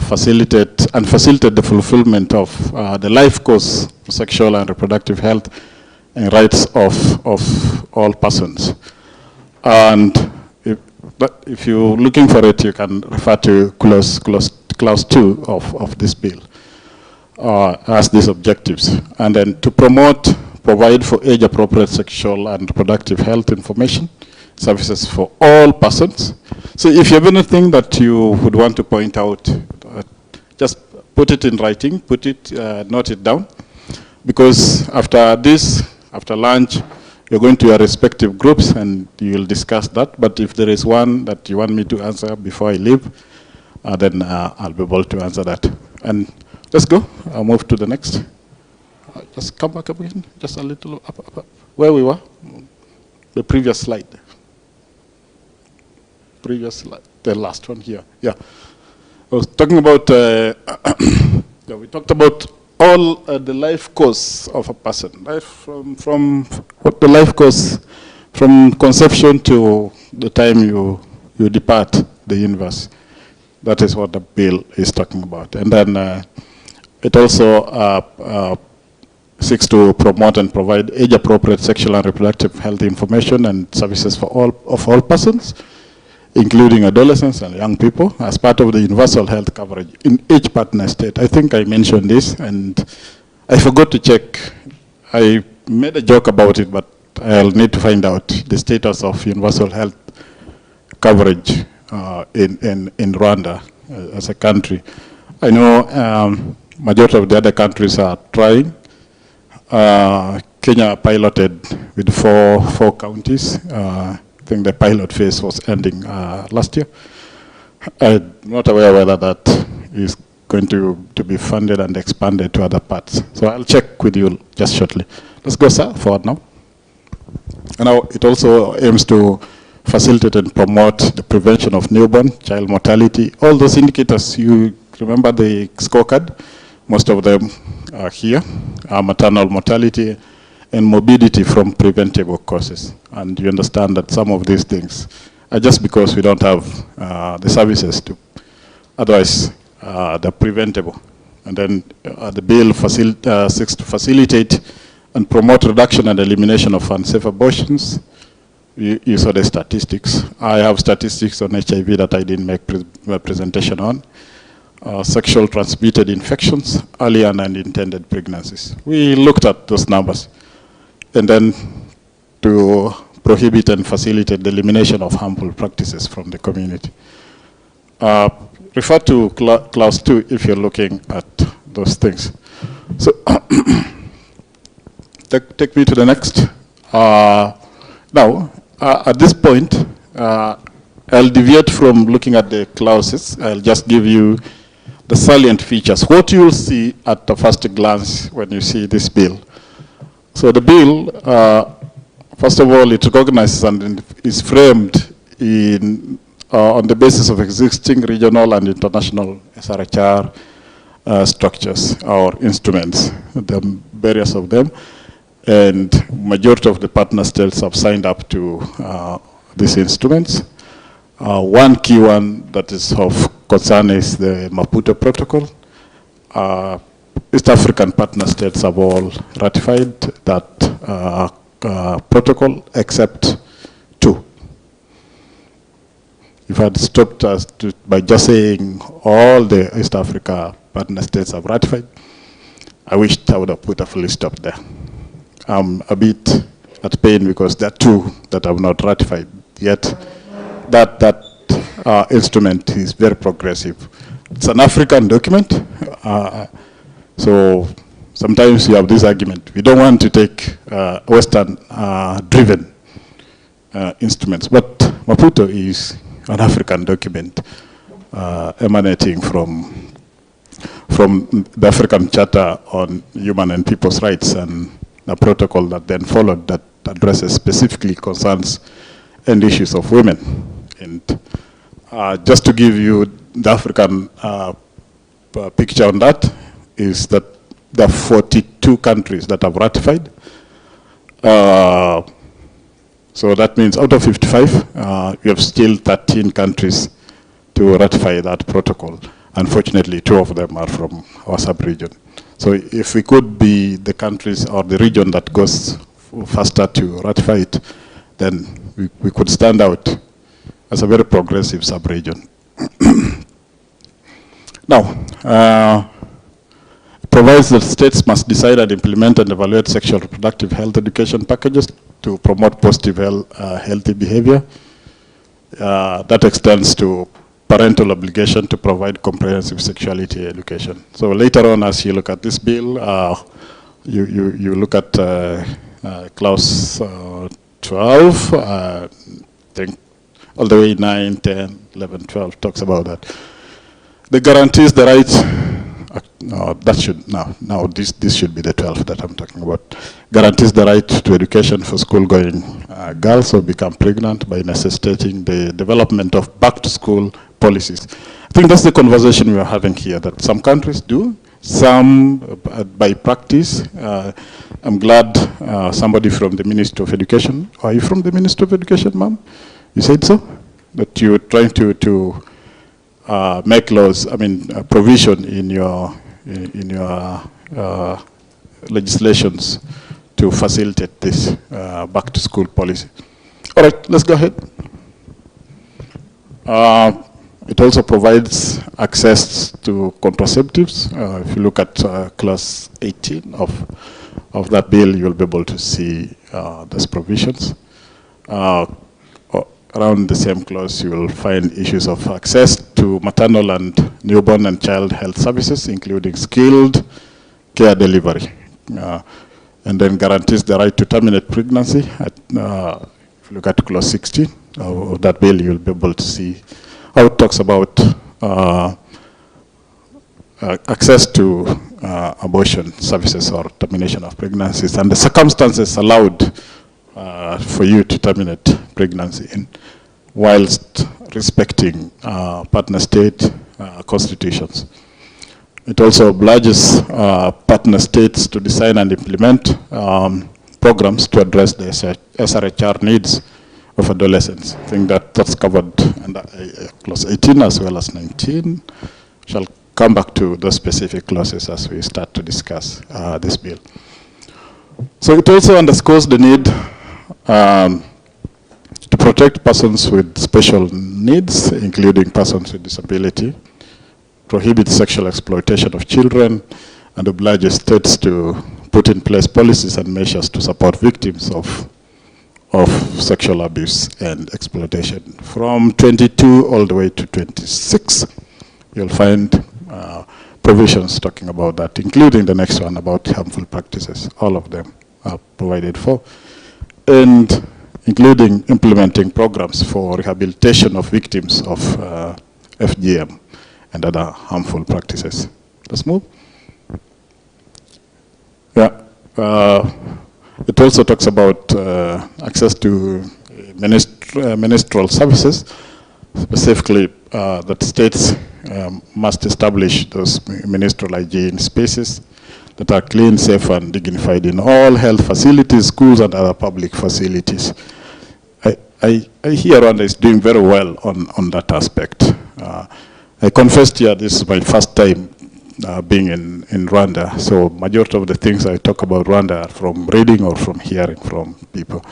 facilitate the fulfillment of the life course of sexual and reproductive health and rights of all persons. And if you're looking for it, you can refer to clause 2 of this bill as these objectives. And then to provide for age-appropriate sexual and reproductive health information services for all persons. So if you have anything that you would want to point out, just put it in writing, note it down. Because after this, after lunch, you're going to your respective groups and you'll discuss that. But if there is one that you want me to answer before I leave, then I'll be able to answer that. And let's go. I'll move to the next. Just come back up again, just a little up. Where we were? The previous slide. Previous slide, the last one here. Yeah. I was talking about, we talked about all the life course of a person, right? From what the life course from conception to the time you depart the universe. That is what the bill is talking about. And then it also seeks to promote and provide age-appropriate sexual and reproductive health information and services for all persons, including adolescents and young people, as part of the universal health coverage in each partner state. I think I mentioned this, and I forgot to check. I made a joke about it, but I'll need to find out the status of universal health coverage in Rwanda as a country. I know majority of the other countries are trying. Kenya piloted with four counties. I think the pilot phase was ending last year. I'm not aware whether that is going to be funded and expanded to other parts. So I'll check with you just shortly. Let's go, sir, forward now. And now it also aims to facilitate and promote the prevention of newborn, child mortality, all those indicators. You remember the scorecard? Most of them are here, maternal mortality and morbidity from preventable causes. And you understand that some of these things are just because we don't have the services to, otherwise they're preventable. And then the bill seeks to facilitate and promote reduction and elimination of unsafe abortions. You saw the statistics. I have statistics on HIV that I didn't make a presentation on. Sexual transmitted infections, early and unintended pregnancies. We looked at those numbers. And then to prohibit and facilitate the elimination of harmful practices from the community. refer to clause 2 if you're looking at those things. So take me to the next. Now, at this point, I'll deviate from looking at the clauses. I'll just give you the salient features. What you'll see at the first glance when you see this bill. So the bill, first of all, it recognizes and is framed in, on the basis of existing regional and international SRHR structures or instruments, the various of them. And majority of the partner states have signed up to these instruments. One key one that is of concern is the Maputo Protocol. East African partner states have all ratified that protocol except 2. If I had stopped us by just saying all the East Africa partner states have ratified, I wish I would have put a full stop there. I'm a bit at pain because there are 2 that have not ratified yet. That instrument is very progressive. It's an African document, so sometimes you have this argument. We don't want to take Western-driven instruments, but Maputo is an African document emanating from the African Charter on Human and People's Rights, and a protocol that then followed that addresses specifically concerns and issues of women. And just to give you the African picture on that, is that there are 42 countries that have ratified. So that means out of 55, we have still 13 countries to ratify that protocol. Unfortunately, 2 of them are from our sub-region. So if we could be the countries or the region that goes faster to ratify it, then we could stand out as a very progressive sub-region. Now, it provides that states must decide and implement and evaluate sexual reproductive health education packages to promote positive healthy behavior. That extends to parental obligation to provide comprehensive sexuality education. So later on, as you look at this bill, you look at clause 12, I think all the way 9, 10, 11, 12 talks about that. The guarantees the right, no, that should, now this should be the 12 that I'm talking about. Guarantees the right to education for school-going girls who become pregnant by necessitating the development of back-to-school policies. I think that's the conversation we are having here, that some countries do, some by practice. I'm glad somebody from the Ministry of Education, are you from the Ministry of Education, ma'am? You said so? That you're trying to make laws, provision in your legislations to facilitate this back-to-school policy. All right, let's go ahead. It also provides access to contraceptives. If you look at clause 18 of that bill, you'll be able to see those provisions. Around the same clause, you will find issues of access to maternal and newborn and child health services, including skilled care delivery. And then guarantees the right to terminate pregnancy. If you look at clause 16 of that bill, you'll be able to see how it talks about access to abortion services or termination of pregnancies and the circumstances allowed for you to terminate pregnancy in, whilst respecting partner state constitutions. It also obliges partner states to design and implement programs to address the SRHR needs of adolescents. I think that's covered under clause 18 as well as 19. Shall come back to those specific clauses as we start to discuss this bill. So it also underscores the need to protect persons with special needs, including persons with disability, prohibits sexual exploitation of children, and obliges states to put in place policies and measures to support victims of sexual abuse and exploitation. From 22 all the way to 26, you'll find provisions talking about that, including the next one about harmful practices. All of them are provided for, and including implementing programs for rehabilitation of victims of FGM and other harmful practices. Let's move. Yeah. It also talks about access to ministerial services, specifically that states must establish those ministerial hygiene spaces that are clean, safe, and dignified in all health facilities, schools, and other public facilities. I hear Rwanda is doing very well on that aspect. I confessed here, this is my first time being in Rwanda, so majority of the things I talk about Rwanda are from reading or from hearing from people.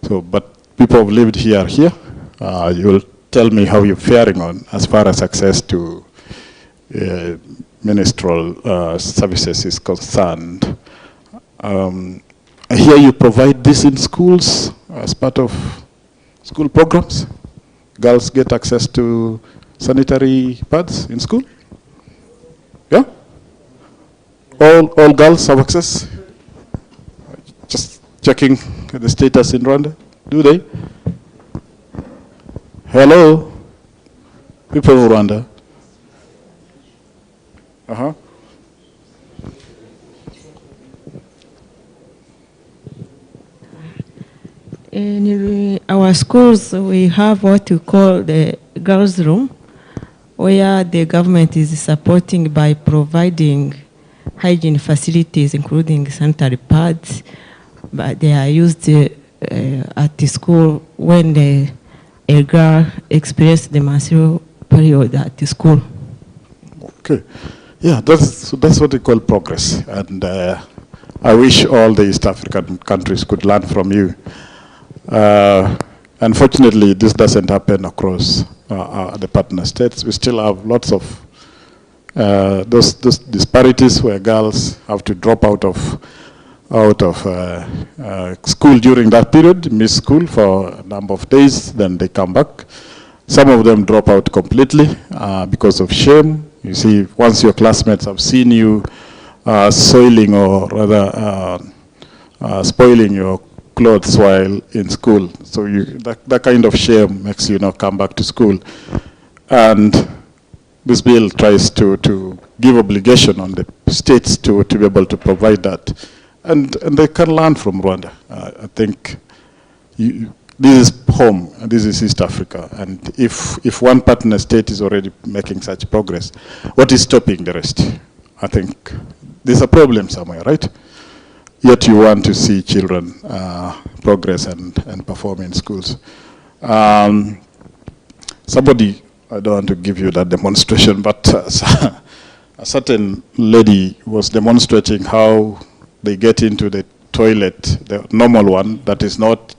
So, but people have lived here. You'll tell me how you're faring on as far as access to ministerial services is concerned. I hear you provide this in schools as part of school programs. Girls get access to sanitary pads in school? Yeah? All girls have access? Just checking the status in Rwanda. Do they? Hello? People in Rwanda? Uh-huh. In our schools, we have what we call the girls' room, where the government is supporting by providing hygiene facilities, including sanitary pads, but they are used at the school when a girl experiences the menstrual period at the school. Okay. Yeah, that's what we call progress. And I wish all the East African countries could learn from you. Unfortunately, this doesn't happen across the partner states. We still have lots of those disparities where girls have to drop out of school during that period, miss school for a number of days, then they come back. Some of them drop out completely because of shame. You see, once your classmates have seen you soiling or rather spoiling your clothes while in school, so that kind of shame makes you not come back to school. And this bill tries to give obligation on the states to be able to provide that. And they can learn from Rwanda. I think this is home, this is East Africa. And if one partner state is already making such progress, what is stopping the rest? I think there's a problem somewhere, right? Yet you want to see children progress and perform in schools. Somebody, I don't want to give you that demonstration, but a certain lady was demonstrating how they get into the toilet, the normal one that is not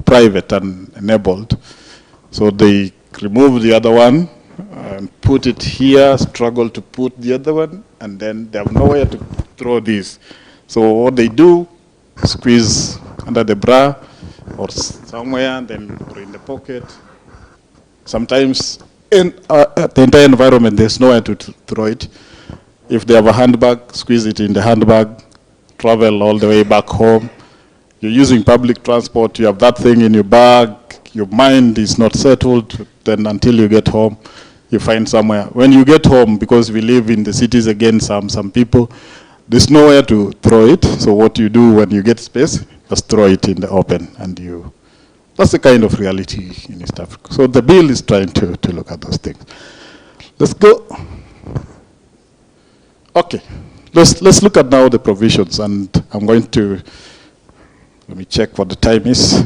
private and enabled. So they remove the other one and put it here, struggle to put the other one, and then they have nowhere to throw this. So what they do, squeeze under the bra or somewhere, then or in the pocket. Sometimes in the entire environment, there's nowhere to throw it. If they have a handbag, squeeze it in the handbag, travel all the way back home. You're using public transport, you have that thing in your bag, your mind is not settled, then until you get home, you find somewhere. When you get home, because we live in the cities again, some people, there's nowhere to throw it. So what you do when you get space, just throw it in the open, and that's the kind of reality in East Africa. So the bill is trying to look at those things. Let's go. Okay, let's look at now the provisions, and I'm going to, let me check what the time is.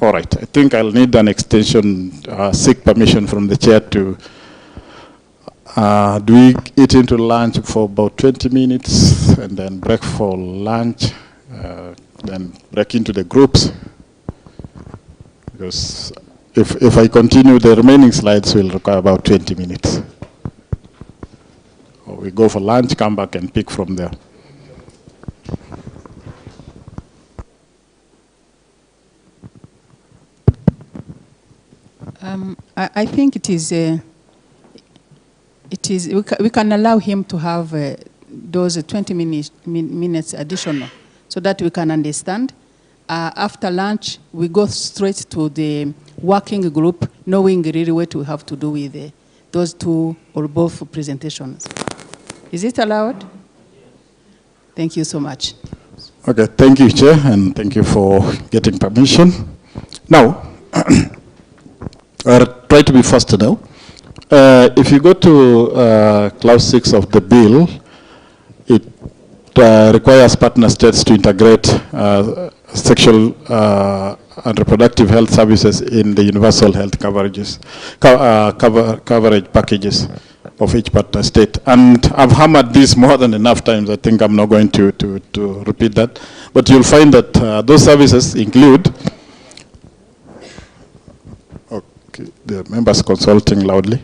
All right, I think I'll need an extension, seek permission from the chair to, do we eat into lunch for about 20 minutes and then break for lunch, then break into the groups? Because if I continue, the remaining slides will require about 20 minutes. Or we go for lunch, come back and pick from there. I think it is it is, we can allow him to have those 20 minutes additional so that we can understand. After lunch, we go straight to the working group, knowing really what we have to do with those two or both presentations. Is it allowed? Thank you so much. Okay, thank you, Chair, and thank you for getting permission. Now, I'll try to be faster now. If you go to clause 6 of the bill, it requires partner states to integrate sexual and reproductive health services in the universal health coverage packages of each partner state. And I've hammered this more than enough times. I think I'm not going to repeat that. But you'll find that those services include, okay, the members consulting loudly.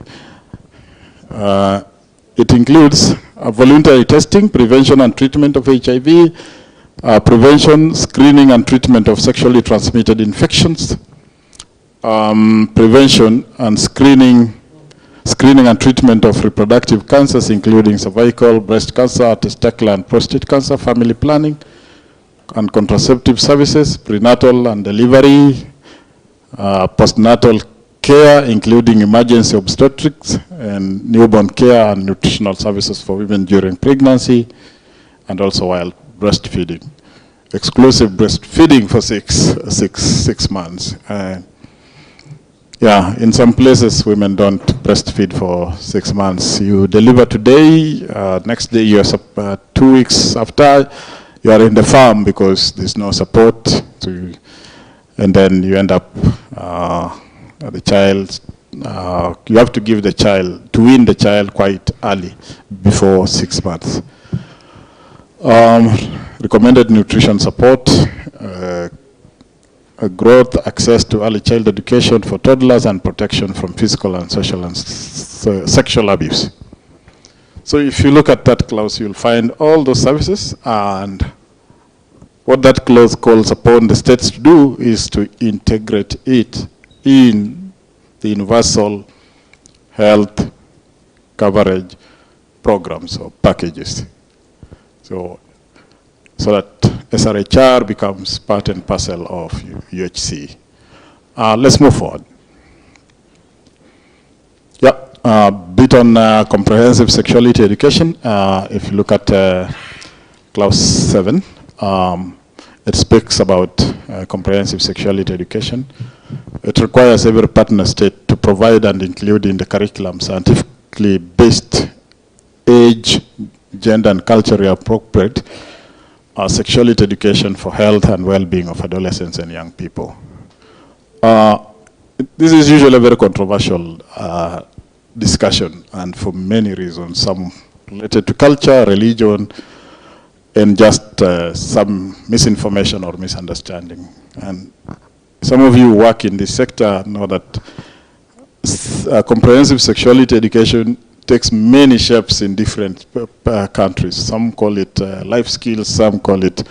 It includes voluntary testing, prevention and treatment of HIV, prevention, screening and treatment of sexually transmitted infections, prevention and screening and treatment of reproductive cancers, including cervical, breast cancer, testicular and prostate cancer, family planning and contraceptive services, prenatal and delivery, postnatal care, including emergency obstetrics and newborn care and nutritional services for women during pregnancy, and also while breastfeeding. Exclusive breastfeeding for six months. Yeah, in some places women don't breastfeed for 6 months. You deliver today, next day you're 2 weeks after, you are in the farm because there's no support, and then you end up the child, you have to give the child, to wean the child quite early, before 6 months. Recommended nutrition support, growth, access to early child education for toddlers, and protection from physical and social and sexual abuse. So if you look at that clause, you'll find all those services, and what that clause calls upon the states to do is to integrate it in the universal health coverage programs or packages. So that SRHR becomes part and parcel of UHC. Let's move forward. Yeah, bit on comprehensive sexuality education. If you look at clause 7, it speaks about comprehensive sexuality education. It requires every partner state to provide and include in the curriculum scientifically based, age, gender and culturally appropriate sexuality education for health and well-being of adolescents and young people. This is usually a very controversial discussion, and for many reasons, some related to culture, religion, and just some misinformation or misunderstanding. And some of you who work in this sector know that comprehensive sexuality education takes many shapes in different countries. Some call it life skills, some call it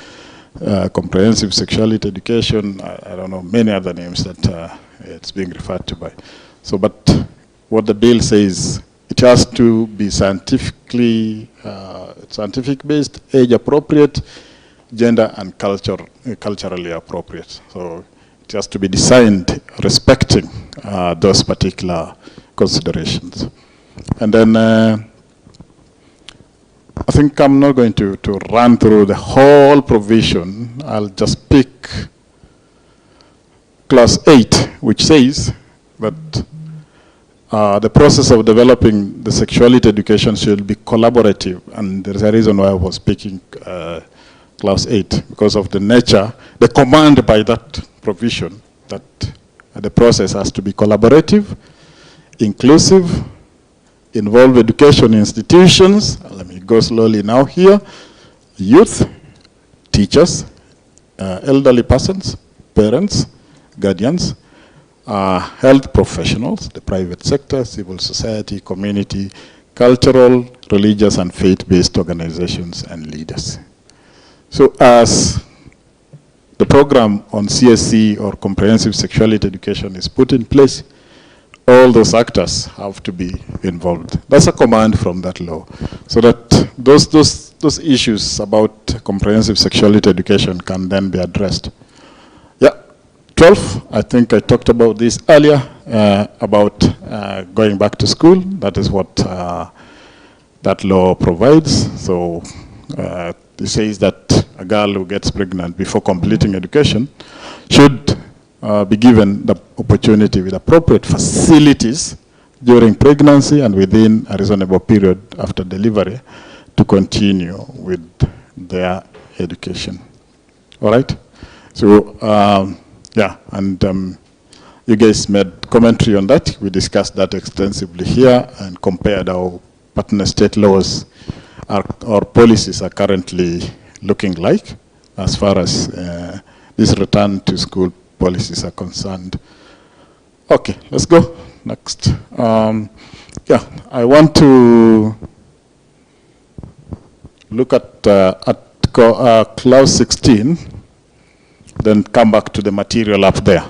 comprehensive sexuality education. I don't know, many other names that it's being referred to by. So, but what the bill says, it has to be scientifically, scientific-based, age-appropriate, gender and culturally appropriate. So it has to be designed respecting those particular considerations. And then I think I'm not going to run through the whole provision. I'll just pick clause 8, which says that the process of developing the sexuality education should be collaborative. And there's a reason why I was picking clause 8, because of the nature, the command by that provision, that the process has to be collaborative, inclusive, involve education institutions, let me go slowly now here, youth, teachers, elderly persons, parents, guardians, health professionals, the private sector, civil society, community, cultural, religious, and faith-based organizations and leaders. So as the program on CSC or comprehensive sexuality education is put in place, all those actors have to be involved. That's a command from that law. So that those issues about comprehensive sexuality education can then be addressed. Yeah, 12, I think I talked about this earlier, about going back to school. That is what that law provides. So it says that a girl who gets pregnant before completing education should be given the opportunity with appropriate facilities during pregnancy and within a reasonable period after delivery to continue with their education. All right? So, yeah, and you guys made commentary on that. We discussed that extensively here and compared how partner state laws or policies are currently looking like as far as this return to school policies are concerned. Okay, let's go next. Yeah, I want to look at clause 16, then come back to the material up there.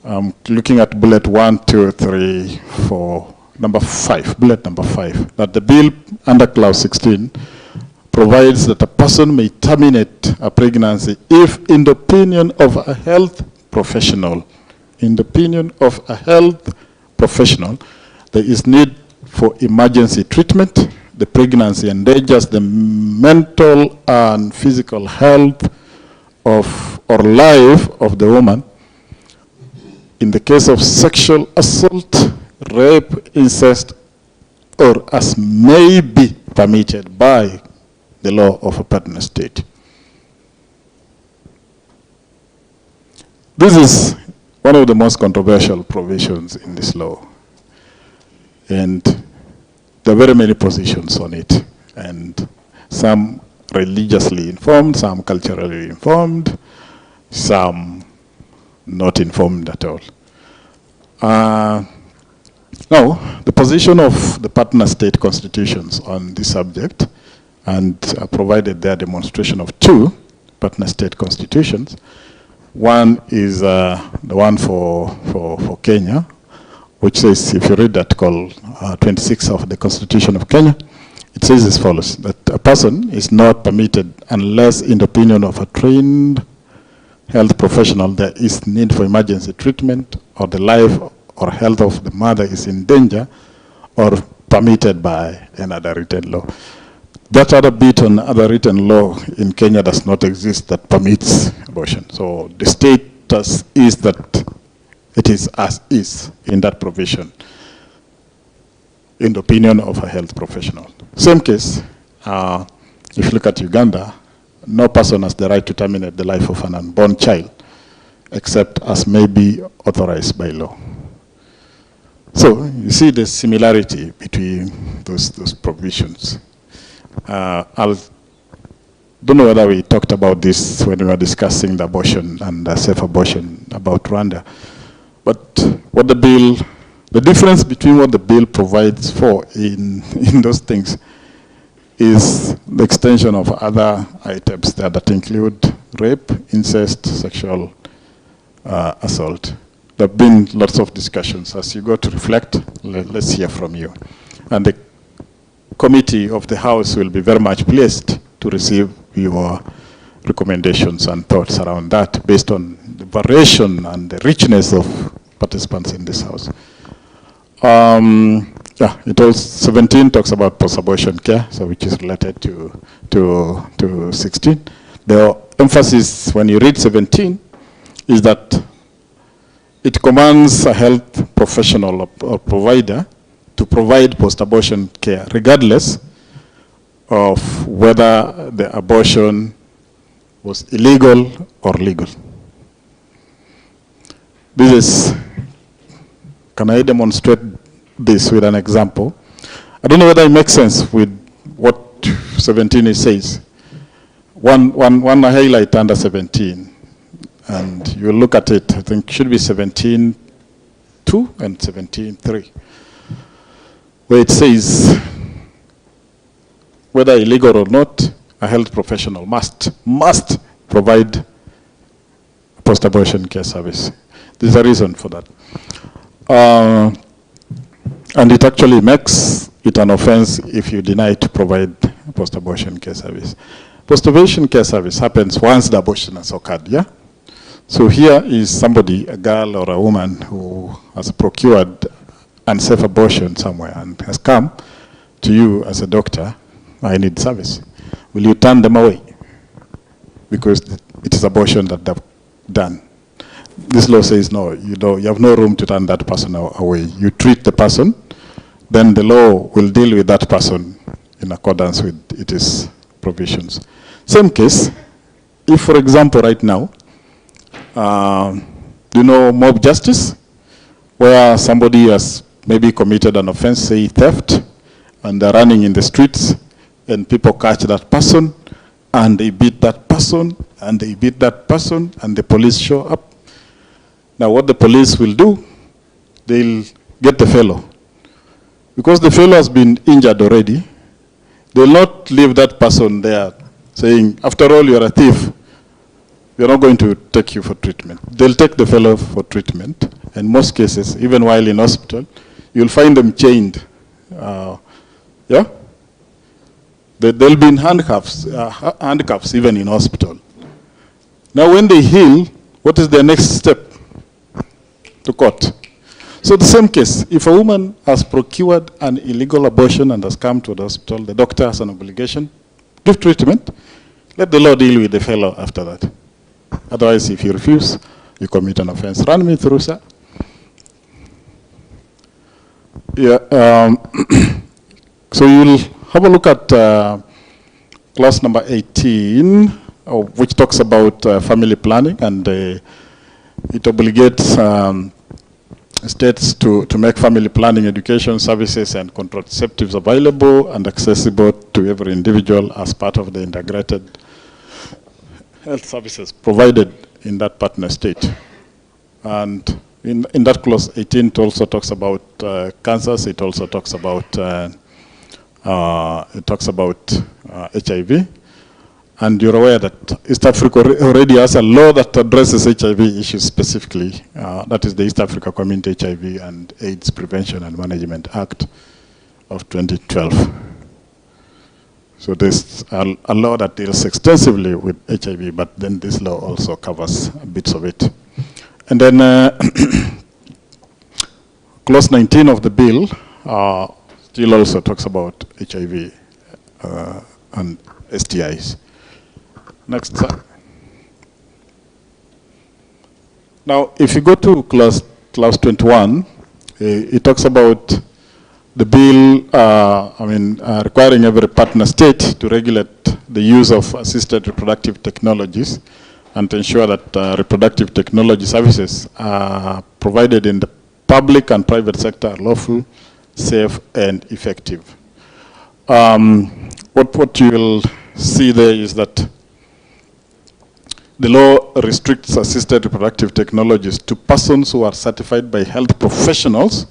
I'm looking at bullet 1, 2, 3, 4, number 5, bullet number 5, that the bill under clause 16 provides that a person may terminate a pregnancy if, in the opinion of a health professional, there is need for emergency treatment, the pregnancy endangers the mental and physical health of or life of the woman. In the case of sexual assault, rape, incest, or as may be permitted by the law of a partner state. This is one of the most controversial provisions in this law. And there are very many positions on it. And some religiously informed, some culturally informed, some not informed at all. Now, the position of the partner state constitutions on this subject, and provided their demonstration of 2 partner state constitutions. One is the one for Kenya, which says, if you read Article 26 of the Constitution of Kenya, it says as follows, that a person is not permitted unless, in the opinion of a trained health professional, there is need for emergency treatment, or the life or health of the mother is in danger, or permitted by another written law. That other bit on other written law in Kenya does not exist that permits abortion. So the status is that it is as is in that provision, in the opinion of a health professional. Same case, if you look at Uganda, no person has the right to terminate the life of an unborn child, except as may be authorized by law. So you see the similarity between those provisions. I don't know whether we talked about this when we were discussing the abortion and the safe abortion about Rwanda, but what the difference between what the bill provides for in those things is the extension of other items there that include rape, incest, sexual assault. There have been lots of discussions. As you go to reflect, let's hear from you. And the committee of the House will be very much pleased to receive your recommendations and thoughts around that based on the variation and the richness of participants in this House. Yeah, it also 17 talks about post-abortion care, so which is related to 16. The emphasis when you read 17 is that it commands a health professional or provider to provide post-abortion care, regardless of whether the abortion was illegal or legal. This is, can I demonstrate this with an example? I don't know whether it makes sense with what 17 says. One highlight under 17, and you look at it, I think it should be 17.2 and 17.3. where it says, whether illegal or not, a health professional must provide post-abortion care service. There's a reason for that. And it actually makes it an offense if you deny to provide post-abortion care service. Post-abortion care service happens once the abortion has occurred, yeah? So here is somebody, a girl or a woman who has procured unsafe abortion somewhere and has come to you as a doctor, I need service. Will you turn them away? Because it is abortion that they've done. This law says no, you have no room to turn that person away. You treat the person, then the law will deal with that person in accordance with its provisions. Same case, if for example right now, you know mob justice, where somebody has maybe committed an offense, say theft, and they're running in the streets, and people catch that person, and they beat that person, and they beat that person, and the police show up. Now what the police will do, they'll get the fellow. Because the fellow has been injured already, they'll not leave that person there saying, after all, you're a thief. We're not going to take you for treatment. They'll take the fellow for treatment. In most cases, even while in hospital, you'll find them chained. Yeah? They'll be in handcuffs even in hospital. Now when they heal, what is their next step? To court. So the same case, if a woman has procured an illegal abortion and has come to the hospital, the doctor has an obligation, give treatment, let the law deal with the fellow after that. Otherwise, if you refuse, you commit an offense. Run me through, sir. Yeah, so you'll have a look at clause number 18, which talks about family planning, and it obligates states to make family planning, education services, and contraceptives available and accessible to every individual as part of the integrated health services provided in that partner state. And in that clause 18, it also talks about cancers. It also talks about HIV. And you're aware that East Africa already has a law that addresses HIV issues specifically. That is the East Africa Community HIV and AIDS Prevention and Management Act of 2012. So there's a law that deals extensively with HIV, but then this law also covers bits of it. And then clause 19 of the bill still also talks about HIV and STIs. Next slide. Now, if you go to clause 21, it talks about the bill, requiring every partner state to regulate the use of assisted reproductive technologies and to ensure that reproductive technology services are provided in the public and private sector are lawful, safe, and effective. What you will see there is that the law restricts assisted reproductive technologies to persons who are certified by health professionals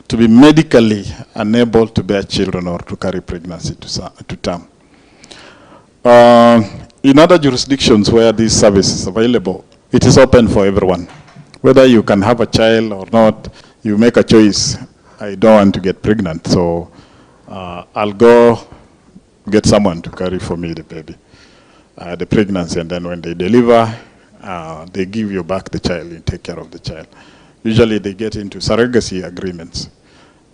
to be medically unable to bear children or to carry pregnancy to term. In other jurisdictions where this service is available, it is open for everyone. Whether you can have a child or not, you make a choice. I don't want to get pregnant, so I'll go get someone to carry for me the baby. The pregnancy, and then when they deliver, they give you back the child and take care of the child. Usually they get into surrogacy agreements.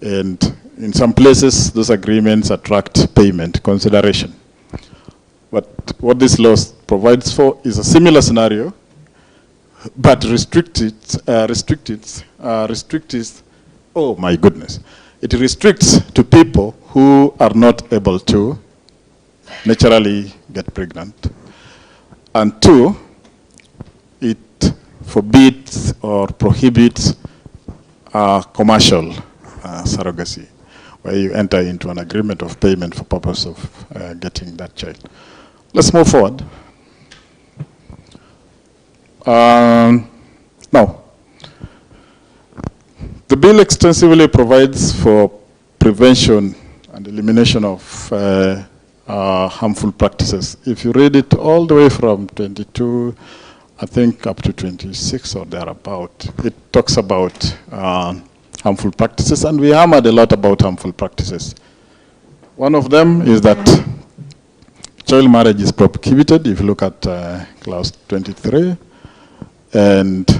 And in some places, those agreements attract payment, consideration. But what this law provides for is a similar scenario, but restricts, oh my goodness. It restricts to people who are not able to naturally get pregnant. And two, it forbids or prohibits commercial surrogacy, where you enter into an agreement of payment for purpose of getting that child. Let's move forward. Now, the bill extensively provides for prevention and elimination of harmful practices. If you read it all the way from 22 I think up to 26 or thereabout, it talks about harmful practices, and we hammered a lot about harmful practices. One of them is that child marriage is prohibited, if you look at clause 23, and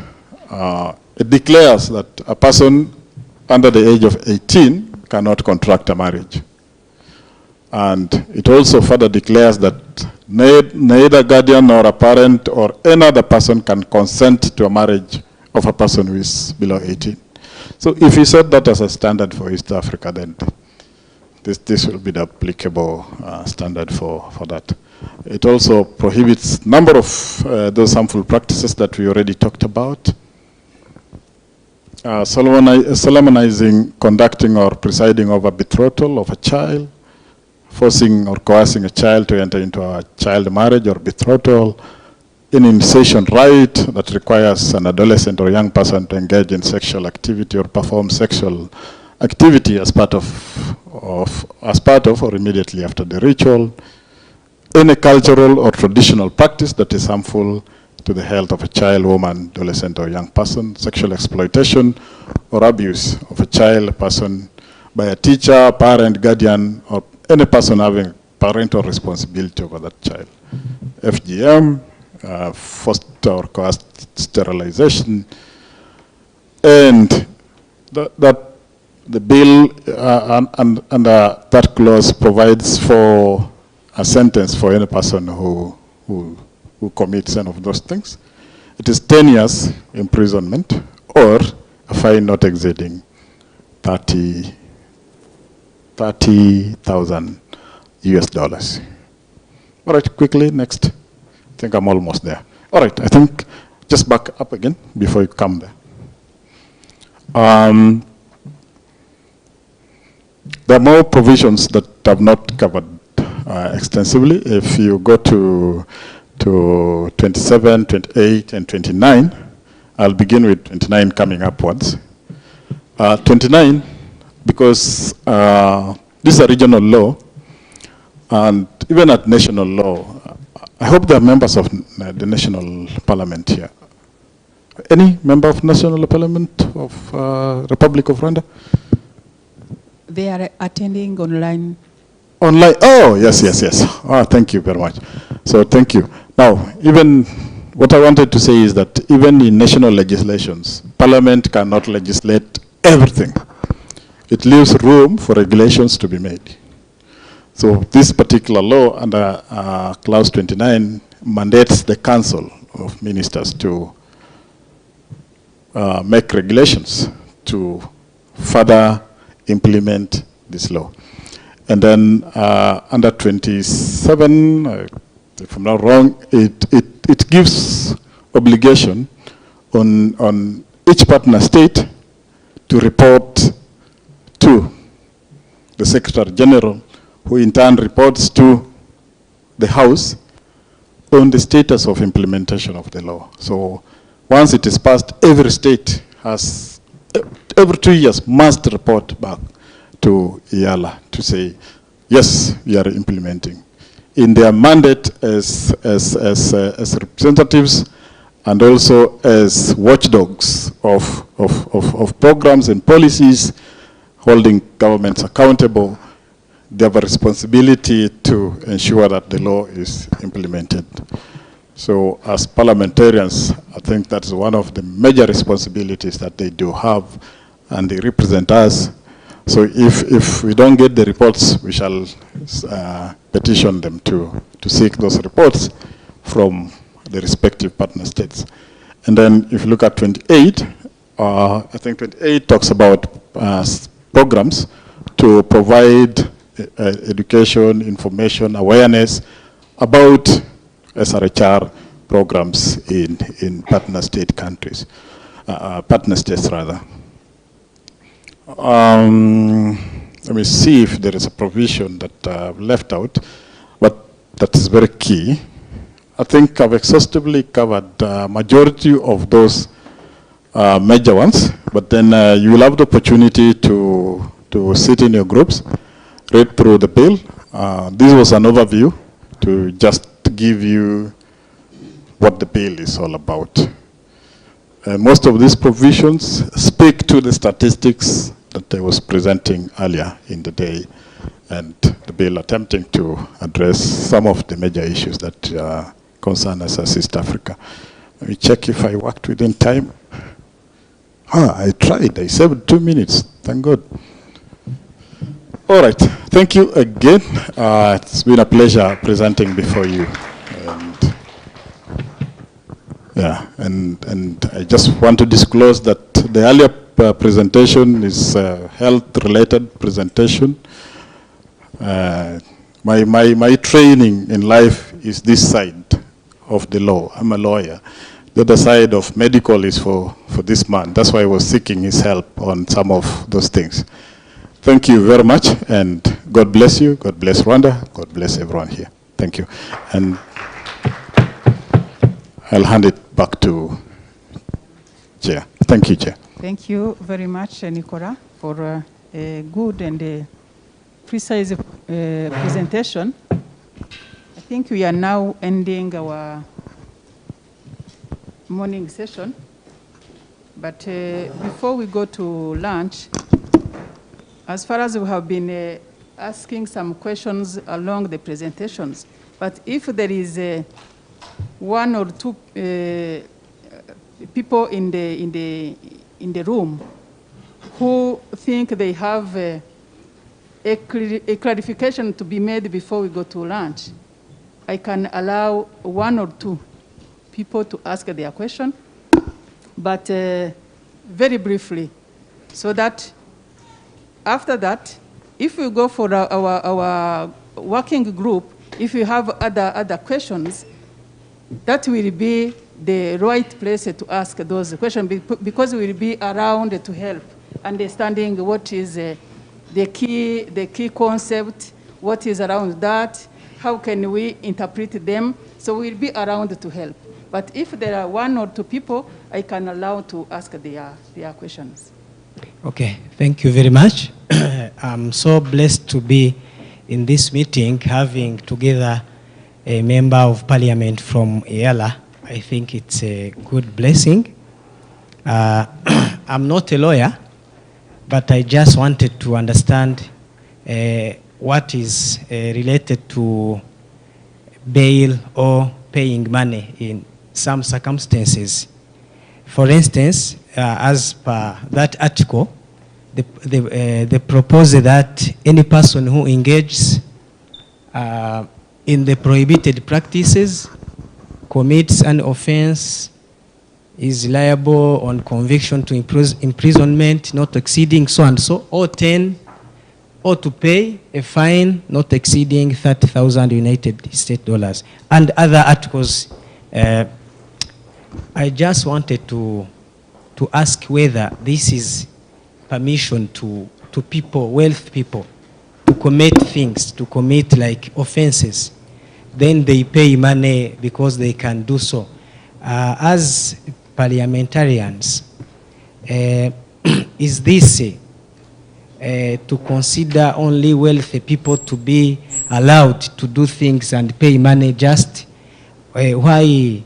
it declares that a person under the age of 18 cannot contract a marriage. And it also further declares that neither guardian nor a parent or any other person can consent to a marriage of a person who is below 18. So if you set that as a standard for East Africa, then this will be the applicable standard for that. It also prohibits number of those harmful practices that we already talked about. Solemnizing, conducting, or presiding over betrothal of a child, forcing or coercing a child to enter into a child marriage or betrothal, an initiation rite that requires an adolescent or young person to engage in sexual activity or perform sexual activity as part of or immediately after the ritual, any cultural or traditional practice that is harmful to the health of a child, woman, adolescent, or young person, sexual exploitation or abuse of a child, person by a teacher, parent, guardian, or any person having parental responsibility over that child. FGM, forced or coerced sterilization, and the bill under that clause provides for a sentence for any person who commits any of those things. It is 10 years imprisonment or a fine not exceeding 30,000 US dollars. All right, quickly, next. I think I'm almost there. All right, I think just back up again before you come there. There are more provisions that I've not covered extensively. If you go to 27, 28, and 29, I'll begin with 29 coming upwards. 29, because this is a regional law, and even at national law, I hope there are members of the national parliament here. Any member of national parliament of Republic of Rwanda? They are attending online. Online, oh, yes. Oh, thank you very much. So thank you. Now, even what I wanted to say is that even in national legislations, Parliament cannot legislate everything. It leaves room for regulations to be made. So this particular law under clause 29 mandates the Council of Ministers to make regulations to further implement this law. And then under 27, if I'm not wrong, it gives obligation on each partner state to report to the Secretary General, who in turn reports to the House on the status of implementation of the law. So once it is passed, every state has, every 2 years, must report back to IALA to say, yes, we are implementing. In their mandate as representatives and also as watchdogs of programs and policies holding governments accountable, they have a responsibility to ensure that the law is implemented. So as parliamentarians, I think that's one of the major responsibilities that they do have, and they represent us. So if we don't get the reports, we shall petition them to seek those reports from the respective partner states. And then if you look at 28, I think 28 talks about programs to provide education, information, awareness about SRHR programs in partner state countries, partner states rather. Let me see if there is a provision that I've left out, but that is very key. I think I've exhaustively covered the majority of those major ones, but then you will have the opportunity to sit in your groups, read through the bill. This was an overview to just give you what the bill is all about. Most of these provisions speak to the statistics that I was presenting earlier in the day, and the bill attempting to address some of the major issues that concern us as East Africa. Let me check if I worked within time. I tried. I saved 2 minutes. Thank God. All right. Thank you again. It's been a pleasure presenting before you. And I just want to disclose that the earlier presentation is a health-related presentation. My training in life is this side of the law. I'm a lawyer. The other side of medical is for this man. That's why I was seeking his help on some of those things. Thank you very much, and God bless you. God bless Rwanda. God bless everyone here. Thank you. And I'll hand it back to Chair. Thank you, Chair. Thank you very much, Nicola, for a good and a precise presentation. I think we are now ending our morning session. But before we go to lunch, as far as we have been asking some questions along the presentations, but if there is one or two people in the room who think they have a clarification to be made before we go to lunch, I can allow one or two people to ask their question, but very briefly, so that after that, if we go for our working group, if you have other questions, that will be the right place to ask those questions, because we will be around to help understanding what is the key concept, what is around that, how can we interpret them. So we'll be around to help. But if there are one or two people, I can allow to ask their questions. Okay, thank you very much. I'm so blessed to be in this meeting, having together a member of parliament from EALA. I think it's a good blessing. I'm not a lawyer, but I just wanted to understand what is related to bail or paying money in some circumstances. For instance, as per that article, they propose that any person who engages in the prohibited practices, commits an offense, is liable on conviction to imprisonment not exceeding so and so, or 10, or to pay a fine not exceeding 30,000 United States dollars, and other articles. I just wanted to ask whether this is permission to people, wealthy people, to commit things, to commit like offenses. Then they pay money because they can do so. As parliamentarians, is this to consider only wealthy people to be allowed to do things and pay money just why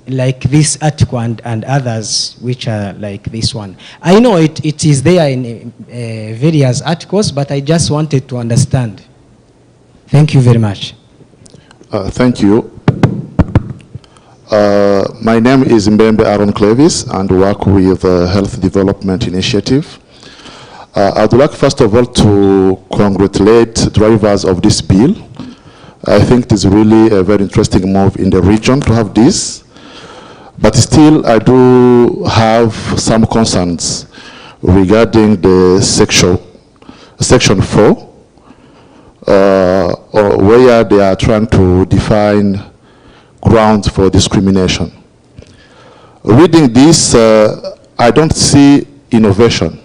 like this article and others which are like this one? I know it is there in various articles, but I just wanted to understand. Thank you very much. Thank you. My name is Mbembe Aaron Clevis and work with Health Development Initiative. I would like first of all to congratulate drivers of this bill. I think it is really a very interesting move in the region to have this. But still, I do have some concerns regarding the section 4, where they are trying to define grounds for discrimination. Reading this, I don't see innovation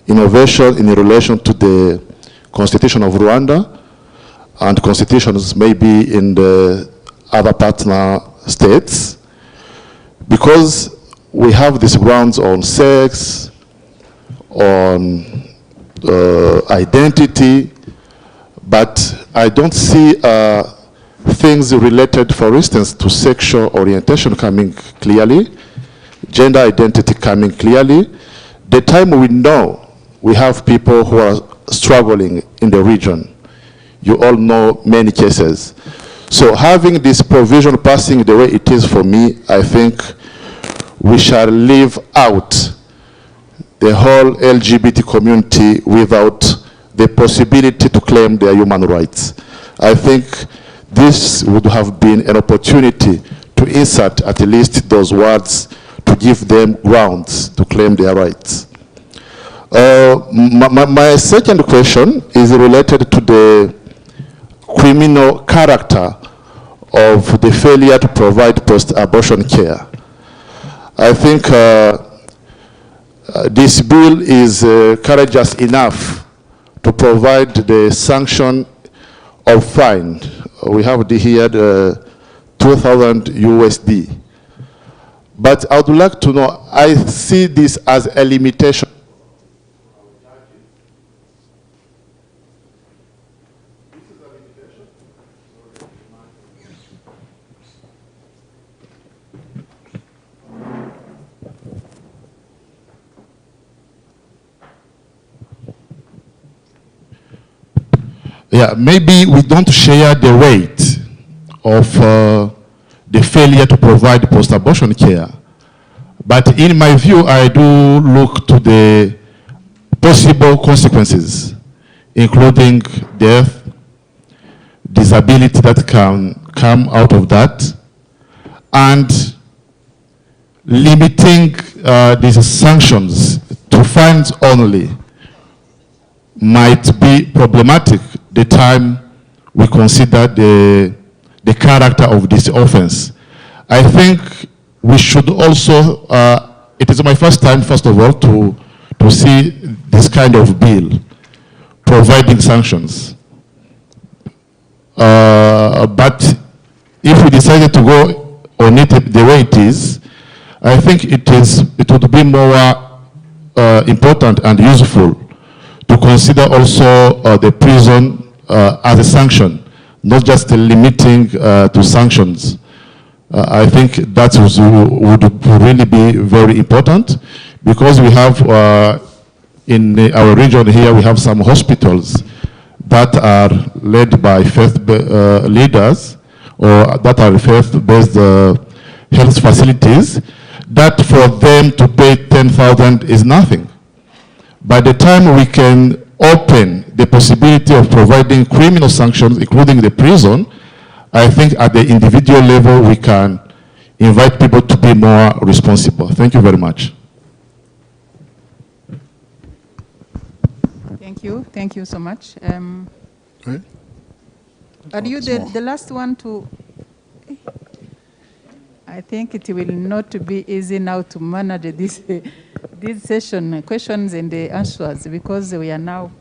in relation to the Constitution of Rwanda and constitutions maybe in the other partner states, because we have these grounds on sex, on identity, but I don't see things related, for instance, to sexual orientation coming clearly, gender identity coming clearly, the time we know we have people who are struggling in the region. You all know many cases. So having this provision passing the way it is for me, I think we shall leave out the whole LGBT community without the possibility to claim their human rights. I think this would have been an opportunity to insert at least those words to give them grounds to claim their rights. My second question is related to the criminal character of the failure to provide post-abortion care. I think this bill is courageous enough to provide the sanction of fine. We have here 2,000 USD. But I would like to know, I see this as a limitation. Yeah, maybe we don't share the weight of the failure to provide post-abortion care. But in my view, I do look to the possible consequences, including death, disability that can come out of that, and limiting these sanctions to fines only might be problematic the time we consider the character of this offense. I think we should also, it is my first time, first of all, to see this kind of bill providing sanctions. But if we decided to go on it the way it is, I think it would be more important and useful to consider also the prison as a sanction, not just limiting to sanctions. I think that would really be very important, because we have in our region here, we have some hospitals that are led by faith leaders, or that are faith-based health facilities, that for them to pay 10,000 is nothing. By the time we can open the possibility of providing criminal sanctions, including the prison, I think at the individual level we can invite people to be more responsible. Thank you very much. Thank you so much. Are you the last one to? I think it will not be easy now to manage this session, questions and the answers, because we are now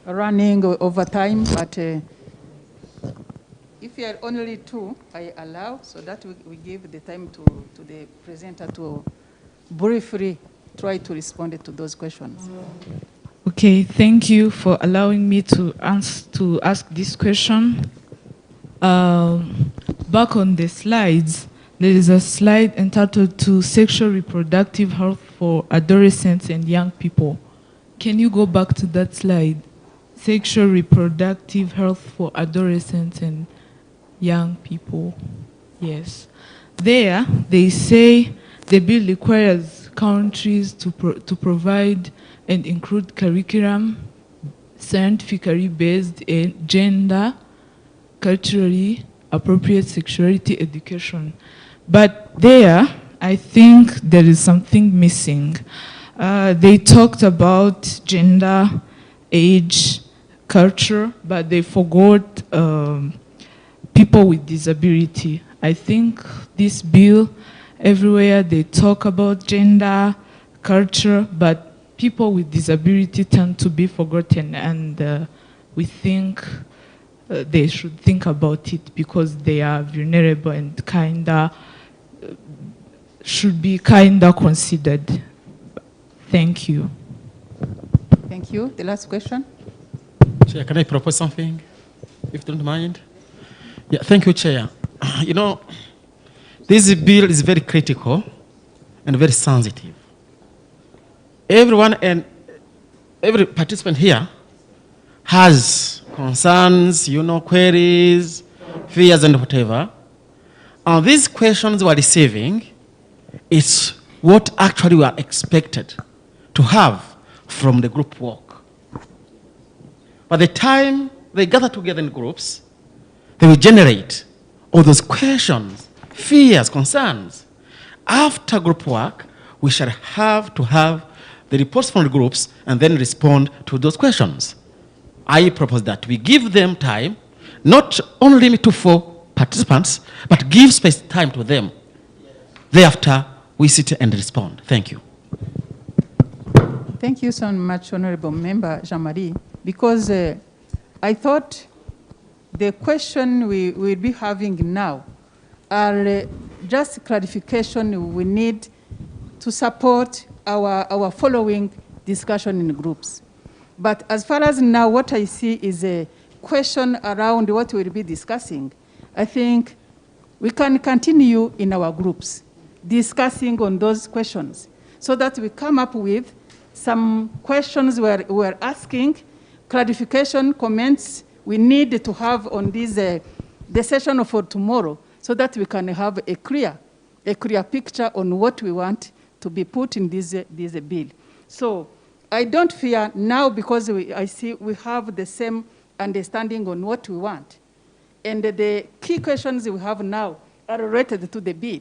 running over time. But if you are only two, I allow, so that we give the time to the presenter to briefly try to respond to those questions. Okay, thank you for allowing me to ask this question. Back on the slides, there is a slide entitled to Sexual Reproductive Health for Adolescents and Young People. Can you go back to that slide? Sexual Reproductive Health for Adolescents and Young People. Yes. There, they say the bill requires countries to provide and include curriculum, scientifically based and gender, culturally appropriate sexuality education. But there, I think there is something missing. They talked about gender, age, culture, but they forgot people with disability. I think this bill, everywhere they talk about gender, culture, but people with disability tend to be forgotten, and we think they should think about it because they are vulnerable and should be considered. Thank you. Thank you. The last question. Chair, can I propose something? if you don't mind. Yeah, thank you, Chair. You know, this bill is very critical and very sensitive. Everyone and every participant here has concerns, you know, queries, fears, and whatever. And these questions we're receiving is what actually we are expected to have from the group work. By the time they gather together in groups, they will generate all those questions, fears, concerns. After group work, we shall have to have the reports from the groups and then respond to those questions. I propose that we give them time, not only limit to 4 participants, but give space time to them. Thereafter, we sit and respond. Thank you. Thank you so much, Honorable Member Jean-Marie, because I thought the question we will be having now are just clarification we need to support our following discussion in groups. But as far as now, what I see is a question around what we'll be discussing. I think we can continue in our groups discussing on those questions so that we come up with some questions we're asking, clarification, comments we need to have on this, the session for tomorrow so that we can have a clear picture on what we want to be put in this bill. So I don't fear now because I see we have the same understanding on what we want. And the key questions we have now are related to the bill.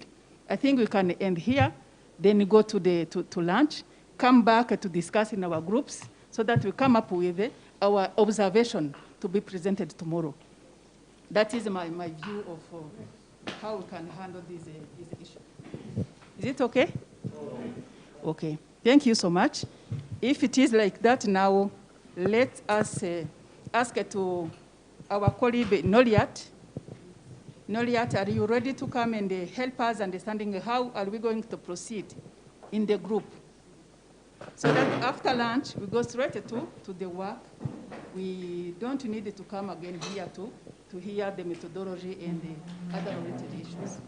I think we can end here, then go to lunch, come back to discuss in our groups so that we come up with our observation to be presented tomorrow. That is my view of how we can handle this issue. Is it okay? Okay. Thank you so much. If it is like that now, let us ask to our colleague Noliat. Noliat, are you ready to come and help us understanding how are we going to proceed in the group? So that after lunch, we go straight to the work. We don't need to come again here to hear the methodology and the other related issues.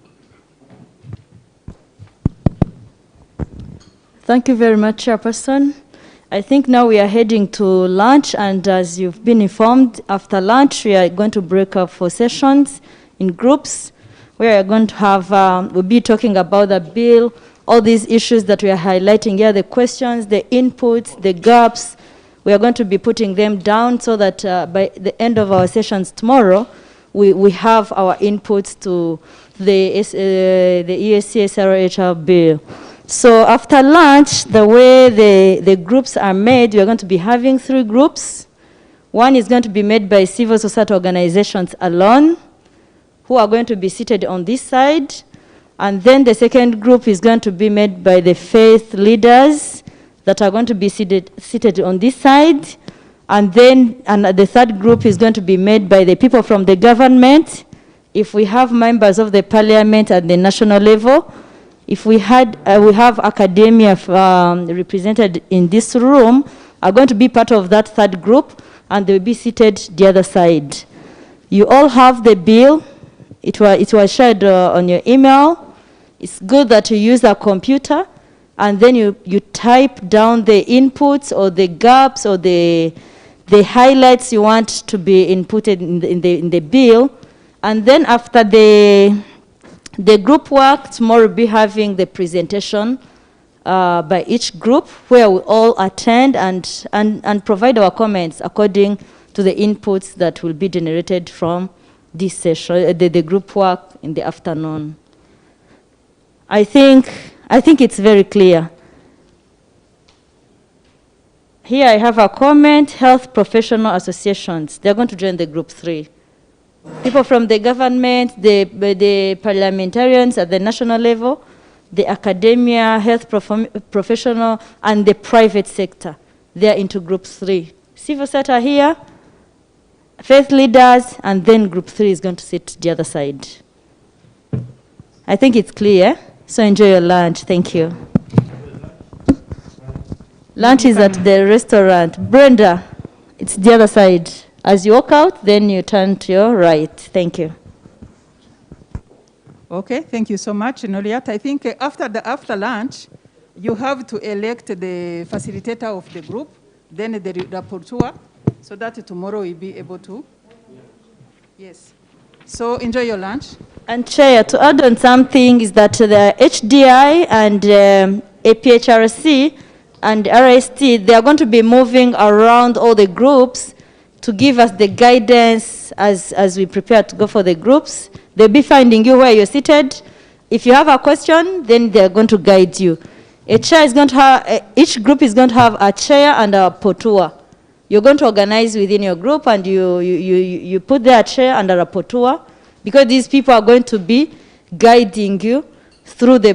Thank you very much, Chairperson. I think now we are heading to lunch, and as you've been informed, after lunch we are going to break up for sessions in groups where we are going to have, we'll be talking about the bill, all these issues that we are highlighting here, the questions, the inputs, the gaps. We are going to be putting them down so that by the end of our sessions tomorrow, we have our inputs to the ESCSRHR bill. So after lunch, the way the groups are made, we are going to be having 3 groups. One is going to be made by civil society organizations alone, who are going to be seated on this side. And then the second group is going to be made by the faith leaders that are going to be seated on this side. And then the third group is going to be made by the people from the government. If we have members of the parliament at the national level, if we have academia represented in this room, are going to be part of that third group, and they'll be seated the other side. You all have the bill. It was shared on your email. It's good that you use a computer, and then you type down the inputs or the gaps or the highlights you want to be inputted in the bill. And then after the group work, tomorrow we'll be having the presentation by each group where we all attend and provide our comments according to the inputs that will be generated from this session, the group work in the afternoon. I think it's very clear. Here I have a comment, health professional associations. They're going to join the group 3. People from the government, the parliamentarians at the national level, the academia, health professional, and the private sector. They are into group 3. Civil sector here, faith leaders, and then group 3 is going to sit the other side. I think it's clear, so enjoy your lunch. Thank you. Lunch is at the restaurant. Brenda, it's the other side, As you walk out, then you turn to your right. Thank you. Okay, thank you so much, Noliat. I think after lunch, you have to elect the facilitator of the group, then the rapporteur, so that tomorrow you'll be able to. Yes. So enjoy your lunch. And Chair, to add on something is that the HDI and APHRC and RST, they are going to be moving around all the groups to give us the guidance as we prepare to go for the groups. They'll be finding you where you're seated. If you have a question, then they're going to guide you. A chair is going to have, each group is going to have a chair and a rapporteur. You're going to organize within your group, and you put their chair and a rapporteur, because these people are going to be guiding you through the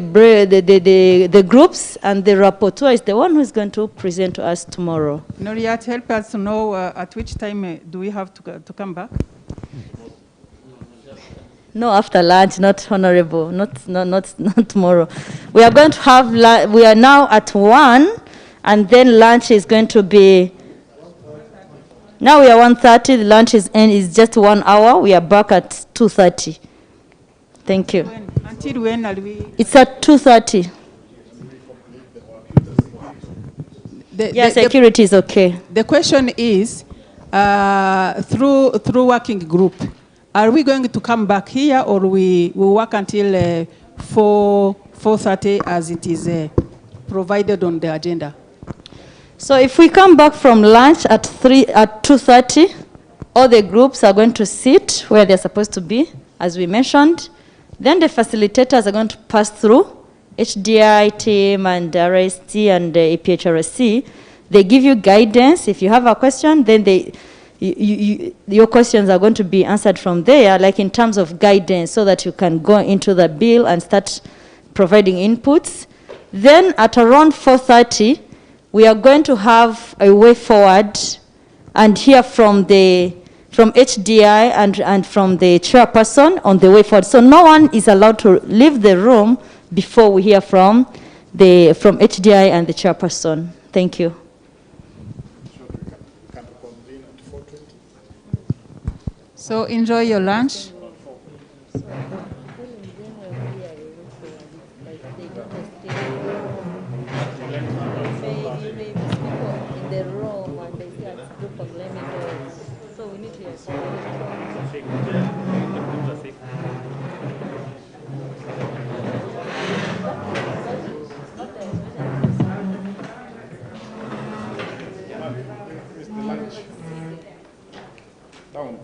groups, and the rapporteur is the one who's going to present to us tomorrow. Noriat, help us to know at which time do we have to come back? No, after lunch, not honorable, not tomorrow. We are going to have, we are now at 1, and then lunch is going to be, now we are 1:30, the lunch is just 1 hour. We are back at 2:30. Thank you. Until when are we? It's at 2:30. Security is okay. The question is, through working group, are we going to come back here, or we will work until 4:30 as it is provided on the agenda? So if we come back from lunch at 2:30, all the groups are going to sit where they're supposed to be, as we mentioned. Then the facilitators are going to pass through HDI team and RST and APHRSC. They give you guidance. If you have a question, then your questions are going to be answered from there, like in terms of guidance, so that you can go into the bill and start providing inputs. Then at around 4:30, we are going to have a way forward and hear from HDI and from the chairperson on the way forward. So no one is allowed to leave the room before we hear from HDI and the chairperson. Thank you. So enjoy your lunch. Down.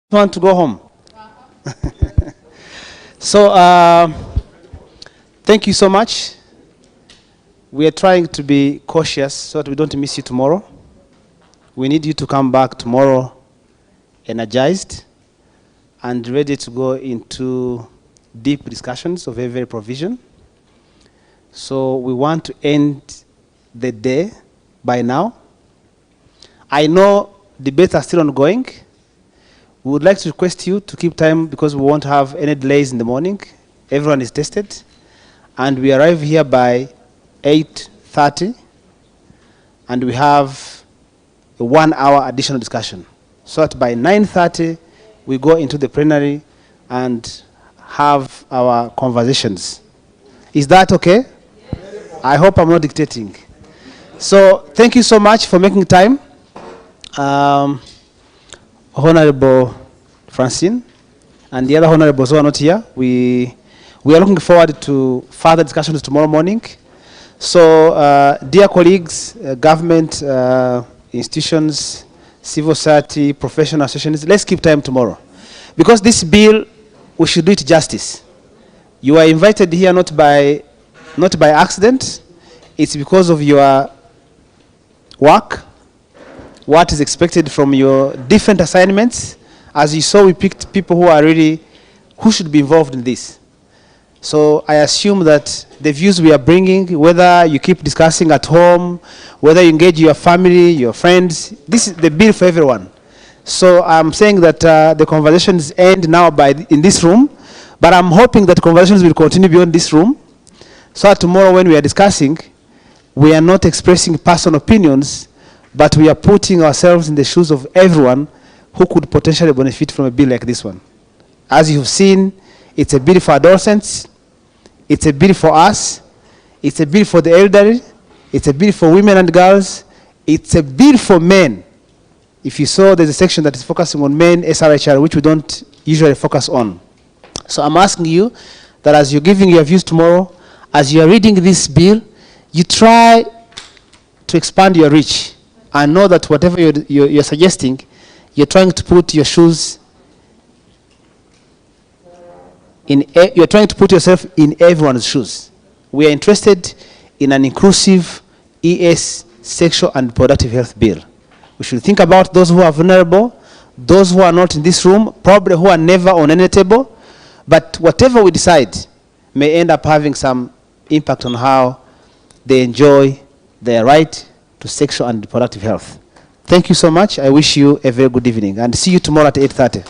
Want to go home? So, thank you so much. We are trying to be cautious so that we don't miss you tomorrow. We need you to come back tomorrow energized and ready to go into deep discussions of every provision. So we want to end the day by now. I know debates are still ongoing. We would like to request you to keep time because we won't have any delays in the morning. Everyone is tested. And we arrive here by 8:30. And we have a 1 hour additional discussion. So that by 9:30, we go into the plenary and have our conversations. Is that okay? Yes. I hope I'm not dictating. So thank you so much for making time. Honorable Francine and the other honorables who are not here, we are looking forward to further discussions tomorrow morning. So, dear colleagues, government institutions, civil society, professional associations, let's keep time tomorrow. Because this bill, we should do it justice. You are invited here not by accident. It's because of your work, what is expected from your different assignments. As you saw, we picked people who should be involved in this. So I assume that the views we are bringing, whether you keep discussing at home, whether you engage your family, your friends, this is the bill for everyone. So I'm saying that the conversations end now in this room, but I'm hoping that conversations will continue beyond this room. So that tomorrow when we are discussing, we are not expressing personal opinions, but we are putting ourselves in the shoes of everyone who could potentially benefit from a bill like this one. As you've seen, it's a bill for adolescents, it's a bill for us, it's a bill for the elderly, it's a bill for women and girls, it's a bill for men. If you saw, there's a section that is focusing on men, SRHR, which we don't usually focus on. So I'm asking you that as you're giving your views tomorrow, as you're reading this bill, you try to expand your reach and know that whatever you're suggesting, you're trying to put your shoes you're trying to put yourself in everyone's shoes. We are interested in an inclusive ES, sexual and reproductive health bill. We should think about those who are vulnerable, those who are not in this room, probably who are never on any table, but whatever we decide may end up having some impact on how they enjoy their right to sexual and reproductive health. Thank you so much. I wish you a very good evening and see you tomorrow at 8:30.